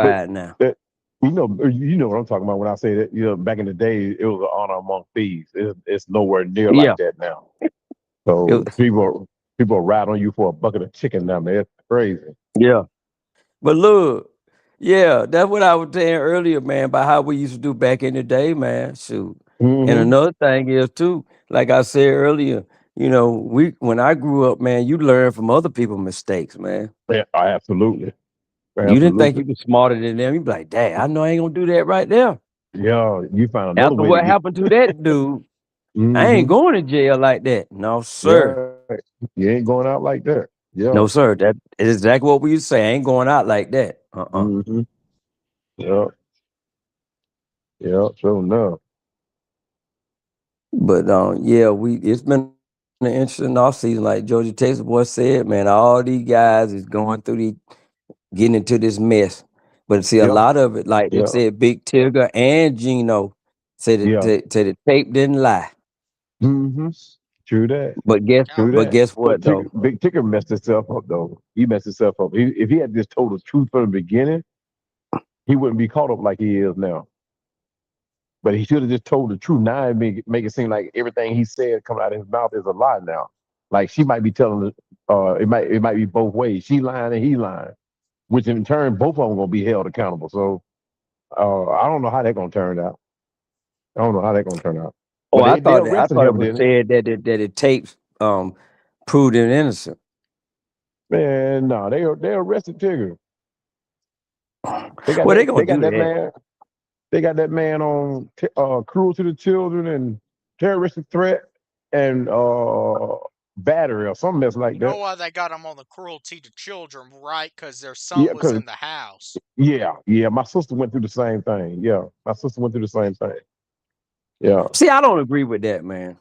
Speaker 5: But
Speaker 2: satisfied now.
Speaker 5: that, you know what I'm talking about when I say that. You know, back in the day, it was an honor among thieves. It's nowhere near
Speaker 2: Yeah.
Speaker 5: like that now. So
Speaker 2: It-
Speaker 5: people ride on you for a bucket of chicken now, man. It's crazy.
Speaker 2: yeah. But look, yeah, that's what I was saying earlier, man, about how we used to do back in the day, man. Shoot. And
Speaker 5: Hmm.
Speaker 2: another thing is too, like I said earlier, we when I grew up, man, you learn from other people's mistakes, man.
Speaker 5: Yeah, absolutely.
Speaker 2: You didn't think
Speaker 5: Absolutely.
Speaker 2: you was smarter than them. You be like, dang, I know I ain't gonna do that right there.
Speaker 5: Yeah, you found another
Speaker 2: After
Speaker 5: way to
Speaker 2: what
Speaker 5: get.
Speaker 2: happened to that dude, I ain't
Speaker 5: Hmm.
Speaker 2: going to jail like that. No, sir.
Speaker 5: Right. You ain't going out like that. Yeah.
Speaker 2: No, sir. That is exactly what we used to say. I ain't going out like that.
Speaker 5: Hmm. Yeah. Yeah. So no.
Speaker 2: But yeah, we it's been an interesting off season, like Georgia Texas boy said, man. All these guys is going through getting into this mess. But see, a
Speaker 5: Yeah.
Speaker 2: lot of it, like they
Speaker 5: Yeah.
Speaker 2: said, Big Tigger and Gino said
Speaker 5: Yeah.
Speaker 2: the tape didn't lie.
Speaker 5: Hmm. True that.
Speaker 2: But guess
Speaker 5: True
Speaker 2: but
Speaker 5: that.
Speaker 1: Cowboy.
Speaker 2: guess
Speaker 5: But
Speaker 2: what though?
Speaker 5: Big Ticker messed himself up though. He messed himself up. If he had just told the truth from the beginning, he wouldn't be caught up like he is now. But he should have just told the truth. Now and make it seem like everything he said coming out of his mouth is a lie now. Like she might be telling it might be both ways. She lying and he lying, which in turn both of them gonna be held accountable. So I don't know how that's gonna turn out. I don't know how that's gonna turn out.
Speaker 2: Oh,
Speaker 5: But they
Speaker 2: I
Speaker 5: arrested
Speaker 2: thought it
Speaker 5: him,
Speaker 2: was
Speaker 5: didn't
Speaker 2: said that it tapes proved him innocent.
Speaker 5: they? Man, no, they arrested Tigger. They got
Speaker 2: Well, they
Speaker 5: that.
Speaker 2: gonna
Speaker 5: They got
Speaker 2: do
Speaker 5: that
Speaker 2: that.
Speaker 5: man. They got that man on cruel to the children and terroristic threat and battery or some mess like
Speaker 1: You know
Speaker 5: that.
Speaker 1: why they got him on the cruelty to children, right? Because their son
Speaker 5: Yeah,
Speaker 1: was
Speaker 5: cause
Speaker 1: in the house.
Speaker 5: yeah. My sister went through the same thing. Yeah, my sister went through the same thing. Yeah,
Speaker 2: See, I don't agree with that, man.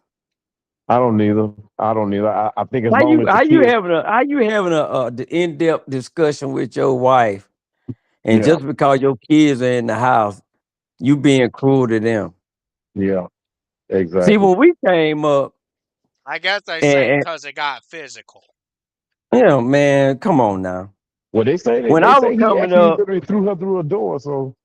Speaker 5: I don't neither. I don't neither. I think as
Speaker 2: How
Speaker 5: long
Speaker 2: you
Speaker 5: as the
Speaker 2: how you
Speaker 5: kids,
Speaker 2: having a how you having a in-depth discussion with your wife, and
Speaker 5: yeah,
Speaker 2: just because your kids are in the house, you being cruel to them?
Speaker 5: yeah,
Speaker 2: See,
Speaker 5: exactly.
Speaker 2: when we came up,
Speaker 1: I guess they saying
Speaker 2: and
Speaker 1: because it got physical.
Speaker 2: you know, man, come on now.
Speaker 5: Well,
Speaker 2: When
Speaker 5: they
Speaker 2: I was
Speaker 5: say he
Speaker 2: coming
Speaker 5: actually
Speaker 2: up,
Speaker 5: literally threw her through a door. So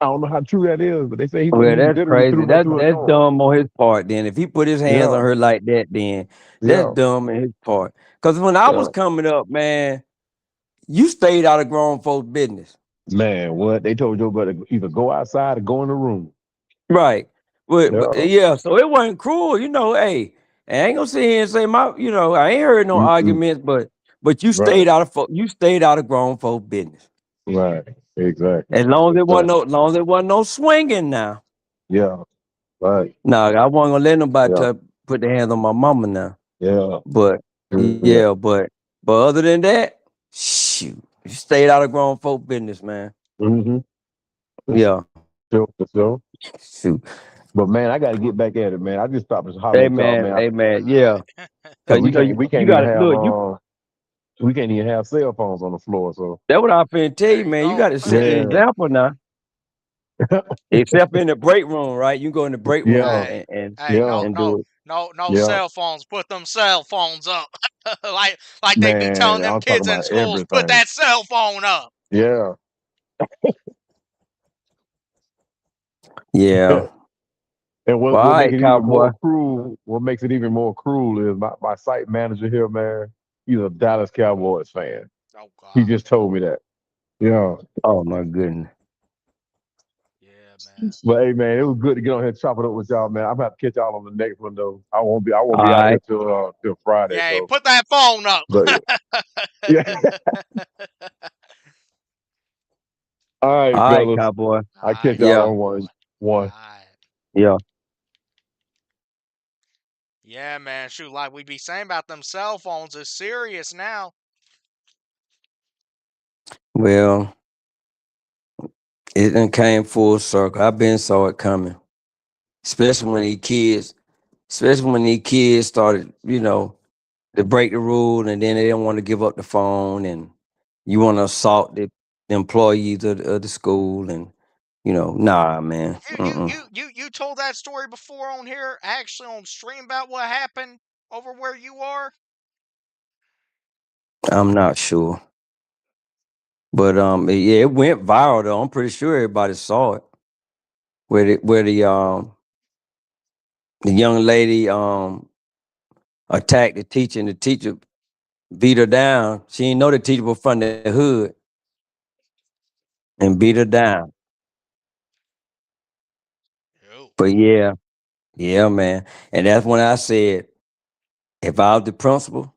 Speaker 5: I don't know how true that is, but they say
Speaker 2: well,
Speaker 5: he
Speaker 2: that's
Speaker 5: literally
Speaker 2: crazy.
Speaker 5: threw her
Speaker 2: That's
Speaker 5: through a
Speaker 2: that's
Speaker 5: door.
Speaker 2: dumb on his part. Then, if he put his hands
Speaker 5: Yeah,
Speaker 2: on her like that, then that's
Speaker 5: yeah,
Speaker 2: dumb on his part. Because when I
Speaker 5: yeah.
Speaker 2: was coming up, man, you stayed out of grown folks' business.
Speaker 5: Man, what they told you about to either go outside or go in the room.
Speaker 2: Right. But
Speaker 5: Yeah.
Speaker 2: yeah, so it wasn't cruel, you know. Hey, I ain't gonna sit here and say I ain't heard no
Speaker 5: Mm-mm.
Speaker 2: arguments, but you
Speaker 5: Right,
Speaker 2: stayed out of grown folk business.
Speaker 5: right. Exactly.
Speaker 2: As long as it wasn't
Speaker 5: Exactly.
Speaker 2: no swinging now.
Speaker 5: Yeah, right.
Speaker 2: No, I wasn't gonna let nobody
Speaker 5: Yeah,
Speaker 2: put their hands on my mama now.
Speaker 5: yeah,
Speaker 2: But
Speaker 5: yeah.
Speaker 2: yeah, but other than that, shoot, you stayed out of grown folk business, man.
Speaker 5: Mm-hmm.
Speaker 2: Yeah,
Speaker 5: Sure, for sure.
Speaker 2: shoot.
Speaker 5: But man, I got to get back at it, man. I just stopped and holler at y'all, man,
Speaker 2: Amen. Yeah,
Speaker 1: Right.
Speaker 2: cause
Speaker 5: because
Speaker 2: you know
Speaker 5: we
Speaker 2: you
Speaker 5: can't even
Speaker 2: gotta
Speaker 5: have
Speaker 2: look. You
Speaker 5: we can't even have cell phones on the floor. So
Speaker 2: That what I'm finna tell
Speaker 1: There
Speaker 2: you,
Speaker 1: you
Speaker 2: man. You
Speaker 1: go.
Speaker 2: got to set the
Speaker 5: yeah,
Speaker 2: example now. Except in the break room, right? You go in the break room
Speaker 5: yeah,
Speaker 1: Hey, hey,
Speaker 5: yeah,
Speaker 2: and do it.
Speaker 1: no
Speaker 5: yeah.
Speaker 1: cell phones. Put them cell phones up. like they be
Speaker 5: Man,
Speaker 1: telling them
Speaker 5: I'm talking
Speaker 1: kids in
Speaker 5: about
Speaker 1: schools, put
Speaker 5: everything.
Speaker 1: that cell phone up.
Speaker 5: Yeah.
Speaker 2: Yeah.
Speaker 5: And
Speaker 2: Well, all
Speaker 5: what make
Speaker 2: right,
Speaker 5: it even
Speaker 2: cowboy.
Speaker 5: more cruel? What makes it even more cruel is my site manager here, man. He's a Dallas Cowboys fan.
Speaker 1: Oh
Speaker 5: He
Speaker 1: God.
Speaker 5: just told me that. Yeah.
Speaker 2: Oh my goodness.
Speaker 1: Yeah, man.
Speaker 5: But hey, man, it was good to get on here and chop it up with y'all, man. I'm gonna have to catch y'all on the next one though. I won't
Speaker 2: All
Speaker 5: be out
Speaker 2: right.
Speaker 5: here till Friday.
Speaker 1: Yeah,
Speaker 5: So,
Speaker 1: put that phone up.
Speaker 5: but yeah. All right,
Speaker 2: All right,
Speaker 5: fellas.
Speaker 2: cowboy.
Speaker 5: I catch
Speaker 1: Alright,
Speaker 5: y'all
Speaker 2: Yeah.
Speaker 5: on
Speaker 1: cowboy.
Speaker 5: one.
Speaker 1: Alright.
Speaker 2: Yeah.
Speaker 1: Yeah, man. Shoot, like we be saying about them cell phones is serious now.
Speaker 2: Well, it done came full circle. I've been saw it coming. Especially when these kids, especially when these kids started, to break the rule and then they don't want to give up the phone and you want to assault the employees of the school and nah, man. Mm-mm.
Speaker 1: You told that story before on here, actually on stream about what happened over where you are.
Speaker 2: I'm not sure. But yeah, it went viral though. I'm pretty sure everybody saw it. Where the young lady attacked the teacher and the teacher beat her down. She didn't know the teacher was from the hood and beat her down.
Speaker 1: Yo.
Speaker 2: But yeah, man. And that's when I said, if I was the principal,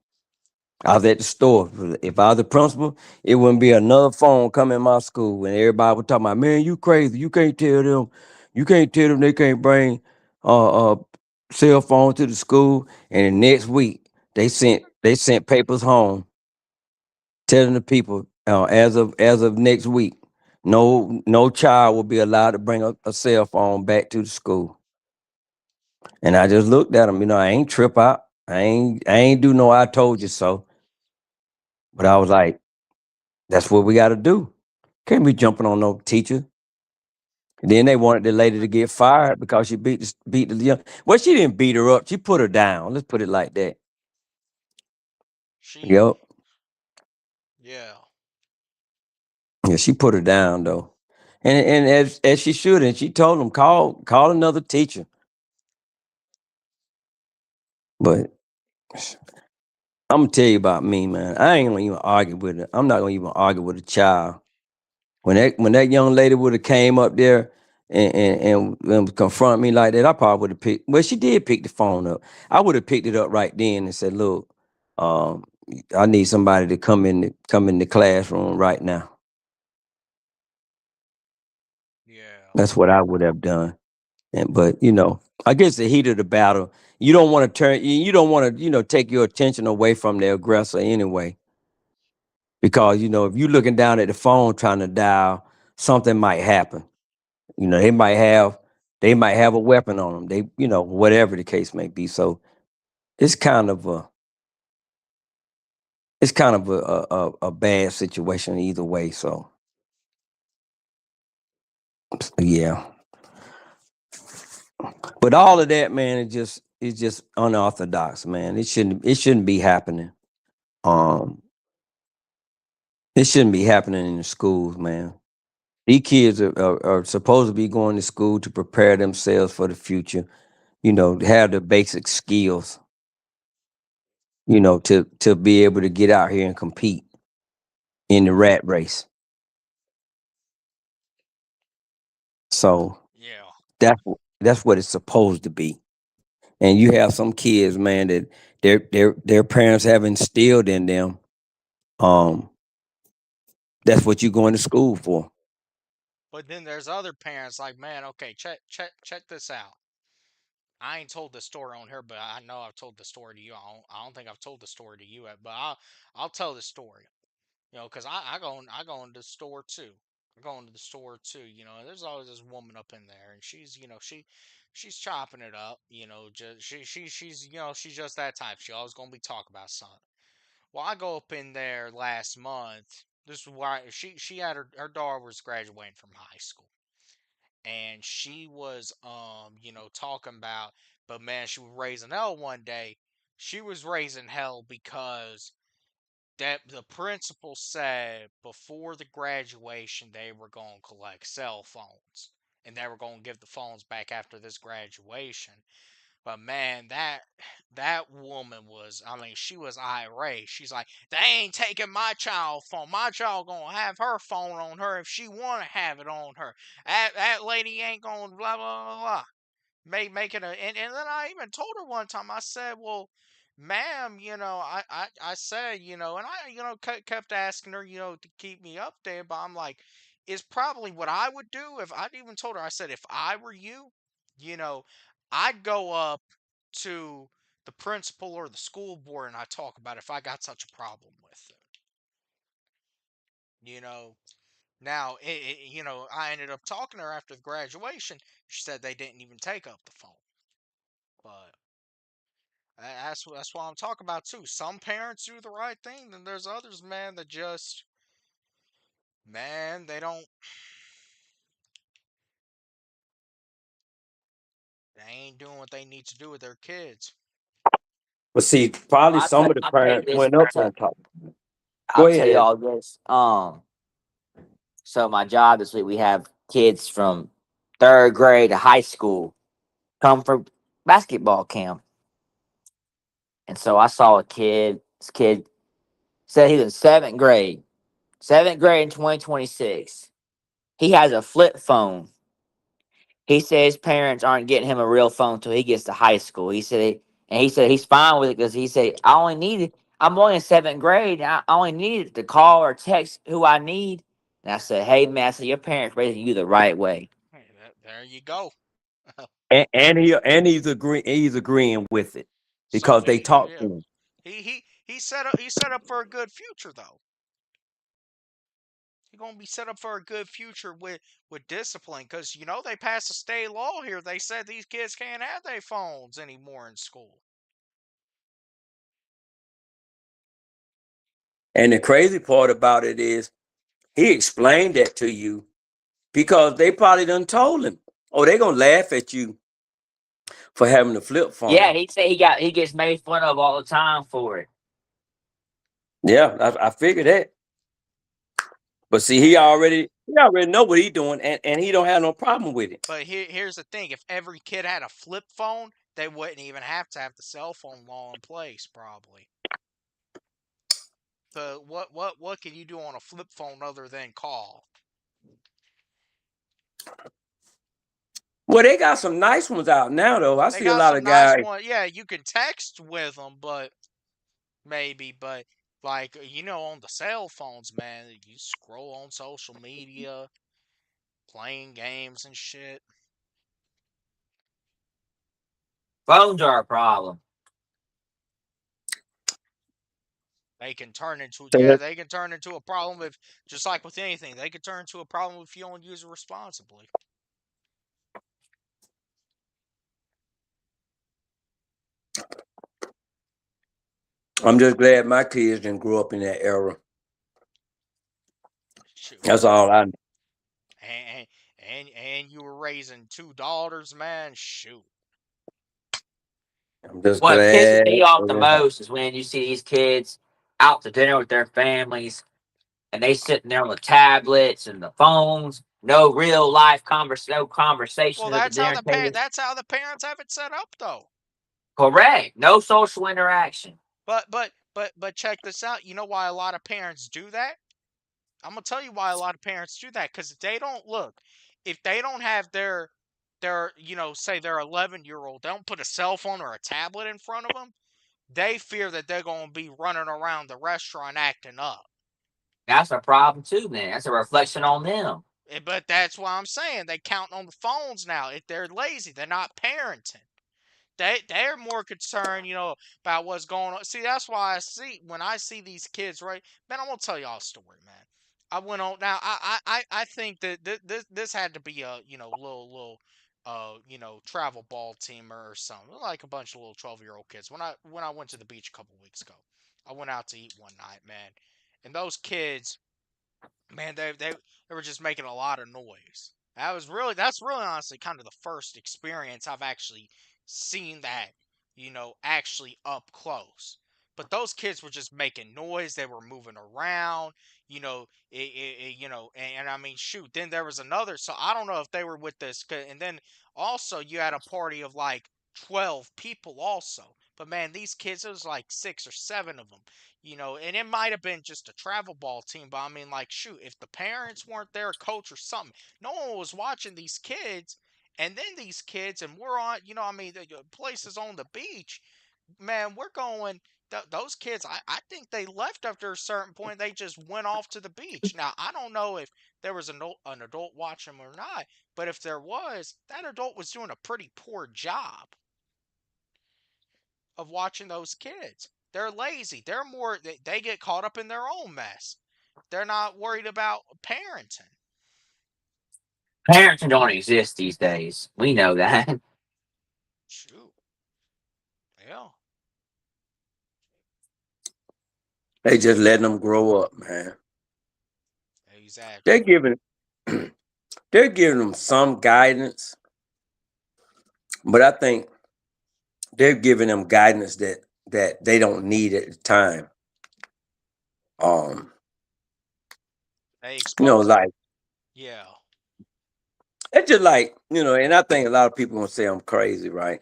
Speaker 2: I was at the store. If I was the principal, it wouldn't be another phone coming in my school. And everybody would talk about, man, you crazy. You can't tell them they can't bring uh cell phone to the school. And the next week they sent papers home telling the people as of next week, no child will be allowed to bring a cell phone back to the school. And I just looked at them, I ain't trip out. I ain't do no I told you so. But I was like, that's what we got to do. Can't be jumping on no teacher. And then they wanted the lady to get fired because she beat the young. Well, she didn't beat her up. She put her down. Let's put it like that.
Speaker 1: She
Speaker 2: Yep.
Speaker 1: yeah.
Speaker 2: Yeah, she put her down though. And as she should, and she told them, call another teacher. But I'm gonna tell you about me, man. I ain't gonna even argue with it. I'm not gonna even argue with a child. When that young lady would have came up there and confront me like that, I probably would have picked. Well, she did pick the phone up. I would have picked it up right then and said, "Look, um, I need somebody to come in the classroom right now."
Speaker 1: Yeah.
Speaker 2: That's what I would have done. And but I guess the heat of the battle, you don't want to you don't want to take your attention away from the aggressor anyway. Because if you're looking down at the phone trying to dial, something might happen. They might have a weapon on them. Whatever the case may be. So it's kind of a a bad situation either way. So yeah. But all of that, man, it's just unorthodox, man. It shouldn't be happening. Um, it shouldn't be happening in the schools, man. These kids are supposed to be going to school to prepare themselves for the future. Have the basic skills. To be able to get out here and compete in the rat race. So
Speaker 1: Yeah.
Speaker 2: that's what it's supposed to be. And you have some kids, man, that their parents have instilled in them. Um, that's what you're going to school for.
Speaker 1: But then there's other parents like, man, okay, check this out. I ain't told the story on here, but I know I've told the story to you. I don't think I've told the story to you, but I'll tell the story. Because I go into the store too. I go into the store too. There's always this woman up in there, and she's chopping it up. Just she's just that type. She always gonna be talking about something. Well, I go up in there last month. This is why she had her daughter was graduating from high school, and she was talking about, but man, she was raising hell one day. She was raising hell because that the principal said before the graduation they were going to collect cell phones and they were going to give the phones back after this graduation. But man, that woman was, I mean, she was irate. She's like, they ain't taking my child phone. My child gonna have her phone on her if she wanna have it on her. That lady ain't gonna blah blah blah blah. Make it and then I even told her one time. I said, well, ma'am, I said, and I kept asking her, to keep me updated. But I'm like, it's probably what I would do if I'd even told her. I said, if I were you, you know, I'd go up to the principal or the school board and I talk about if I got such a problem with it. You know, now I ended up talking to her after the graduation. She said they didn't even take up the phone, but that's what I'm talking about too. Some parents do the right thing, then there's others, man, that just, man, they ain't doing what they need to do with their kids.
Speaker 2: But see,
Speaker 4: Well,
Speaker 2: probably some of the
Speaker 4: I tell you
Speaker 2: parents
Speaker 4: this.
Speaker 2: went up on top. Go
Speaker 4: I'll tell
Speaker 2: ahead.
Speaker 4: y'all this. So my job this week, we have kids from third grade to high school come for basketball camp, and so I saw a kid. This kid said he was in seventh grade in 2026. He has a flip phone. He said his parents aren't getting him a real phone until he gets to high school. He said he's fine with it because he said I'm only in seventh grade. I only needed to call or text who I need. And I said, hey man, I said your parents raising you the right way.
Speaker 1: Hey, there you go.
Speaker 2: And he's agreeing with it
Speaker 1: So
Speaker 2: because
Speaker 1: do
Speaker 2: they
Speaker 1: you,
Speaker 2: talked
Speaker 1: yeah.
Speaker 2: to him.
Speaker 1: He set up for a good future though. He's gonna be set up for a good future with discipline, because they passed a state law here. They said these kids can't have their phones anymore in school.
Speaker 2: And the crazy part about it is he explained that to you because they probably done told him. Oh, they gonna laugh at you for having a flip
Speaker 4: Yeah,
Speaker 2: phone.
Speaker 4: he said he gets made fun of all the time for it.
Speaker 2: Yeah, I figured that. But see,
Speaker 1: Man,
Speaker 2: he already know what he doing, and he don't have no problem with it.
Speaker 1: but here's the thing: if every kid had a flip phone, they wouldn't even have to have the cell phone law in place, probably. So what can you do on a flip phone other than call?
Speaker 2: Well, they got some nice ones out now, though. I
Speaker 1: They
Speaker 2: see a
Speaker 1: got
Speaker 2: lot
Speaker 1: some
Speaker 2: of
Speaker 1: nice
Speaker 2: guys.
Speaker 1: one. Yeah, you can text with them, but maybe, but like on the cell phones, man, you scroll on social media. playing games and shit.
Speaker 4: Phones are a problem.
Speaker 1: They can turn into
Speaker 2: So
Speaker 1: they can turn into a problem if just like with anything, they can turn into a problem if you don't use it responsibly.
Speaker 2: I'm just glad my kids didn't grow up in that era.
Speaker 1: Shoot.
Speaker 2: That's all I know.
Speaker 1: And and you were raising two daughters, man. Shoot.
Speaker 2: I'm just
Speaker 4: What pisses
Speaker 2: glad.
Speaker 4: me off the most is when you see these kids out to dinner with their families and they sitting there on the tablets and the phones, no real life no
Speaker 1: Well,
Speaker 4: conversations at the dinner table.
Speaker 1: that's how the parents have it set up though.
Speaker 4: Correct. No social interaction.
Speaker 1: But check this out. You know why a lot of parents do that? I'm gonna tell you why a lot of parents do that. Because if they don't look, if they don't have their say their 11-year-old, they don't put a cell phone or a tablet in front of them. They fear that they're gonna be running around the restaurant acting up.
Speaker 4: That's a problem too, man. That's a reflection on them.
Speaker 1: But that's why I'm saying they count on the phones now. If they're lazy, they're not parenting. They're more concerned, about what's going on. See, that's why when I see these kids, right, man. I'm gonna tell y'all a story, man. I went on now. I think that this had to be a little travel ball team or something, like a bunch of little 12-year-old kids. When I went to the beach a couple weeks ago, I went out to eat one night, man, and those kids, man, they were just making a lot of noise. That's really honestly kind of the first experience I've actually seen that, actually up close. But those kids were just making noise. They were moving around, and I mean, shoot. Then there was another. So I don't know if they were with this. And then also you had a party of like 12 people also. But man, these kids, it was like 6 or 7 of them, and it might have been just a travel ball team, but I mean, like, shoot, if the parents weren't there, coach or something, no one was watching these kids. And then these kids, and we're on, I mean, the places on the beach, man, we're going. Those kids, I think they left after a certain point. They just went off to the beach. Now, I don't know if there was an adult watching them or not, but if there was, that adult was doing a pretty poor job of watching those kids. They're lazy. They get caught up in their own mess. They're not worried about parenting.
Speaker 4: Parenting don't exist these days. We know that.
Speaker 1: Shoot. Yeah.
Speaker 2: They just letting them grow up, man. They're
Speaker 1: Exactly.
Speaker 2: giving they're giving them some guidance, but I think they're giving them guidance that they don't need at the time. Um,
Speaker 1: They expose.
Speaker 2: like
Speaker 1: Yeah.
Speaker 2: it's just like, and I think a lot of people gonna say I'm crazy, right?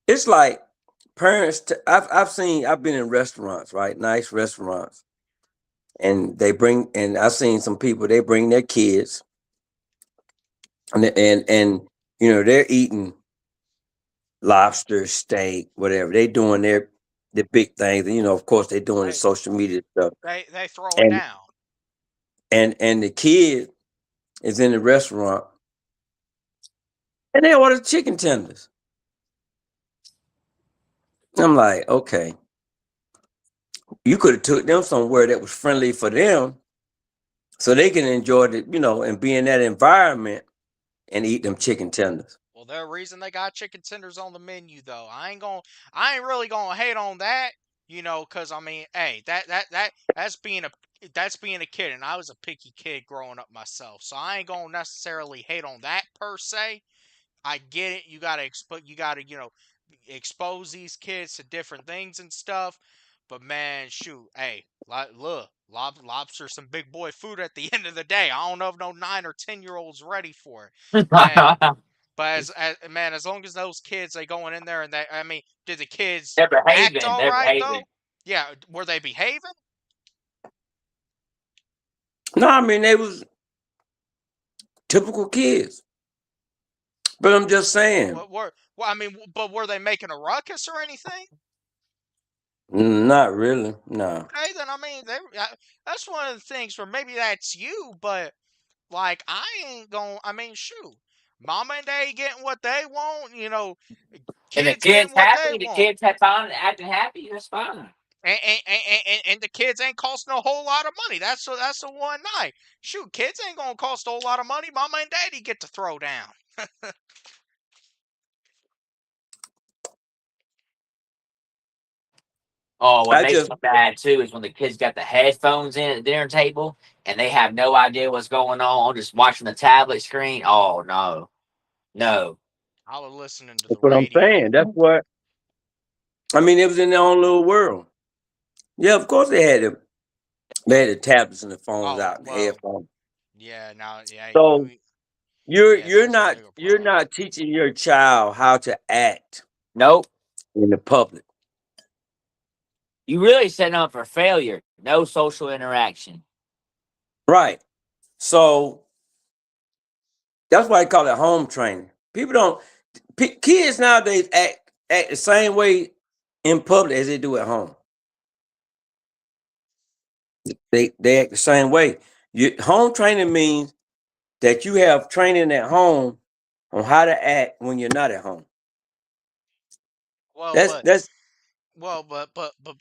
Speaker 2: It's like parents. I've been in restaurants, right? Nice restaurants, and I've seen some people. They bring their kids, and they're eating lobster, steak, whatever. They doing the big things, and of course they're doing the
Speaker 1: They
Speaker 2: social media stuff,
Speaker 1: they throw it
Speaker 2: and
Speaker 1: down.
Speaker 2: and the kid is in the restaurant, and they order chicken tenders. I'm like, okay, you could have took them somewhere that was friendly for them, so they can enjoy and be in that environment and eat them chicken tenders.
Speaker 1: Well, the reason they got chicken tenders on the menu, though, I ain't really gonna hate on that, because I mean, hey, that's being a kid, and I was a picky kid growing up myself, so I ain't gonna necessarily hate on that per se. I get it. You gotta, expose these kids to different things and stuff. But man, shoot, hey, look, lobster's some big boy food at the end of the day. I don't know if no 9 or 10-year-olds ready for it, man. But as long as those kids they going in there and I mean, did the kids
Speaker 4: They're
Speaker 1: act
Speaker 4: behaving.
Speaker 1: all
Speaker 4: They're
Speaker 1: right
Speaker 4: behaving.
Speaker 1: though? Yeah, were they behaving?
Speaker 2: No, I mean they was typical kids. But I'm just saying,
Speaker 1: I mean, but were they making a ruckus or anything?
Speaker 2: not really. No.
Speaker 1: Okay, then I mean, that's one of the things where maybe that's you, but Like I ain't going. I mean, shoot, mama and daddy getting what they want.
Speaker 4: And the
Speaker 1: Kids
Speaker 4: kid's
Speaker 1: getting what they
Speaker 4: happy. The
Speaker 1: want.
Speaker 4: kids have fun and acting happy. That's fine.
Speaker 1: And the kids ain't costing a whole lot of money. That's a one night. Shoot, kids ain't gonna cost a whole lot of money. Mama and daddy get to throw down.
Speaker 4: Oh, what
Speaker 2: I
Speaker 4: makes
Speaker 2: just
Speaker 4: me bad too is when the kids got the headphones in at the dinner table and they have no idea what's going on, just watching the tablet screen. Oh no, no.
Speaker 1: I was listening to the
Speaker 2: that's what I'm
Speaker 1: radio.
Speaker 2: saying. That's what I mean. It was in their own little world. Yeah, of course they had the tablets and the phones
Speaker 1: Oh
Speaker 2: out and the
Speaker 1: well,
Speaker 2: headphones.
Speaker 1: yeah. Now, yeah,
Speaker 2: So
Speaker 1: yeah. That's a bigger
Speaker 2: you're
Speaker 1: problem.
Speaker 2: not teaching your child how to act
Speaker 4: Nope.
Speaker 2: in the public.
Speaker 4: You really setting up for failure. No social interaction.
Speaker 2: Right. So that's why they call it home training. People don't kids nowadays act the same way in public as they do at home. They act the same way. Home training means that you have training at home on how to act when you're not at home.
Speaker 1: Well,
Speaker 2: That's
Speaker 1: but
Speaker 2: that's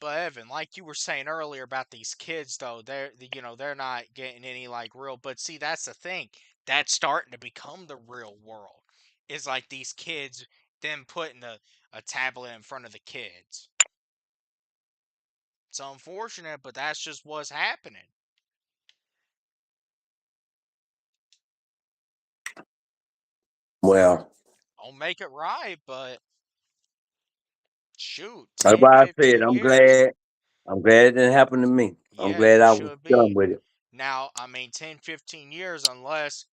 Speaker 1: Evan, like you were saying earlier about these kids, though, they're not getting any like real. But see, that's the thing. That's starting to become the real world. Is like these kids them putting a tablet in front of the kids. It's unfortunate, but that's just what's happening.
Speaker 2: well.
Speaker 1: Don't make it right, but shoot,
Speaker 2: That's
Speaker 1: 10,
Speaker 2: why I said
Speaker 1: 15 years.
Speaker 2: I'm glad it didn't happen to me. I'm
Speaker 1: Yeah,
Speaker 2: glad
Speaker 1: you
Speaker 2: I was
Speaker 1: should
Speaker 2: done
Speaker 1: be.
Speaker 2: with it.
Speaker 1: Now, I mean, 10, 15 years, unless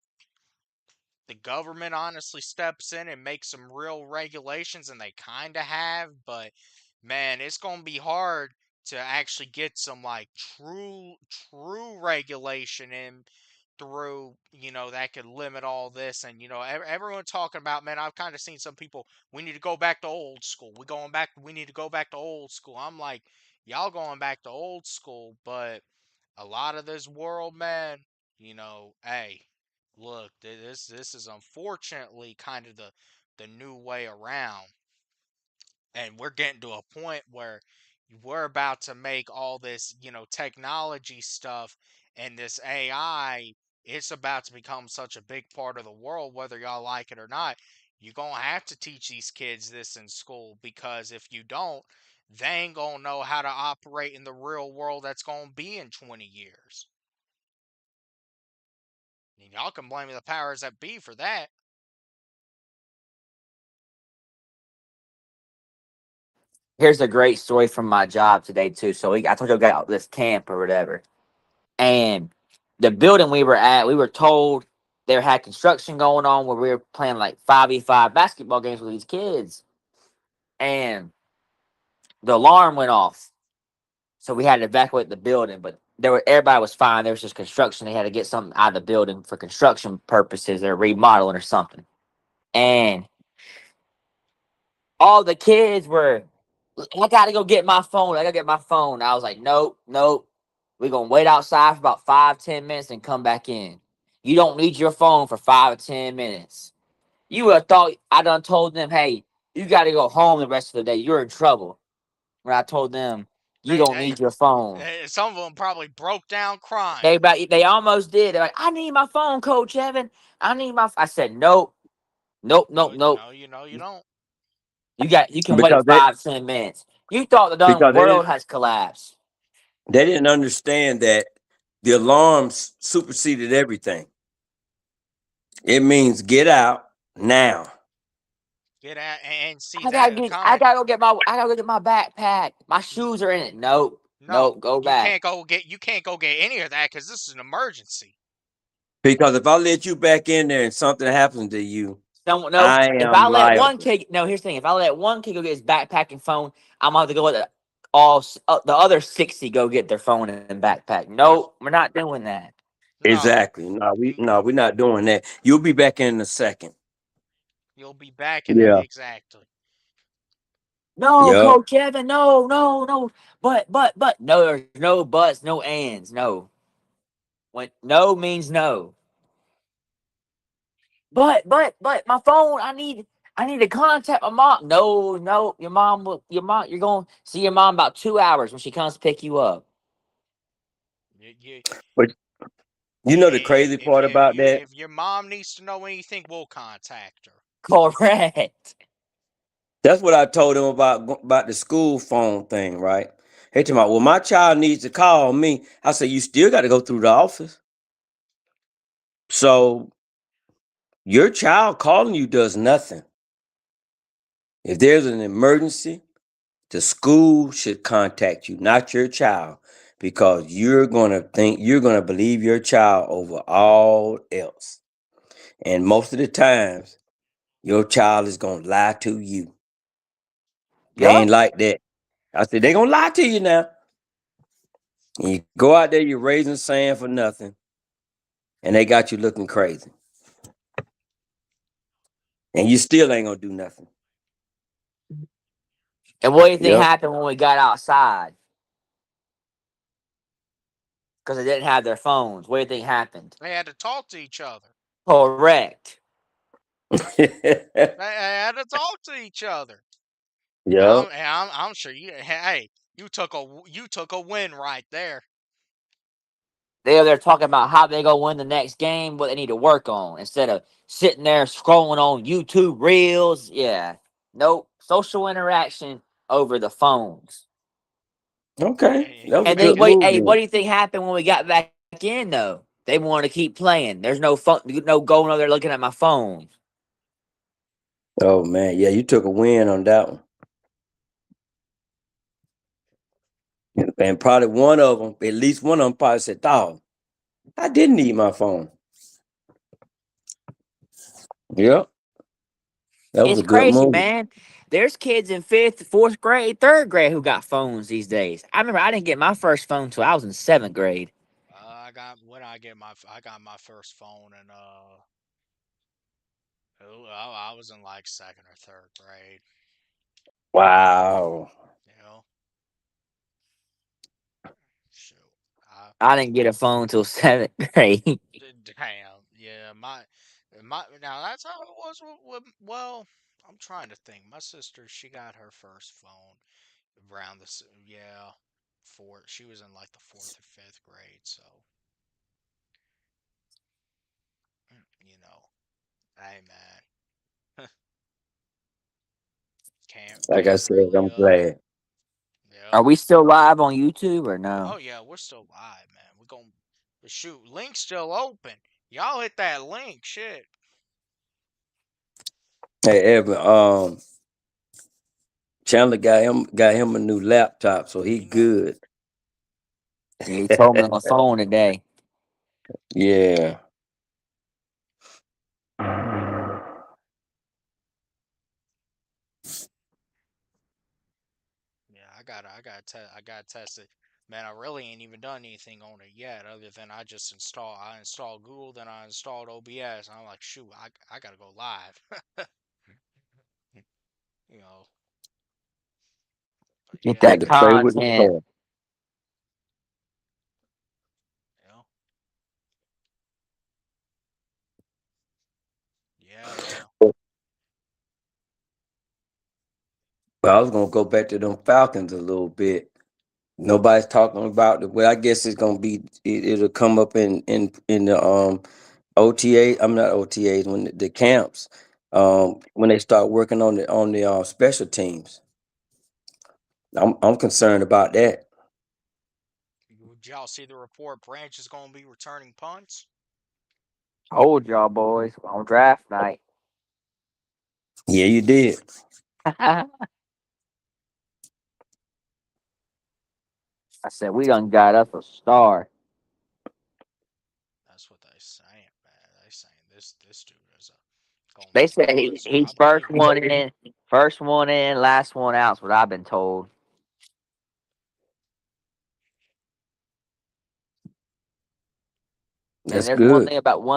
Speaker 1: the government honestly steps in and makes some real regulations, and they kind of have, but man, it's going to be hard to actually get some like true regulation in through, that could limit all this. And everyone talking about, man, I've kind of seen some people, we need to go back to old school, we need to go back to old school. I'm like, y'all going back to old school, but a lot of this world, man, hey, look, this is unfortunately kind of the new way around, and we're getting to a point where we're about to make all this, technology stuff and this AI. It's about to become such a big part of the world, whether y'all like it or not. You're gonna have to teach these kids this in school, because if you don't, they ain't gonna know how to operate in the real world that's gonna be in 20 years. And y'all can blame the powers that be for that.
Speaker 4: Here's a great story from my job today too. So I told you I got this camp or whatever, and the building we were at, we were told there had construction going on where we were playing like 5v5 basketball games with these kids, and the alarm went off, so we had to evacuate the building. But everybody was fine. There was just construction. They had to get something out of the building for construction purposes. They're remodeling or something, and all the kids were, I gotta go get my phone. I gotta get my phone. I was like, nope, nope. We're gonna wait outside for about 5-10 minutes and come back in. You don't need your phone for 5 or 10 minutes. You would have thought I done told them, hey, you gotta go home the rest of the day. You're in trouble. When I told them you
Speaker 1: They,
Speaker 4: don't need your phone.
Speaker 1: some of them probably broke down crying.
Speaker 4: They almost did. They're like, I need my phone, Coach Evan. I need my. I said, nope, nope, nope,
Speaker 1: No,
Speaker 4: nope.
Speaker 1: no, you don't.
Speaker 4: You can wait
Speaker 2: Because
Speaker 4: 5-10 minutes. You thought the darn
Speaker 2: because
Speaker 4: world has collapsed.
Speaker 2: they didn't understand that the alarms superseded everything. It means get out now.
Speaker 1: Get out and see
Speaker 4: I gotta
Speaker 1: that
Speaker 4: get.
Speaker 1: kind
Speaker 4: I gotta go get my backpack. My
Speaker 1: of.
Speaker 4: shoes are in it. Nope.
Speaker 1: No,
Speaker 4: Nope. Go back.
Speaker 1: you can't go get any of that because this is an emergency.
Speaker 2: Because if I let you back in there and something happens to you,
Speaker 4: Someone no.
Speaker 2: I
Speaker 4: If
Speaker 2: am
Speaker 4: I let one
Speaker 2: liable.
Speaker 4: kid, no. Here's the thing. If I let one kid go get his backpack and phone, I'm gonna have to go let the other 60 go get their phone and backpack.
Speaker 1: No,
Speaker 4: Nope. We're not doing that.
Speaker 1: no.
Speaker 2: Exactly. No,
Speaker 1: Mm-mm.
Speaker 2: we're not doing that. You'll be back in a second.
Speaker 1: You'll be back in
Speaker 2: Yeah.
Speaker 1: exactly.
Speaker 4: No,
Speaker 2: Yep.
Speaker 4: Coach Evan. No, no, no. But. No, there's no buts, no ands. No. When no means no. But my phone. I need to contact my mom. No, your mom will. You're going to see your mom about 2 hours when she comes to pick you up.
Speaker 1: You,
Speaker 2: But you know the crazy part about that?
Speaker 1: if your mom needs to know anything, we'll contact her.
Speaker 4: Correct.
Speaker 2: That's what I told him about the school phone thing, right? He told me, well, my child needs to call me. I said, you still got to go through the office. So your child calling you does nothing. If there's an emergency, the school should contact you, not your child, because you're going to believe your child over all else. And most of the times, your child is going to lie to you. They
Speaker 4: Yup.
Speaker 2: ain't like that. I said, they going to lie to you now. And you go out there, you're raising sand for nothing, and they got you looking crazy. And you still ain't going to do nothing.
Speaker 4: And what do you think
Speaker 2: Yep.
Speaker 4: happened when we got outside? Because they didn't have their phones. What do you think happened?
Speaker 1: They had to talk to each other.
Speaker 4: Correct.
Speaker 1: They had to talk to each other.
Speaker 2: Yep.
Speaker 1: I'm sure you. Hey, you took a win right there.
Speaker 4: They're talking about how they go win the next game, what they need to work on instead of sitting there scrolling on YouTube reels. Yeah. Nope. Social interaction over the phones.
Speaker 2: Okay. That was a
Speaker 4: And
Speaker 1: Make
Speaker 4: then
Speaker 2: good
Speaker 1: it.
Speaker 2: move
Speaker 4: what
Speaker 2: then.
Speaker 4: do you think happened when we got back in though? They wanted to keep playing. There's no fun, no going over there looking at my phone.
Speaker 2: Oh, man. Yeah, you took a win on that one. And probably one of them, at least one of them probably said, dog, I didn't need my phone. Yep. That was
Speaker 4: It's
Speaker 2: a good
Speaker 4: crazy,
Speaker 2: move.
Speaker 4: man. There's kids in fifth, fourth grade, third grade who got phones these days. I remember I didn't get my first phone till I was in seventh grade.
Speaker 1: I got my first phone and I was in like second or third grade.
Speaker 2: Wow.
Speaker 1: You know, shoot. I
Speaker 4: I didn't get a phone till seventh grade.
Speaker 1: damn. Yeah, my now that's how it was well. I'm trying to think. My sister, she got her first phone around this. Yeah, fourth. She was in like the fourth or fifth grade. So you know, hey man,
Speaker 2: Like I
Speaker 1: can't
Speaker 2: said,
Speaker 1: really
Speaker 2: I'm glad.
Speaker 1: yeah.
Speaker 4: Are we still live on YouTube or no?
Speaker 1: Oh yeah, we're still live, man. We're going to shoot. Link's still open. Y'all hit that link, shit.
Speaker 2: Hey, Evan, Chandler got him a new laptop, so he
Speaker 1: You know,
Speaker 2: good.
Speaker 4: Yeah, he told me on the phone today.
Speaker 2: Yeah.
Speaker 1: yeah, I got tested. Man, I really ain't even done anything on it yet, other than I installed Google, then I installed OBS. And I'm like, shoot, I gotta go live. you know, but
Speaker 4: Get
Speaker 1: yeah,
Speaker 2: Had
Speaker 4: that
Speaker 2: to pray with the
Speaker 4: content.
Speaker 2: storm.
Speaker 1: you know, yeah, man.
Speaker 2: But I was gonna go back to them Falcons a little bit. Nobody's talking about it. Well, I guess it's gonna be it'll come up in the OTA. I'm not OTAs when the camps. When they start working on the special teams. I'm concerned about that.
Speaker 1: Did y'all see the report? Branch is gonna be returning punts.
Speaker 4: Told y'all boys on draft night.
Speaker 2: Yeah, you did.
Speaker 4: I said we done got us a star.
Speaker 1: That's what they saying, man. They saying this dude is gonna
Speaker 4: They
Speaker 1: make
Speaker 4: said
Speaker 1: punts
Speaker 4: he's
Speaker 1: probably.
Speaker 4: first one in, last one out's what I've been told. And
Speaker 2: That's
Speaker 4: there's
Speaker 2: good.
Speaker 4: one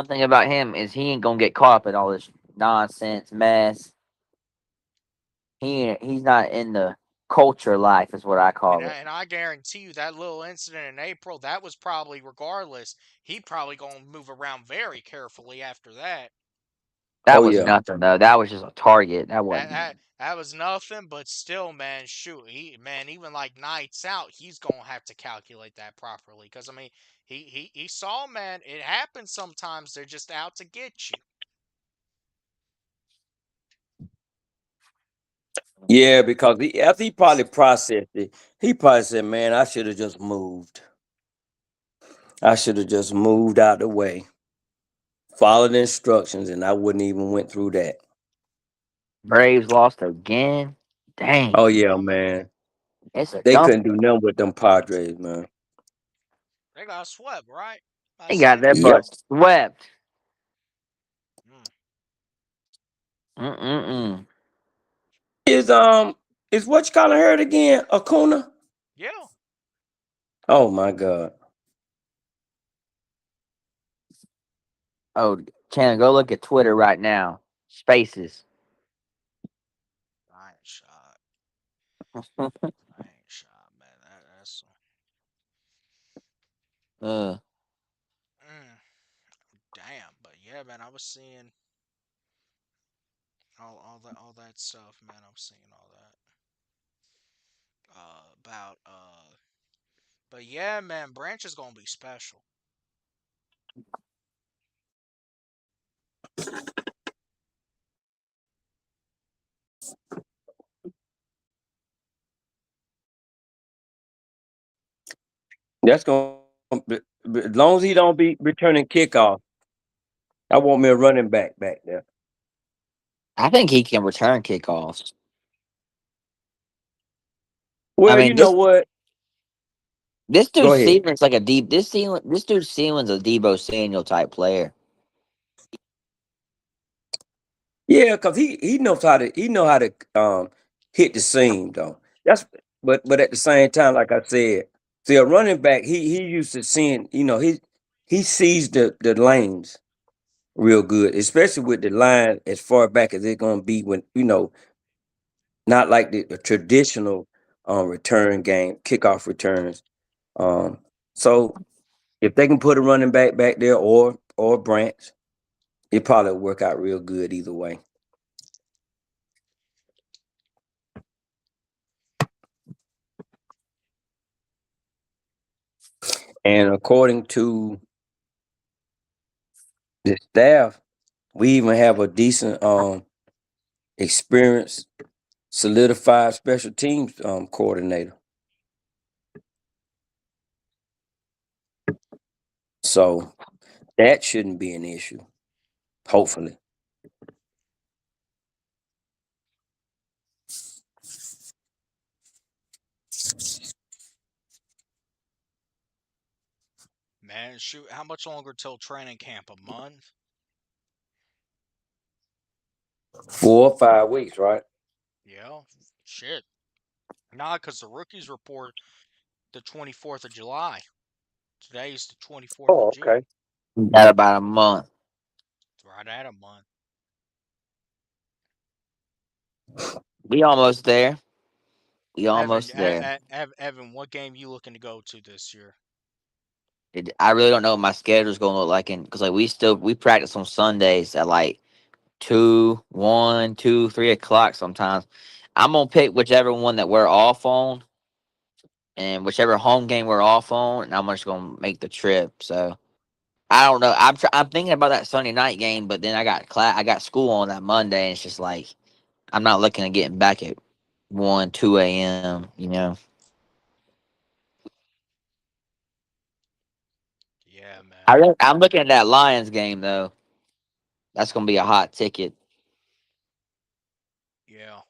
Speaker 4: thing about him is he ain't gonna get caught up in all this nonsense mess. He's not in the culture life, is what I call it.
Speaker 1: And I guarantee you that little incident in April, that was probably regardless. He probably gonna move around very carefully after that.
Speaker 4: That
Speaker 2: Oh
Speaker 4: was
Speaker 2: yeah.
Speaker 4: nothing though. That was just a target. That
Speaker 1: That
Speaker 4: wasn't.
Speaker 1: that that was nothing, but still, man, shoot, man, even like nights out, he's gonna have to calculate that properly. Cause I mean, he saw, man, it happens sometimes. They're just out to get you.
Speaker 2: Yeah, because after he probably processed it, he probably said, "Man, I should have just moved. I should have just moved out the way, followed the instructions, and I wouldn't even went through that."
Speaker 4: Braves lost again. Dang,
Speaker 2: Oh yeah, man.
Speaker 4: it's a
Speaker 2: They
Speaker 4: dump.
Speaker 2: couldn't do nothing with them Padres, man.
Speaker 1: They got swept, right? By
Speaker 4: They got
Speaker 1: San
Speaker 4: their
Speaker 2: Yep.
Speaker 4: butt
Speaker 1: Diego.
Speaker 4: swept.
Speaker 1: Mm.
Speaker 4: Mm-mm-mm.
Speaker 2: Is what you call hurt again? Acuna?
Speaker 1: Yeah.
Speaker 2: Oh my God.
Speaker 4: Oh, Chandler, go look at Twitter right now. Spaces.
Speaker 1: I ain't shot. I ain't shot, man. That's
Speaker 4: uh,
Speaker 1: mm, damn. But yeah, man, I was seeing all that stuff, man. I was seeing all that. About But yeah, man, Branch is gonna be special.
Speaker 2: That's gonna as long as he don't be returning kickoff. I want me a running back there.
Speaker 4: I think he can return kickoffs. I
Speaker 2: Well,
Speaker 4: mean,
Speaker 2: you know what?
Speaker 4: this
Speaker 2: Go
Speaker 4: dude's
Speaker 2: ahead.
Speaker 4: ceiling's like a deep. This dude's ceiling's a Debo Samuel type player.
Speaker 2: Yeah, because he know how to hit the seam though. That's but at the same time, like I said, see a running back, he used to seeing, he sees the lanes real good, especially with the line as far back as it's gonna be when, not like the traditional return game, kickoff returns. Um so if they can put a running back there or a branch, it probably will work out real good either way. And according to the staff, we even have a decent, experienced, solidified special teams coordinator. So that shouldn't be an issue. Hopefully.
Speaker 1: Man, shoot, how much longer till training camp? A month?
Speaker 2: 4 or 5 weeks, right?
Speaker 1: Yeah. Shit. Nah, because the rookies report the 24th of July. Today's the 24th of
Speaker 2: Oh,
Speaker 1: June.
Speaker 2: okay.
Speaker 4: Got about a month.
Speaker 1: It's right at a month.
Speaker 4: We almost there. We
Speaker 1: Evan,
Speaker 4: almost there.
Speaker 1: Evan, what game you looking to go to this year?
Speaker 4: I really don't know what my schedule's gonna look like, because like we practice on Sundays at like 2, 1, 2, 3 o'clock sometimes. I'm gonna pick whichever one that we're off on, and whichever home game we're off on, and I'm just gonna make the trip. So I don't know. I'm thinking about that Sunday night game, but then I got school on that Monday, and it's just like I'm not looking at getting back at 1, 2 a.m. You know.
Speaker 1: Yeah, man.
Speaker 4: I'm looking at that Lions game though. That's gonna be a hot ticket.
Speaker 1: Yeah.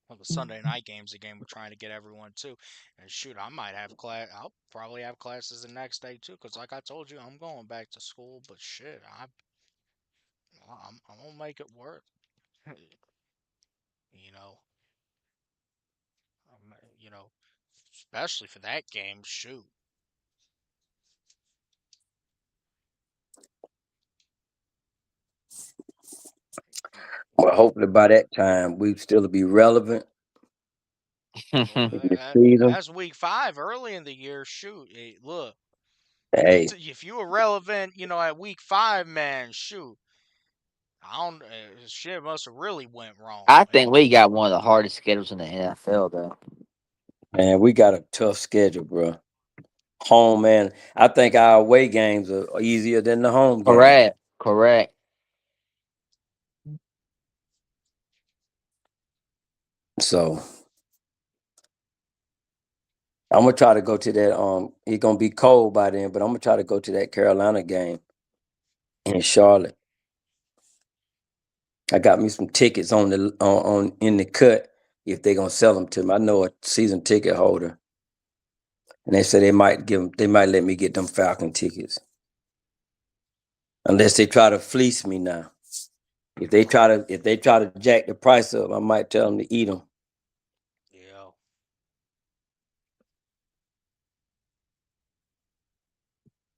Speaker 1: Well, the Sunday night game's a game we're trying to get everyone to. And shoot, I might have class. I'll probably have classes the next day too. Cause like I told you, I'm going back to school. But shit, I'm gonna make it work. you know, I'm, you know, especially for that game. Shoot.
Speaker 2: Well, hopefully by that time we still be relevant
Speaker 1: Well,
Speaker 2: in the season.
Speaker 1: that's week 5 early in the year. Shoot, look.
Speaker 2: Hey,
Speaker 1: If you were relevant, at week 5, man, shoot, I don't. Shit must have really went wrong,
Speaker 4: I think
Speaker 1: man.
Speaker 4: we got one of the hardest schedules in the NFL, though.
Speaker 2: man, we got a tough schedule, bro. Home, man. I think our away games are easier than the home games.
Speaker 4: Correct. Correct.
Speaker 2: So I'm gonna try to go to that. It's gonna be cold by then, but I'm gonna try to go to that Carolina game in Charlotte. I got me some tickets on the on in the cut if they're gonna sell them to me. I know a season ticket holder, and they said they might let me get them Falcon tickets unless they try to fleece me now. If they try to jack the price up, I might tell them to eat them.